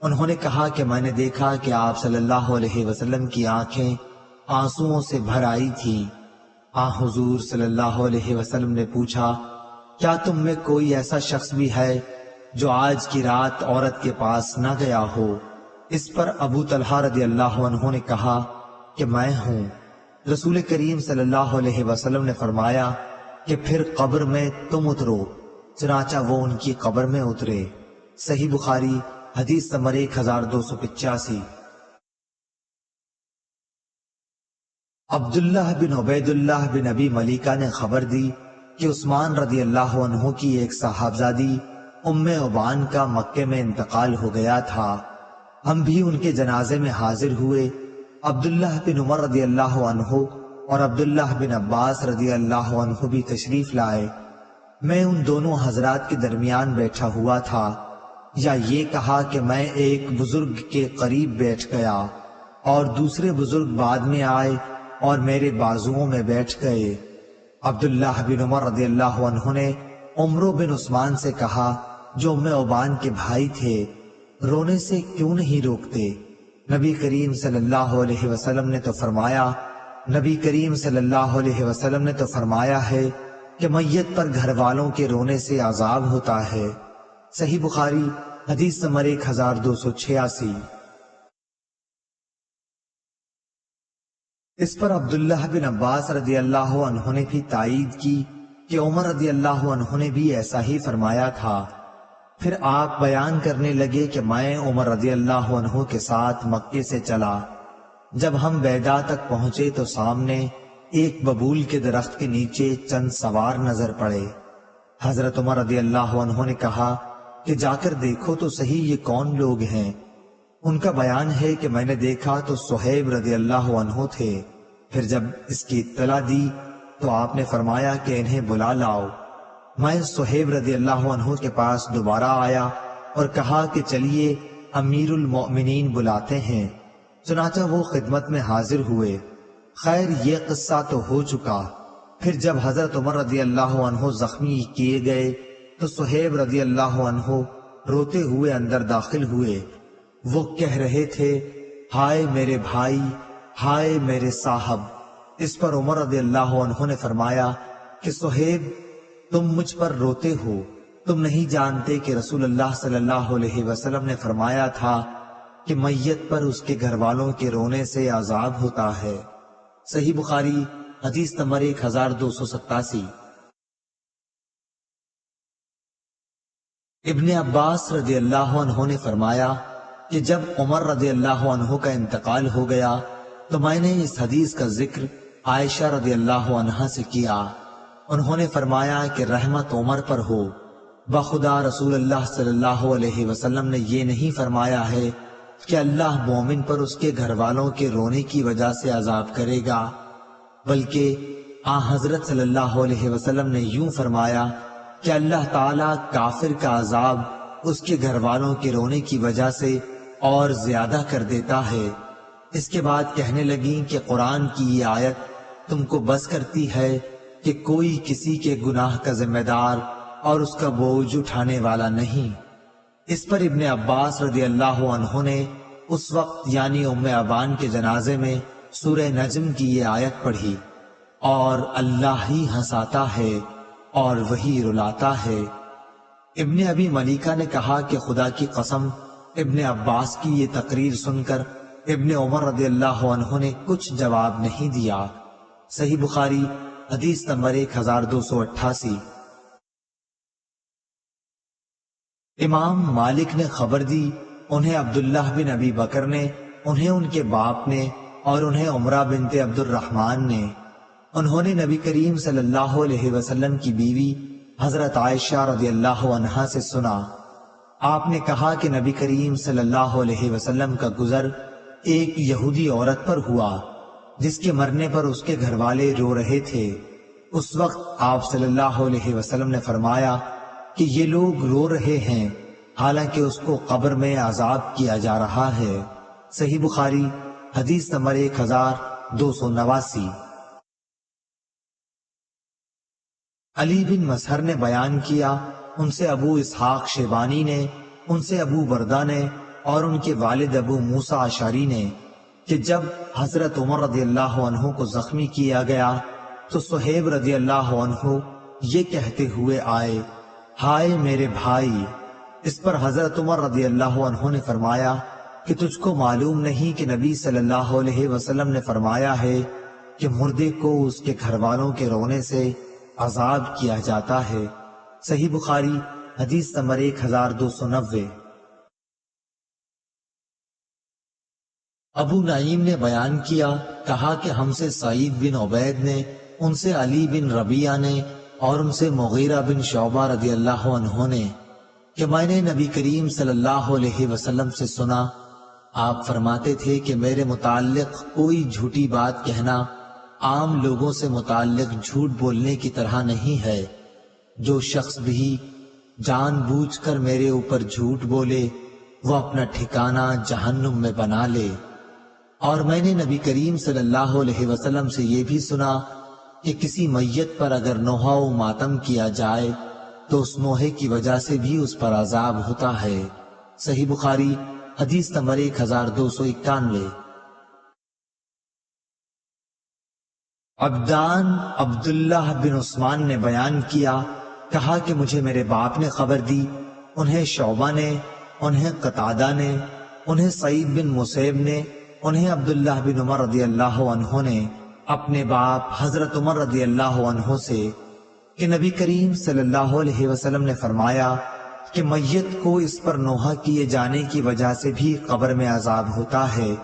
انہوں نے کہا کہ میں نے دیکھا کہ آپ صلی اللہ علیہ وسلم کی آنکھیں آنسوؤں سے بھر آئی تھیں۔ حضور صلی اللہ علیہ وسلم نے پوچھا، کیا تم میں کوئی ایسا شخص بھی ہے جو آج کی رات عورت کے پاس نہ گیا ہو؟ اس پر ابو طلحہ رضی اللہ عنہ نے کہا کہ میں ہوں۔ رسول کریم صلی اللہ علیہ وسلم نے فرمایا کہ پھر قبر میں تم اترو، چنانچہ وہ ان کی قبر میں اترے۔ صحیح بخاری حدیث نمبر 1285۔ عبداللہ بن عبید اللہ بن ابی ملیکہ نے خبر دی کہ عثمان رضی اللہ عنہ کی ایک صاحبزادی ام عبان کا مکے میں انتقال ہو گیا تھا۔ ہم بھی ان کے جنازے میں حاضر ہوئے۔ عبداللہ بن عمر رضی اللہ عنہ اور عبداللہ بن عباس رضی اللہ عنہ بھی تشریف لائے۔ میں ان دونوں حضرات کے درمیان بیٹھا ہوا تھا، یا یہ کہا کہ میں ایک بزرگ کے قریب بیٹھ گیا اور دوسرے بزرگ بعد میں آئے اور میرے بازوؤں میں بیٹھ گئے۔ عبداللہ بن عمر رضی اللہ عنہ نے عمرو بن عثمان سے کہا، جو ام عبان کے بھائی تھے، رونے سے کیوں نہیں روکتے؟ نبی کریم صلی اللہ علیہ وسلم نے تو فرمایا ہے کہ میت پر گھر والوں کے رونے سے عذاب ہوتا ہے۔ صحیح بخاری حدیث نمبر 1286۔ اس پر عبداللہ بن عباس رضی اللہ عنہ نے بھی تائید کی کہ عمر رضی اللہ عنہ نے بھی ایسا ہی فرمایا تھا۔ پھر آپ بیان کرنے لگے کہ میں عمر رضی اللہ عنہ کے ساتھ مکے سے چلا۔ جب ہم بیدا تک پہنچے تو سامنے ایک ببول کے درخت کے نیچے چند سوار نظر پڑے۔ حضرت عمر رضی اللہ عنہ نے کہا کہ جا کر دیکھو تو صحیح یہ کون لوگ ہیں۔ ان کا بیان ہے کہ میں نے دیکھا تو صہیب رضی اللہ عنہ تھے۔ پھر جب اس کی اطلاع دی تو آپ نے فرمایا کہ انہیں بلا لاؤ۔ میں صہیب رضی اللہ عنہ کے پاس دوبارہ آیا اور کہا کہ چلیے امیر المؤمنین بلاتے ہیں۔ چنانچہ وہ خدمت میں حاضر ہوئے۔ خیر یہ قصہ تو ہو چکا۔ پھر جب حضرت عمر رضی اللہ عنہ زخمی کیے گئے تو صہیب رضی اللہ عنہ روتے ہوئے اندر داخل ہوئے۔ وہ کہہ رہے تھے، ہائے میرے بھائی، ہائے میرے صاحب۔ اس پر عمر رضی اللہ عنہ نے فرمایا کہ صہیب، تم مجھ پر روتے ہو، تم نہیں جانتے کہ رسول اللہ صلی اللہ علیہ وسلم نے فرمایا تھا کہ میت پر اس کے گھر والوں کے رونے سے عذاب ہوتا ہے۔ صحیح بخاری حدیث نمبر 1287۔ ابن عباس رضی اللہ عنہ نے فرمایا کہ جب عمر رضی اللہ عنہ کا انتقال ہو گیا تو میں نے اس حدیث کا ذکر عائشہ رضی اللہ عنہا سے کیا۔ انہوں نے فرمایا کہ رحمت عمر پر ہو، بخدا رسول اللہ صلی اللہ علیہ وسلم نے یہ نہیں فرمایا ہے کہ اللہ مومن پر اس کے گھر والوں کے رونے کی وجہ سے عذاب کرے گا، بلکہ حضرت صلی اللہ علیہ وسلم نے یوں فرمایا کہ اللہ تعالیٰ کافر کا عذاب اس کے گھر والوں کے رونے کی وجہ سے اور زیادہ کر دیتا ہے۔ اس کے بعد کہنے لگیں کہ قرآن کی یہ آیت تم کو بس کرتی ہے کہ کوئی کسی کے گناہ کا ذمہ دار اور اس کا بوجھ اٹھانے والا نہیں۔ اس پر ابن عباس رضی اللہ عنہ نے اس وقت یعنی ام ابان کے جنازے میں سورہ نجم کی یہ آیت پڑھی، اور اللہ ہی ہنساتا ہے اور وہی رلاتا ہے۔ ابن ابی ملیکہ نے کہا کہ خدا کی قسم، ابن عباس کی یہ تقریر سن کر ابن عمر رضی اللہ عنہ نے کچھ جواب نہیں دیا۔ صحیح بخاری حدیث نمبر 1288۔ امام مالک نے خبر دی، انہیں عبداللہ بن ابی بکر نے، انہیں ان کے باپ نے، اور انہیں عمرہ بنت عبد الرحمن نے۔ انہوں نے نبی کریم صلی اللہ علیہ وسلم کی بیوی حضرت عائشہ رضی اللہ عنہا سے سنا، آپ نے کہا کہ نبی کریم صلی اللہ علیہ وسلم کا گزر ایک یہودی عورت پر ہوا جس کے مرنے پر اس کے گھر والے رو رہے تھے۔ اس وقت آپ صلی اللہ علیہ وسلم نے فرمایا کہ یہ لوگ رو رہے ہیں حالانکہ اس کو قبر میں عذاب کیا جا رہا ہے۔ صحیح بخاری حدیث نمبر 1289۔ علی بن مسہر نے بیان کیا، ان سے ابو اسحاق شیبانی نے، ان سے ابو بردہ نے اور ان کے والد ابو موسیٰ اشعری نے کہ جب حضرت عمر رضی اللہ عنہ کو زخمی کیا گیا تو صہیب رضی اللہ عنہ یہ کہتے ہوئے آئے، ہائے میرے بھائی۔ اس پر حضرت عمر رضی اللہ عنہ نے فرمایا کہ تجھ کو معلوم نہیں کہ نبی صلی اللہ علیہ وسلم نے فرمایا ہے کہ مردے کو اس کے گھر والوں کے رونے سے عذاب کیا جاتا ہے۔ صحیح بخاری حدیث نمبر 1290۔ ابو نعیم نے بیان کیا، کہا کہ ہم سے سعید بن عبید نے، ان سے علی بن ربیعہ نے اور ان سے مغیرہ بن شعبہ رضی اللہ عنہ نے کہ میں نے نبی کریم صلی اللہ علیہ وسلم سے سنا، آپ فرماتے تھے کہ میرے متعلق کوئی جھوٹی بات کہنا عام لوگوں سے متعلق جھوٹ بولنے کی طرح نہیں ہے۔ جو شخص بھی جان بوجھ کر میرے اوپر جھوٹ بولے وہ اپنا ٹھکانہ جہنم میں بنا لے۔ اور میں نے نبی کریم صلی اللہ علیہ وسلم سے یہ بھی سنا کہ کسی میت پر اگر نوحہ و ماتم کیا جائے تو اس نوحے کی وجہ سے بھی اس پر عذاب ہوتا ہے۔ صحیح بخاری حدیث نمبر 1291۔ عبدان عبداللہ بن عثمان نے بیان کیا، کہا کہ مجھے میرے باپ نے خبر دی، انہیں شعبہ نے، انہیں قتادہ نے، انہیں سعید بن مسیب نے، انہیں عبداللہ بن عمر رضی اللہ عنہ نے اپنے باپ حضرت عمر رضی اللہ عنہ سے کہ نبی کریم صلی اللہ علیہ وسلم نے فرمایا کہ میت کو اس پر نوحہ کیے جانے کی وجہ سے بھی قبر میں عذاب ہوتا ہے۔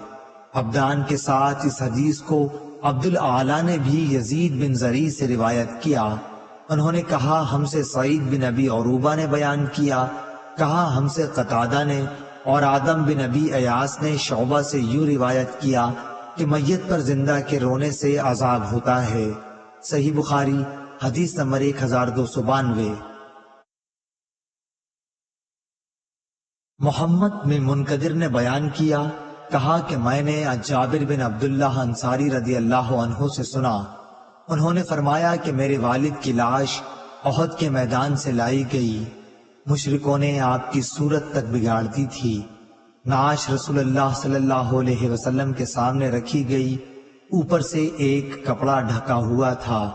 عبدان کے ساتھ اس حدیث کو عبدالعالی نے بھی یزید بن زری سے روایت کیا۔ انہوں نے کہا ہم سے سعید بن ابی عروبہ نے بیان کیا، کہا ہم سے قتادہ نے اور آدم بن ابی ایاس نے شعبہ سے یوں روایت کیا کہ میت پر زندہ کے رونے سے عذاب ہوتا ہے۔ صحیح بخاری حدیث نمبر 1292۔ محمد بن منقدر نے بیان کیا، کہا کہ میں نے جابر بن عبداللہ انصاری رضی اللہ عنہ سے سنا، انہوں نے فرمایا کہ میرے والد کی لاش احد کے میدان سے لائی گئی، مشرکوں نے آپ کی صورت تک بگاڑ دی تھی۔ نعش رسول اللہ صلی اللہ علیہ وسلم کے سامنے رکھی گئی، اوپر سے ایک کپڑا ڈھکا ہوا تھا۔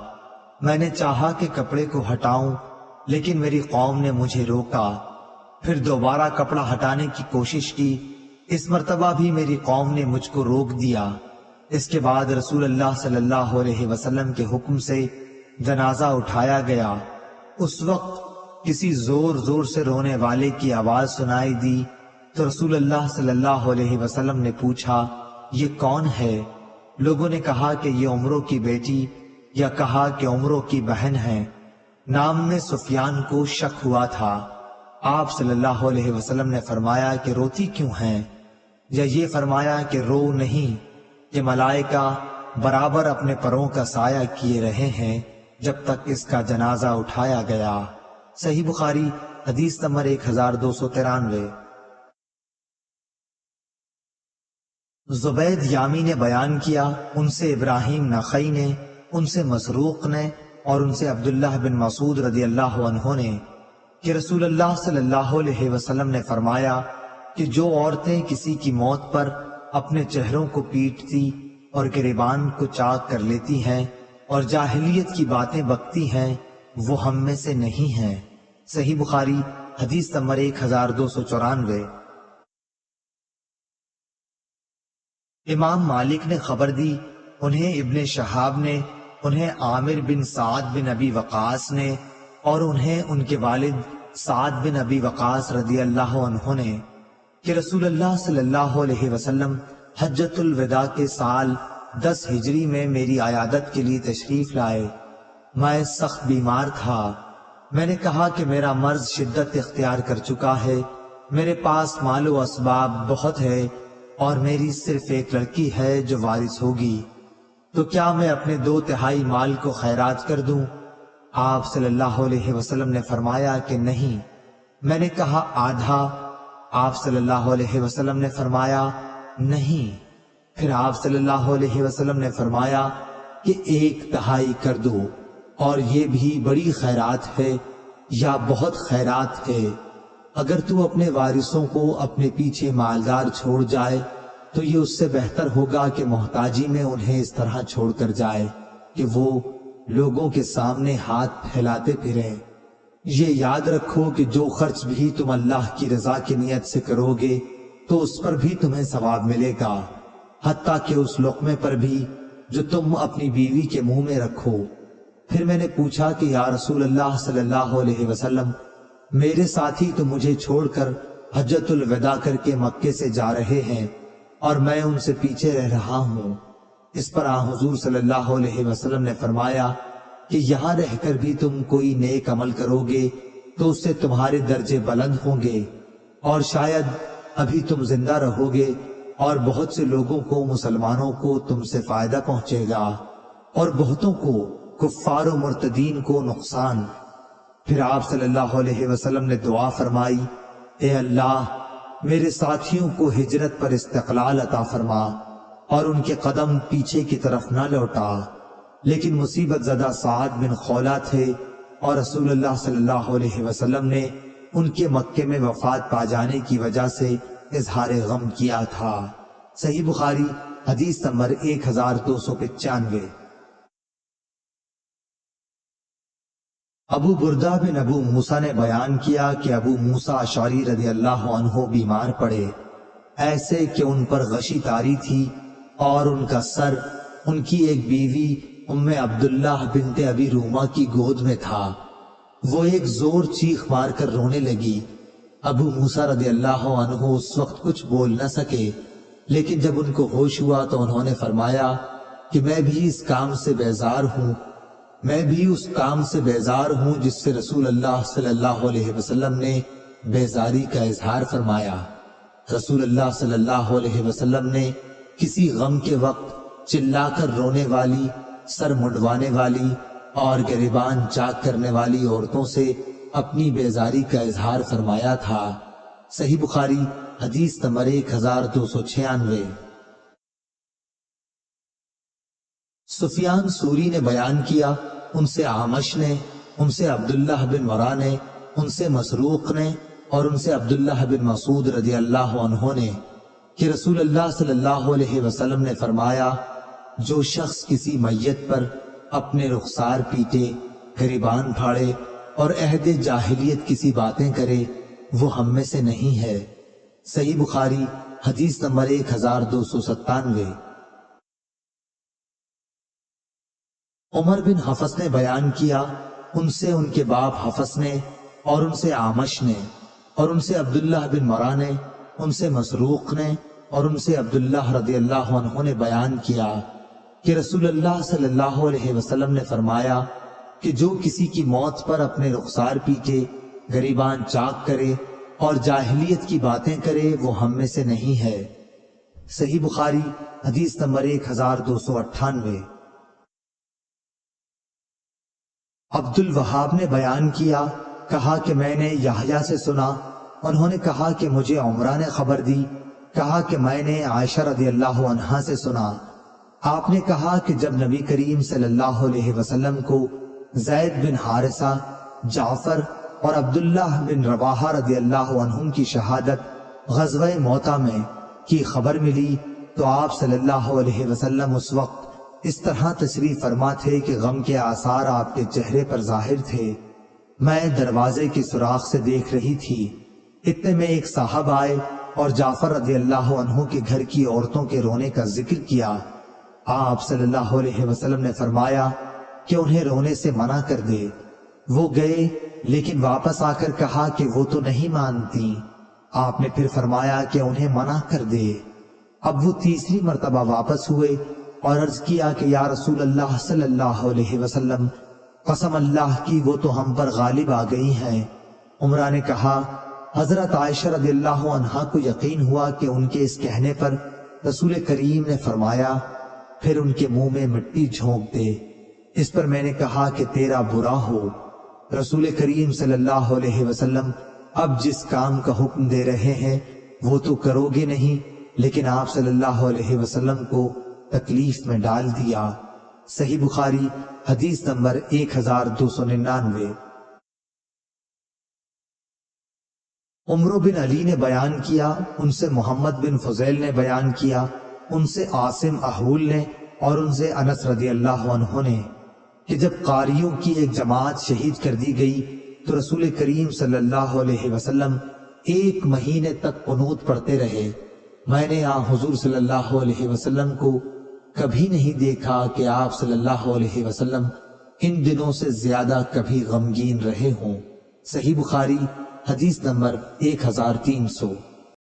میں نے چاہا کہ کپڑے کو ہٹاؤں، لیکن میری قوم نے مجھے روکا۔ پھر دوبارہ کپڑا ہٹانے کی کوشش کی، اس مرتبہ بھی میری قوم نے مجھ کو روک دیا۔ اس کے بعد رسول اللہ صلی اللہ علیہ وسلم کے حکم سے جنازہ اٹھایا گیا۔ اس وقت کسی زور زور سے رونے والے کی آواز سنائی دی تو رسول اللہ صلی اللہ علیہ وسلم نے پوچھا، یہ کون ہے؟ لوگوں نے کہا کہ یہ عمرو کی بیٹی، یا کہا کہ عمرو کی بہن ہے۔ نام میں سفیان کو شک ہوا تھا۔ آپ صلی اللہ علیہ وسلم نے فرمایا کہ روتی کیوں ہیں؟ یا یہ فرمایا کہ رو نہیں، کہ ملائکہ برابر اپنے پروں کا سایہ کیے رہے ہیں جب تک اس کا جنازہ اٹھایا گیا۔ صحیح بخاری حدیث نمبر 1293۔ زبید یامی نے بیان کیا، ان سے ابراہیم نخعی نے، ان سے مسروق نے، اور ان سے عبداللہ بن مسعود رضی اللہ عنہ نے کہ رسول اللہ صلی اللہ علیہ وسلم نے فرمایا کہ جو عورتیں کسی کی موت پر اپنے چہروں کو پیٹتی اور گریبان کو چاک کر لیتی ہیں اور جاہلیت کی باتیں بکتی ہیں، وہ ہم میں سے نہیں ہیں۔ صحیح بخاری حدیث نمبر 1294۔ امام مالک نے خبر دی، انہیں ابن شہاب نے، انہیں عامر بن سعد بن ابی وقاص نے، اور انہیں ان کے والد سعد بن ابی وقاص رضی اللہ عنہ نے کہ رسول اللہ صلی اللہ علیہ وسلم حجۃ الوداع کے سال 10 ہجری میں میری عیادت کے لیے تشریف لائے۔ میں سخت بیمار تھا۔ میں نے کہا کہ میرا مرض شدت اختیار کر چکا ہے، میرے پاس مال و اسباب بہت ہے اور میری صرف ایک لڑکی ہے جو وارث ہوگی، تو کیا میں اپنے 2/3 مال کو خیرات کر دوں؟ آپ صلی اللہ علیہ وسلم نے فرمایا کہ نہیں۔ میں نے کہا آدھا؟ آپ صلی اللہ علیہ وسلم نے فرمایا نہیں۔ پھر آپ صلی اللہ علیہ وسلم نے فرمایا کہ 1/3 کر دو، اور یہ بھی بڑی خیرات ہے یا بہت خیرات ہے۔ اگر تو اپنے وارثوں کو اپنے پیچھے مالدار چھوڑ جائے تو یہ اس سے بہتر ہوگا کہ محتاجی میں انہیں اس طرح چھوڑ کر جائے کہ وہ لوگوں کے سامنے ہاتھ پھیلاتے پھریں۔ یہ یاد رکھو کہ جو خرچ بھی تم اللہ کی رضا کی نیت سے کرو گے تو اس پر بھی تمہیں ثواب ملے گا، حتیٰ کہ اس لقمے پر بھی جو تم اپنی بیوی کے منہ میں رکھو۔ پھر میں نے پوچھا کہ یا رسول اللہ صلی اللہ علیہ وسلم، میرے ساتھی تو مجھے چھوڑ کر حجۃ الوداع کر کے مکے سے جا رہے ہیں اور میں ان سے پیچھے رہ رہا ہوں۔ اس پر حضور صلی اللہ علیہ وسلم نے فرمایا کہ یہاں رہ کر بھی تم کوئی نیک عمل کرو گے تو اس سے تمہارے درجے بلند ہوں گے، اور شاید ابھی تم زندہ رہو گے اور بہت سے لوگوں کو، مسلمانوں کو تم سے فائدہ پہنچے گا اور بہتوں کو، کفار و مرتدین کو نقصان۔ پھر آپ صلی اللہ علیہ وسلم نے دعا فرمائی، اے اللہ میرے ساتھیوں کو ہجرت پر استقلال عطا فرما اور ان کے قدم پیچھے کی طرف نہ لوٹا۔ لیکن مصیبت زدہ سعد بن خولہ تھے اور رسول اللہ صلی اللہ علیہ وسلم نے ان کے مکے میں وفات پا جانے کی وجہ سے اظہار غم کیا تھا۔ صحیح بخاری حدیث نمبر 1295۔ ابو بردہ بن ابو موسیٰ نے بیان کیا کہ ابو موسیٰ اشعری رضی اللہ عنہ بیمار پڑے، ایسے کہ ان پر غشی طاری تھی اور ان کا سر ان کی ایک بیوی ام عبداللہ بنت ابی رومہ کی گود میں تھا۔ وہ ایک زور چیخ مار کر رونے لگی۔ ابو موسیٰ رضی اللہ عنہ اس وقت کچھ بول نہ سکے، لیکن جب ان کو ہوش ہوا تو انہوں نے فرمایا کہ میں بھی اس کام سے بیزار ہوں، میں بھی اس کام سے بیزار ہوں جس سے رسول اللہ صلی اللہ علیہ وسلم نے بیزاری کا اظہار فرمایا۔ رسول اللہ صلی اللہ علیہ وسلم نے کسی غم کے وقت چلا کر رونے والی، سر منڈوانے والی اور گریبان چاک کرنے والی عورتوں سے اپنی بیزاری کا اظہار فرمایا تھا۔ صحیح بخاری حدیث نمبر 1296۔ سفیان سوری نے بیان کیا، ان سے اعمش نے، ان سے عبداللہ بن ورا نے، ان سے مسروق نے اور ان سے عبداللہ بن مسعود رضی اللہ عنہ نے کہ رسول اللہ صلی اللہ علیہ وسلم نے فرمایا، جو شخص کسی میت پر اپنے رخسار پیٹے، گریبان پھاڑے اور عہد جاہلیت کسی باتیں کرے وہ ہم میں سے نہیں ہے۔ صحیح بخاری حدیث نمبر 1297۔ عمر بن حفص نے بیان کیا، ان سے ان کے باپ حفص نے اور ان سے اعمش نے اور ان سے عبداللہ بن مرا نے، ان سے مسروق نے اور ان سے عبداللہ رضی اللہ عنہ نے بیان کیا کہ رسول اللہ صلی اللہ علیہ وسلم نے فرمایا کہ جو کسی کی موت پر اپنے رخسار پیٹے، گریبان چاک کرے اور جاہلیت کی باتیں کرے وہ ہم میں سے نہیں ہے۔ صحیح بخاری حدیث نمبر 1298۔ عبد الوہاب نے بیان کیا، کہا کہ میں نے یحییٰ سے سنا، انہوں نے کہا کہ مجھے عمرہ نے خبر دی، کہا کہ میں نے عائشہ رضی اللہ عنہا سے سنا، آپ نے کہا کہ جب نبی کریم صلی اللہ علیہ وسلم کو زید بن حارثہ، جعفر اور عبداللہ بن رواحہ رضی اللہ عنہم کی شہادت غزوہ موتہ میں کی خبر ملی تو آپ صلی اللہ علیہ وسلم اس وقت اس طرح تشریف فرما تھے کہ غم کے آثار آپ کے چہرے پر ظاہر تھے۔ میں دروازے کی سوراخ سے دیکھ رہی تھی، اتنے میں ایک صاحب آئے اور جعفر رضی اللہ عنہ کے گھر کی عورتوں کے رونے کا ذکر کیا۔ آپ صلی اللہ علیہ وسلم نے فرمایا کہ انہیں رونے سے منع کر دے۔ وہ گئے لیکن واپس آ کر کہا کہ وہ تو نہیں مانتی۔ آپ نے پھر فرمایا کہ انہیں منع کر دے۔ اب وہ تیسری مرتبہ واپس ہوئے اور عرض کیا کہ یا رسول اللہ صلی اللہ علیہ وسلم، قسم اللہ کی وہ تو ہم پر غالب آ گئی ہیں۔ عمرہ نے کہا، حضرت عائشہ رضی اللہ عنہا کو یقین ہوا کہ ان کے اس کہنے پر رسول کریم نے فرمایا پھر ان کے منہ میں مٹی جھونک دے۔ اس پر میں نے کہا کہ تیرا برا ہو۔ رسول کریم صلی اللہ علیہ وسلم اب جس کام کا حکم دے رہے ہیں وہ تو کرو گے نہیں، لیکن آپ صلی اللہ علیہ وسلم کو تکلیف میں ڈال دیا۔ صحیح بخاری حدیث نمبر 1299۔ عمرو بن علی نے بیان کیا، ان سے محمد بن فضیل نے بیان کیا، ان سے عاصم احول نے اور ان سے انس رضی اللہ عنہ نے کہ جب قاریوں کی ایک جماعت شہید کر دی گئی تو رسول کریم صلی اللہ علیہ وسلم 1 مہینے تک قنوت پڑھتے رہے۔ میں نے حضور صلی اللہ علیہ وسلم کو کبھی نہیں دیکھا کہ آپ صلی اللہ علیہ وسلم ان دنوں سے زیادہ کبھی غمگین رہے ہوں۔ صحیح بخاری حدیث نمبر 1300۔